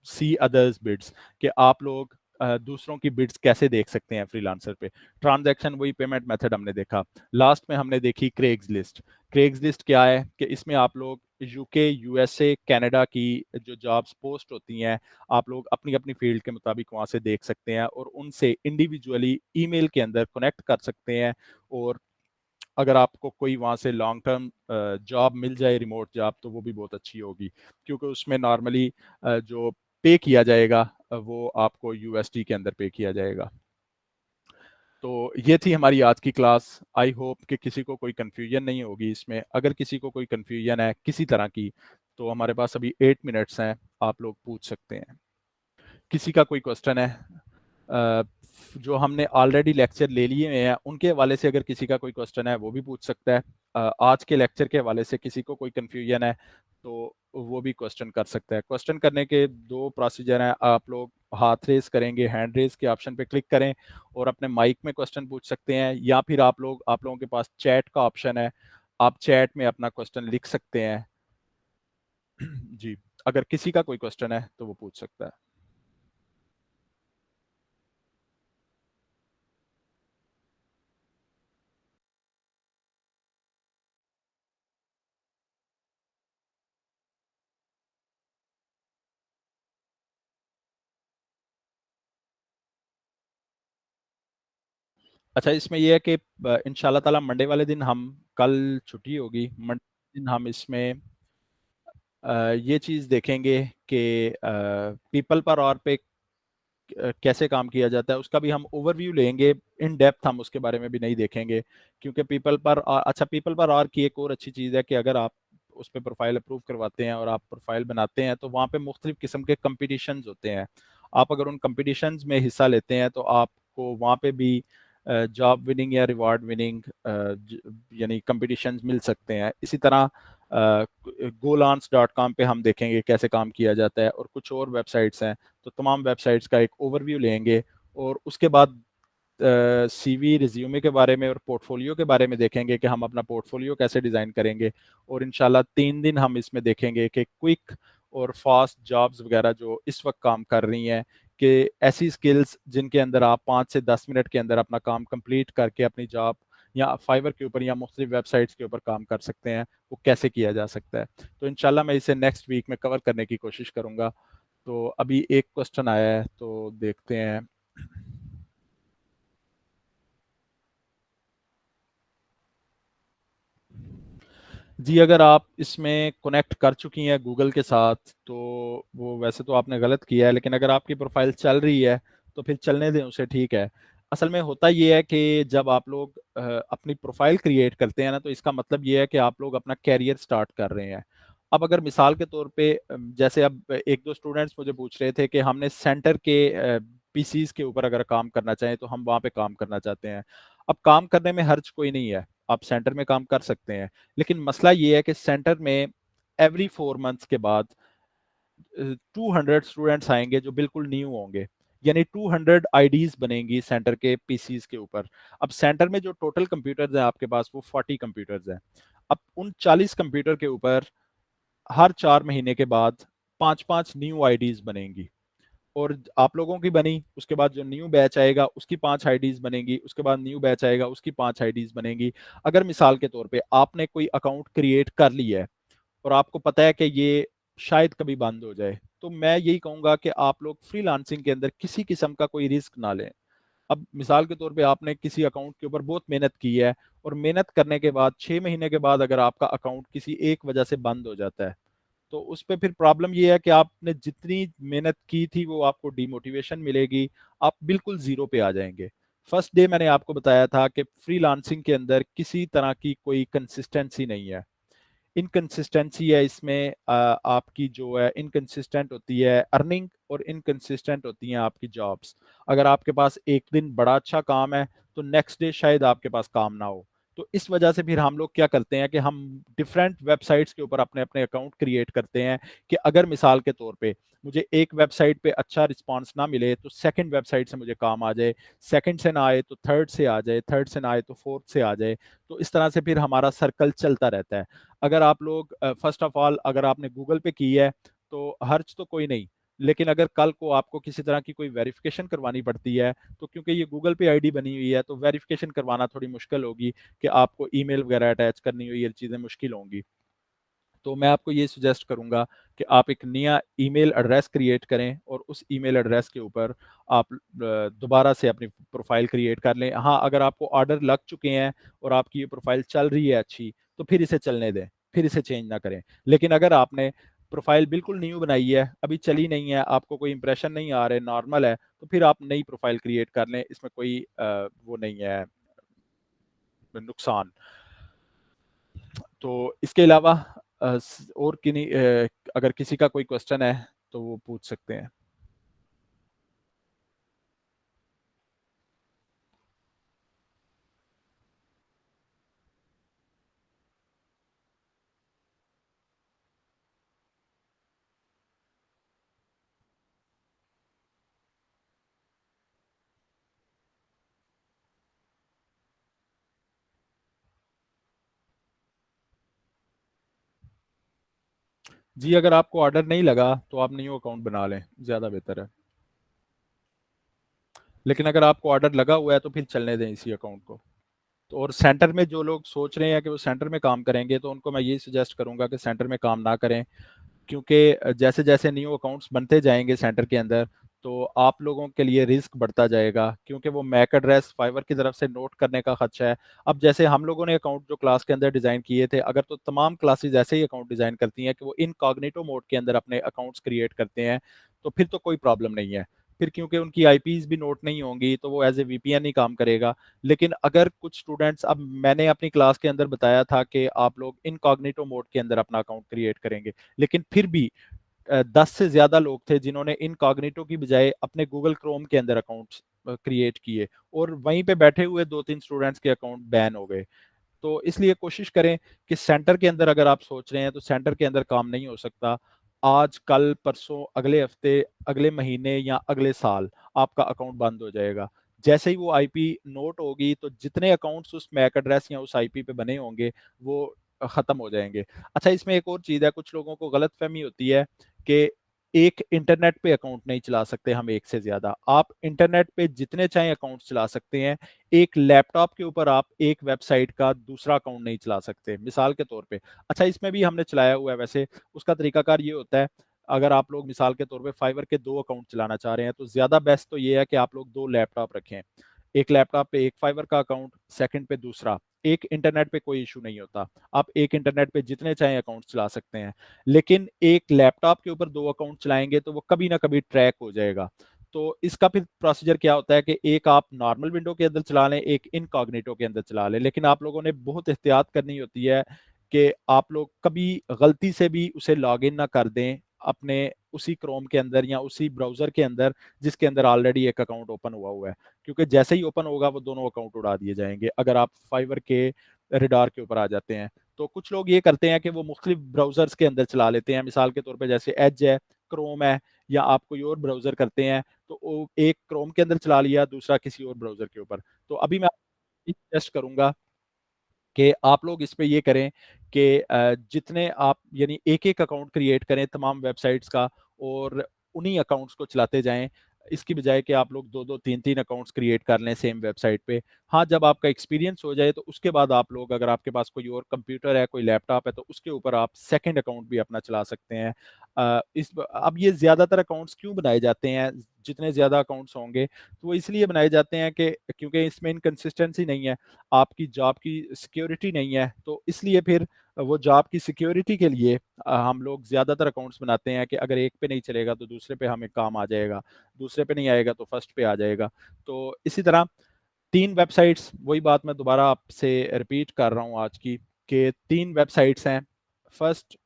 A: see others bids, कि आप लोग दूसरों की बिड्स कैसे देख सकते हैं फ्रीलांसर पे। ट्रांजैक्शन वही पेमेंट मेथड हमने देखा। लास्ट में हमने देखी क्रेग्स लिस्ट। क्रेग्स लिस्ट क्या है कि इसमें आप लोग यूके, यूएसए, कनाडा की जो जॉब्स पोस्ट होती हैं, आप लोग अपनी अपनी फील्ड के मुताबिक वहाँ से देख सकते हैं और उनसे इंडिविजुअली ईमेल के अंदर कनेक्ट कर सकते हैं। और अगर आपको कोई वहाँ से लॉन्ग टर्म जॉब मिल जाए, रिमोट जॉब, तो वो भी बहुत अच्छी होगी, क्योंकि उसमें नॉर्मली जो पे किया जाएगा वो आपको यूएसडी के अंदर पे किया जाएगा। तो ये थी हमारी आज की क्लास। आई होप कि किसी को कोई कन्फ्यूजन नहीं होगी इसमें। अगर किसी को कोई कन्फ्यूजन है किसी तरह की, तो हमारे पास अभी 8 मिनट्स हैं, आप लोग पूछ सकते हैं। किसी का कोई क्वेश्चन है? अ, जो हमने ऑलरेडी लेक्चर ले लिए हैं उनके हवाले से अगर किसी का कोई क्वेश्चन है वो भी पूछ सकता है। आज के लेक्चर के हवाले से किसी को कोई कन्फ्यूजन है तो वो भी क्वेश्चन कर सकता है। क्वेश्चन करने के दो प्रोसीजर हैं। आप लोग हाथ रेस करेंगे, हैंड रेस के ऑप्शन पे क्लिक करें और अपने माइक में क्वेश्चन पूछ सकते हैं, या फिर आप लोगों के पास चैट का ऑप्शन है, आप चैट में अपना क्वेश्चन लिख सकते हैं। जी, अगर किसी का कोई क्वेश्चन है तो वो पूछ सकता है। अच्छा, इसमें ये है कि इंशाल्लाह ताला मंडे वाले दिन हम, कल छुट्टी होगी, मंडे दिन हम इसमें ये चीज़ देखेंगे कि पीपल पर और पे कैसे काम किया जाता है, उसका भी हम ओवरव्यू लेंगे। इन डेप्थ हम उसके बारे में भी नहीं देखेंगे, क्योंकि अच्छा, पीपल पर और की एक और अच्छी चीज़ है कि अगर आप उस पर प्रोफाइल अप्रूव करवाते हैं और आप प्रोफाइल बनाते हैं, तो वहाँ पे मुख्तलिफ किस्म के कंपटीशंस होते हैं। आप अगर उन कंपटीशंस में हिस्सा लेते हैं तो आपको वहाँ पे भी जॉब विनिंग या रिवार्ड विनिंग यानी कंपटीशंस मिल सकते हैं। इसी तरह golans.com पे हम देखेंगे कैसे काम किया जाता है, और कुछ और वेबसाइट्स हैं। तो तमाम वेबसाइट्स का एक ओवरव्यू लेंगे, और उसके बाद सीवी, रिज्यूमे के बारे में और पोर्टफोलियो के बारे में देखेंगे कि हम अपना पोर्टफोलियो कैसे डिज़ाइन करेंगे। और इंशाल्लाह 3 दिन हम इसमें देखेंगे कि क्विक और फास्ट जॉब्स वगैरह जो इस वक्त काम कर रही हैं, कि ऐसी स्किल्स जिनके अंदर आप 5 से 10 मिनट के अंदर अपना काम कंप्लीट करके अपनी जॉब या फाइवर के ऊपर या मुख्तलिफ वेबसाइट्स के ऊपर काम कर सकते हैं, वो कैसे किया जा सकता है। तो इंशाल्लाह मैं इसे नेक्स्ट वीक में कवर करने की कोशिश करूँगा। तो अभी एक क्वेश्चन आया है तो देखते हैं। जी, अगर आप इसमें कनेक्ट कर चुकी हैं गूगल के साथ, तो वो वैसे तो आपने गलत किया है, लेकिन अगर आपकी प्रोफाइल चल रही है तो फिर चलने दें उसे, ठीक है। असल में होता ये है कि जब आप लोग अपनी प्रोफाइल क्रिएट करते हैं ना, तो इसका मतलब ये है कि आप लोग अपना कैरियर स्टार्ट कर रहे हैं। अब अगर मिसाल के तौर पे जैसे अब एक दो स्टूडेंट्स मुझे पूछ रहे थे कि हमने सेंटर के पीसीज के ऊपर अगर काम करना चाहें तो हम वहाँ पे काम करना चाहते हैं। अब काम करने में हर्ज कोई नहीं है, आप सेंटर में काम कर सकते हैं। लेकिन मसला ये है कि सेंटर में एवरी 4 मंथ्स के बाद 200 स्टूडेंट्स आएंगे जो बिल्कुल न्यू होंगे, यानी 200 आईडीज बनेंगी सेंटर के पीसीज के ऊपर। अब सेंटर में जो टोटल कंप्यूटर्स हैं आपके पास वो 40 कंप्यूटर्स हैं। अब उन 40 कंप्यूटर के ऊपर हर 4 महीने के बाद पांच पांच न्यू आईडीज बनेंगी। और आप लोगों की बनी, उसके बाद जो न्यू बैच आएगा उसकी 5 आईडीज बनेंगी, उसके बाद न्यू बैच आएगा उसकी 5 आईडीज बनेंगी। अगर मिसाल के तौर पे आपने कोई अकाउंट क्रिएट कर लिया है और आपको पता है कि ये शायद कभी बंद हो जाए, तो मैं यही कहूंगा कि आप लोग फ्रीलांसिंग के अंदर किसी किस्म का कोई रिस्क ना लें। अब मिसाल के तौर पे आपने किसी अकाउंट के ऊपर बहुत मेहनत की है, और मेहनत करने के बाद 6 महीने के बाद अगर आपका अकाउंट किसी एक वजह से बंद हो जाता है, तो उस पे फिर प्रॉब्लम ये है कि आपने जितनी मेहनत की थी वो आपको डिमोटिवेशन मिलेगी, आप बिल्कुल जीरो पे आ जाएंगे। फर्स्ट डे मैंने आपको बताया था कि फ्रीलांसिंग के अंदर किसी तरह की कोई कंसिस्टेंसी नहीं है। इनकंसिस्टेंसी है इसमें, आपकी जो है इनकंसिस्टेंट होती है अर्निंग, और इनकंसिस्टेंट होती हैं आपकी जॉब्स। अगर आपके पास एक दिन बड़ा अच्छा काम है तो नेक्स्ट डे शायद आपके पास काम ना हो। तो इस वजह से फिर हम लोग क्या करते हैं कि हम डिफरेंट वेबसाइट्स के ऊपर अपने अपने अकाउंट क्रिएट करते हैं, कि अगर मिसाल के तौर पे मुझे एक वेबसाइट पे अच्छा रिस्पांस ना मिले तो सेकंड वेबसाइट से मुझे काम आ जाए, सेकंड से ना आए तो थर्ड से आ जाए, थर्ड से ना आए तो फोर्थ से आ जाए। तो इस तरह से फिर हमारा सर्कल चलता रहता है। अगर आप लोग फर्स्ट ऑफ ऑल अगर आपने गूगल पे की है तो हर्ज तो कोई नहीं, लेकिन अगर कल को आपको किसी तरह की कोई वेरिफिकेशन करवानी पड़ती है, तो क्योंकि ये गूगल पे आईडी बनी हुई है तो वेरिफिकेशन करवाना थोड़ी मुश्किल होगी, कि आपको ईमेल वगैरह अटैच करनी हुई, ये चीज़ें मुश्किल होंगी। तो मैं आपको ये सुजेस्ट करूंगा कि आप एक नया ईमेल एड्रेस क्रिएट करें, और उस ईमेल एड्रेस के ऊपर आप दोबारा से अपनी प्रोफाइल क्रिएट कर लें। हाँ, अगर आपको ऑर्डर लग चुके हैं और आपकी ये प्रोफाइल चल रही है अच्छी, तो फिर इसे चलने दें, फिर इसे चेंज ना करें। लेकिन अगर आपने प्रोफाइल बिल्कुल न्यू बनाई है, अभी चली नहीं है, आपको कोई इंप्रेशन नहीं आ रहे, नॉर्मल है, तो फिर आप नई प्रोफाइल क्रिएट कर लें, इसमें कोई वो नहीं है, नुकसान। तो इसके अलावा और किन्हीं अगर किसी का कोई क्वेश्चन है तो वो पूछ सकते हैं। जी, अगर आपको ऑर्डर नहीं लगा तो आप न्यू अकाउंट बना लें, ज़्यादा बेहतर है। लेकिन अगर आपको ऑर्डर लगा हुआ है तो फिर चलने दें इसी अकाउंट को। तो और सेंटर में जो लोग सोच रहे हैं कि वो सेंटर में काम करेंगे, तो उनको मैं ये सजेस्ट करूंगा कि सेंटर में काम ना करें, क्योंकि जैसे जैसे न्यू अकाउंट्स बनते जाएंगे सेंटर के अंदर, तो आप लोगों के लिए रिस्क बढ़ता जाएगा, क्योंकि वो मैक एड्रेस फाइवर की तरफ से नोट करने का खर्चा है। अब जैसे हम लोगों ने अकाउंट जो क्लास के अंदर डिज़ाइन किए थे, अगर तो तमाम क्लासेस ऐसे ही अकाउंट डिज़ाइन करती हैं कि वो इनकॉग्निटो मोड के अंदर अपने अकाउंट्स क्रिएट करते हैं, तो फिर तो कोई प्रॉब्लम नहीं है। फिर क्योंकि उनकी आईपीज भी नोट नहीं होंगी तो वो एज ए वीपीएन ही काम करेगा। लेकिन अगर कुछ स्टूडेंट्स, अब मैंने अपनी क्लास के अंदर बताया था कि आप लोग इनकॉग्निटो मोड के अंदर अपना अकाउंट क्रिएट करेंगे, लेकिन फिर भी 10 से ज्यादा लोग थे जिन्होंने इनकॉग्निटो की बजाय अपने गूगल क्रोम के अंदर अकाउंट्स क्रिएट किए, और वहीं पे बैठे हुए 2-3 स्टूडेंट्स के अकाउंट बैन हो गए। तो इसलिए कोशिश करें कि सेंटर के अंदर अगर आप सोच रहे हैं तो सेंटर के अंदर काम नहीं हो सकता। आज कल परसों अगले हफ्ते अगले महीने या अगले साल आपका अकाउंट बंद हो जाएगा। जैसे ही वो आईपी नोट होगी तो जितने अकाउंट्स उस मैक एड्रेस या उस आईपी पे बने होंगे वो खत्म हो जाएंगे। अच्छा, इसमें एक और चीज़ है, कुछ लोगों को गलतफहमी होती है कि एक इंटरनेट पे अकाउंट नहीं चला सकते हम एक से ज्यादा। आप इंटरनेट पे जितने चाहे अकाउंट चला सकते हैं, एक लैपटॉप के ऊपर आप एक वेबसाइट का दूसरा अकाउंट नहीं चला सकते, मिसाल के तौर पे। अच्छा, इसमें भी हमने चलाया हुआ है वैसे। उसका तरीकाकार ये होता है, अगर आप लोग मिसाल के तौर पे फाइवर के 2 अकाउंट चलाना चाह रहे हैं तो ज्यादा बेस्ट तो ये है कि आप लोग 2 लैपटॉप रखें। एक लैपटॉप पे एक फाइवर का अकाउंट, सेकंड पे दूसरा। एक इंटरनेट पे कोई इशू नहीं होता, आप एक इंटरनेट पे जितने चाहे अकाउंट चला सकते हैं। लेकिन एक लैपटॉप के ऊपर दो अकाउंट चलाएंगे तो वो कभी ना कभी ट्रैक हो जाएगा। तो इसका फिर प्रोसीजर क्या होता है कि एक आप नॉर्मल विंडो के अंदर चला लें, एक इनकॉग्निटो के अंदर चला लें। लेकिन आप लोगों ने बहुत एहतियात करनी होती है कि आप लोग कभी गलती से भी उसे लॉग इन ना कर दें अपने उसी क्रोम के अंदर या उसी ब्राउजर के अंदर जिसके अंदर ऑलरेडी एक अकाउंट ओपन हुआ हुआ है। क्योंकि जैसे ही ओपन होगा वो दोनों अकाउंट उड़ा दिए जाएंगे अगर आप फाइवर के रिडार के ऊपर आ जाते हैं। तो कुछ लोग ये करते हैं कि वो मुख्तलिफ ब्राउजर्स के अंदर चला लेते हैं, मिसाल के तौर पर जैसे एज है, क्रोम है, या आप कोई और ब्राउजर करते हैं तो वो एक क्रोम के अंदर चला लिया, दूसरा किसी और ब्राउजर के ऊपर। तो अभी मैं सजेस्ट करूंगा कि आप लोग इस पे ये करें कि जितने आप यानी एक एक अकाउंट क्रिएट करें तमाम वेबसाइट्स का, और उन्हीं अकाउंट्स को चलाते जाएं, इसकी बजाय कि आप लोग दो दो तीन तीन अकाउंट्स क्रिएट कर लें सेम वेबसाइट पे। हाँ, जब आपका एक्सपीरियंस हो जाए तो उसके बाद आप लोग, अगर आपके पास कोई और कंप्यूटर है, कोई लैपटॉप है, तो उसके ऊपर आप सेकंड अकाउंट भी अपना चला सकते हैं। अब ये ज़्यादातर अकाउंट्स क्यों बनाए जाते हैं, जितने ज़्यादा अकाउंट्स होंगे तो वो इसलिए बनाए जाते हैं कि क्योंकि इसमें इनकन्सिस्टेंसी नहीं है, आपकी जॉब की सिक्योरिटी नहीं है। तो इसलिए फिर वो जॉब की सिक्योरिटी के लिए हम लोग ज़्यादातर अकाउंट्स बनाते हैं कि अगर एक पे नहीं चलेगा तो दूसरे पे हमें काम आ जाएगा, दूसरे पे नहीं आएगा तो फर्स्ट पे आ जाएगा। तो इसी तरह तीन वेबसाइट्स, वही बात मैं दोबारा आपसे रिपीट कर रहा हूँ आज की, कि तीन वेबसाइट्स हैं। First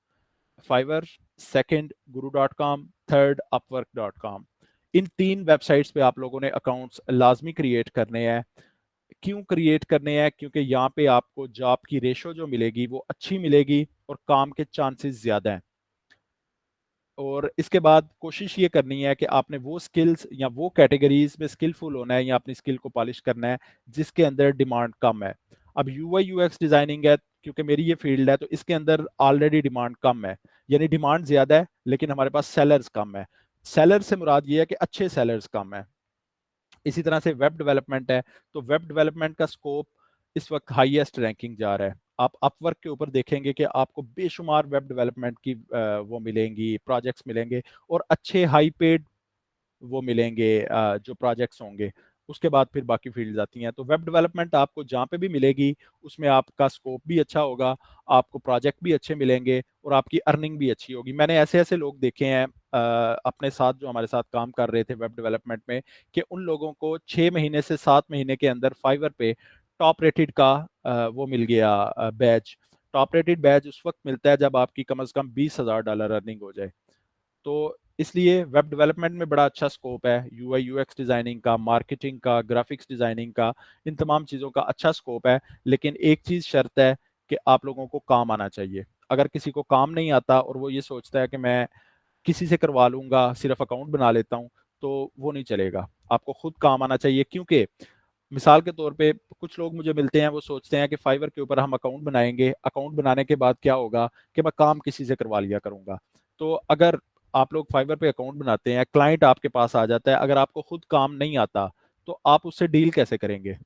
A: Fiverr, second Guru dot com, third Upwork dot com. इन तीन वेबसाइट्स पे आप लोगों ने अकाउंट्स लाजमी क्रिएट करने हैं। क्यों क्रिएट करने हैं? क्योंकि यहाँ पे आपको जॉब की रेशो जो मिलेगी वो अच्छी मिलेगी और काम के चांसेस ज्यादा हैं। और इसके बाद कोशिश ये करनी है कि आपने वो स्किल्स या वो कैटेगरीज में स्किलफुल होना है या अपनी स्किल को पॉलिश करना है जिसके अंदर डिमांड कम है। अब यूआई यूएक्स डिजाइनिंग है, क्योंकि मेरी ये फील्ड है, तो इसके अंदर ऑलरेडी डिमांड कम है, यानी डिमांड ज्यादा है लेकिन हमारे पास सेलर्स कम है। सेलर से मुराद ये है कि अच्छे सेलर्स कम है। इसी तरह से वेब डेवलपमेंट है, तो वेब डेवलपमेंट का स्कोप इस वक्त हाईएस्ट रैंकिंग जा रहा है। आप अपवर्क के ऊपर देखेंगे कि आपको बेशुमार वेब डेवलपमेंट की वो मिलेंगी, प्रोजेक्ट्स मिलेंगे, और अच्छे हाई पेड वो मिलेंगे जो प्रोजेक्ट्स होंगे। उसके बाद फिर बाकी फील्ड्स आती हैं। तो वेब डेवलपमेंट आपको जहाँ पे भी मिलेगी उसमें आपका स्कोप भी अच्छा होगा, आपको प्रोजेक्ट भी अच्छे मिलेंगे और आपकी अर्निंग भी अच्छी होगी। मैंने ऐसे ऐसे लोग देखे हैं अपने साथ जो हमारे साथ काम कर रहे थे वेब डेवलपमेंट में, कि उन लोगों को 6 महीने से 7 महीने के अंदर फाइवर पे टॉप रेटेड का वो मिल गया बैच। टॉप रेटेड बैच उस वक्त मिलता है जब आपकी कम से कम $20,000 अर्निंग हो जाए। तो इसलिए वेब डेवलपमेंट में बड़ा अच्छा स्कोप है, यूआई यूएक्स डिजाइनिंग का, मार्केटिंग का, ग्राफिक्स डिजाइनिंग का, इन तमाम चीज़ों का अच्छा स्कोप है। लेकिन एक चीज़ शर्त है कि आप लोगों को काम आना चाहिए। अगर किसी को काम नहीं आता और वो ये सोचता है कि मैं किसी से करवा लूंगा, सिर्फ अकाउंट बना लेता हूँ, तो वो नहीं चलेगा। आपको खुद काम आना चाहिए। क्योंकि मिसाल के तौर पे कुछ लोग मुझे मिलते हैं, वो सोचते हैं कि फाइवर के ऊपर हम अकाउंट बनाएंगे, अकाउंट बनाने के बाद क्या होगा कि मैं काम किसी से करवा लिया करूंगा। तो अगर आप लोग फाइवर पे अकाउंट बनाते हैं, क्लाइंट आपके पास आ जाता है, अगर आपको खुद काम नहीं आता तो आप उससे डील कैसे करेंगे?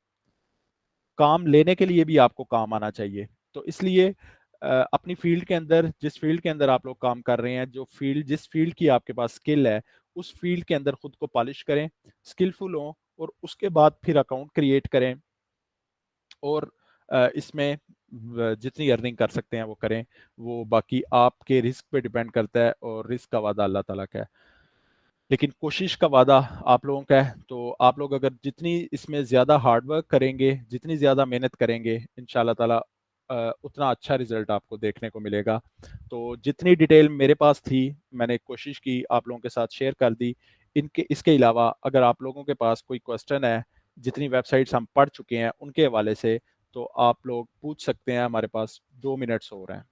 A: काम लेने के लिए भी आपको काम आना चाहिए। तो इसलिए अपनी फील्ड के अंदर, जिस फील्ड के अंदर आप लोग काम कर रहे हैं, जो फील्ड जिस फील्ड की आपके पास स्किल है, उस फील्ड के अंदर खुद को पॉलिश करें, स्किलफुल हों, और उसके बाद फिर अकाउंट क्रिएट करें। और इसमें जितनी अर्निंग कर सकते हैं वो करें। वो बाकी आपके रिस्क पे डिपेंड करता है, और रिस्क का वादा अल्लाह ताला का है, लेकिन कोशिश का वादा आप लोगों का है। तो आप लोग अगर जितनी इसमें ज़्यादा हार्ड वर्क करेंगे, जितनी ज़्यादा मेहनत करेंगे, इंशाल्लाह ताला उतना अच्छा रिजल्ट आपको देखने को मिलेगा। तो जितनी डिटेल मेरे पास थी मैंने कोशिश की आप लोगों के साथ शेयर कर दी। इनके इसके अलावा अगर आप लोगों के पास कोई क्वेश्चन है, जितनी वेबसाइट्स हम पढ़ चुके हैं उनके हवाले से, तो आप लोग पूछ सकते हैं। हमारे पास 2 मिनट्स हो रहे हैं।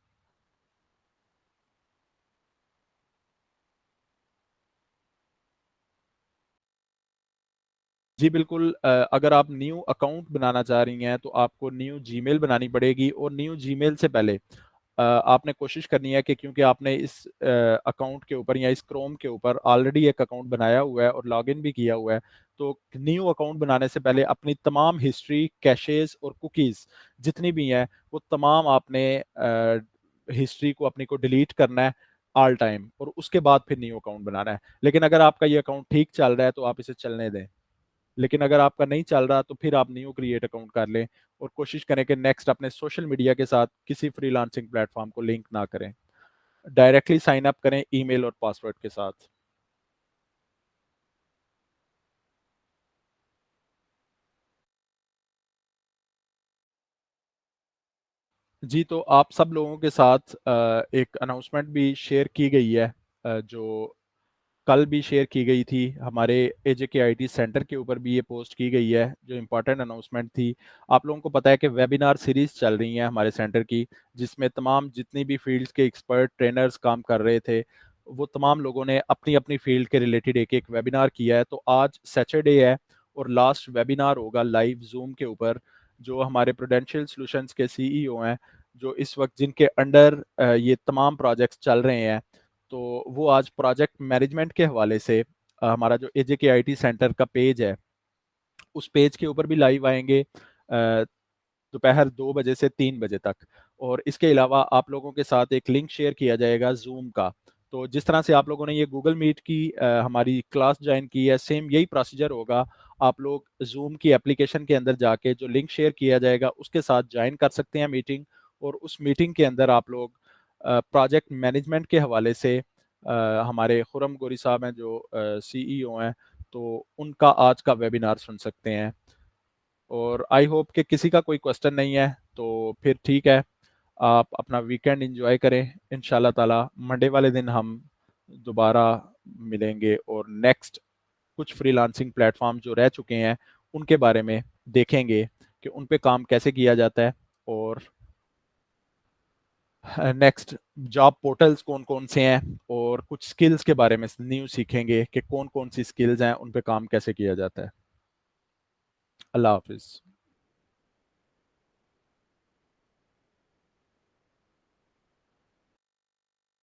A: जी बिल्कुल, अगर आप न्यू अकाउंट बनाना चाह रही हैं तो आपको न्यू जीमेल बनानी पड़ेगी, और न्यू जीमेल से पहले आपने कोशिश करनी है कि, क्योंकि आपने इस अकाउंट के ऊपर या इस क्रोम के ऊपर ऑलरेडी एक अकाउंट बनाया हुआ है और लॉगिन भी किया हुआ है, तो न्यू अकाउंट बनाने से पहले अपनी तमाम हिस्ट्री, कैशेस और कुकीज़ जितनी भी हैं वो तमाम आपने हिस्ट्री को अपनी को डिलीट करना है ऑल टाइम, और उसके बाद फिर न्यू अकाउंट बनाना है। लेकिन अगर आपका ये अकाउंट ठीक चल रहा है तो आप इसे चलने दें। लेकिन अगर आपका नहीं चल रहा तो फिर आप न्यू क्रिएट अकाउंट कर लें और कोशिश करें कि नेक्स्ट अपने सोशल मीडिया के साथ किसी फ्रीलांसिंग प्लेटफॉर्म को लिंक ना करें, डायरेक्टली साइन अप करें ईमेल और पासवर्ड के साथ। जी, तो आप सब लोगों के साथ एक अनाउंसमेंट भी शेयर की गई है, जो कल भी शेयर की गई थी। हमारे एजेके आईटी सेंटर के ऊपर भी ये पोस्ट की गई है, जो इम्पोर्टेंट अनाउंसमेंट थी। आप लोगों को पता है कि वेबिनार सीरीज चल रही है हमारे सेंटर की, जिसमें तमाम जितनी भी फील्ड्स के एक्सपर्ट ट्रेनर्स काम कर रहे थे, वो तमाम लोगों ने अपनी अपनी फील्ड के रिलेटेड एक एक वेबिनार किया है। तो आज सैटरडे है और लास्ट वेबिनार होगा लाइव जूम के ऊपर। जो हमारे प्रूडेंशियल सॉल्यूशंस के सीईओ हैं, जो इस वक्त जिनके अंडर ये तमाम प्रोजेक्ट्स चल रहे हैं, तो वो आज प्रोजेक्ट मैनेजमेंट के हवाले से हमारा जो एजेके आईटी सेंटर का पेज है, उस पेज के ऊपर भी लाइव आएंगे दोपहर 2 बजे से 3 बजे तक। और इसके अलावा आप लोगों के साथ एक लिंक शेयर किया जाएगा जूम का। तो जिस तरह से आप लोगों ने ये गूगल मीट की हमारी क्लास ज्वाइन की है, सेम यही प्रोसीजर होगा। आप लोग जूम की एप्लीकेशन के अंदर जाके जो लिंक शेयर किया जाएगा उसके साथ ज्वाइन कर सकते हैं मीटिंग। और उस मीटिंग के अंदर आप लोग प्रोजेक्ट मैनेजमेंट के हवाले से हमारे खुरम गोरी साहब हैं जो सीईओ हैं, तो उनका आज का वेबिनार सुन सकते हैं। और आई होप कि किसी का कोई क्वेश्चन नहीं है, तो फिर ठीक है, आप अपना वीकेंड एंजॉय करें। इंशाल्लाह ताला मंडे वाले दिन हम दोबारा मिलेंगे और नेक्स्ट कुछ फ्रीलांसिंग प्लेटफॉर्म जो रह चुके हैं उनके बारे में देखेंगे कि उन पे काम कैसे किया जाता है। और नेक्स्ट जॉब पोर्टल्स कौन कौन से हैं, और कुछ स्किल्स के बारे में न्यू सीखेंगे कि कौन कौन सी स्किल्स हैं, उन पे काम कैसे किया जाता है। अल्लाह हाफिज़।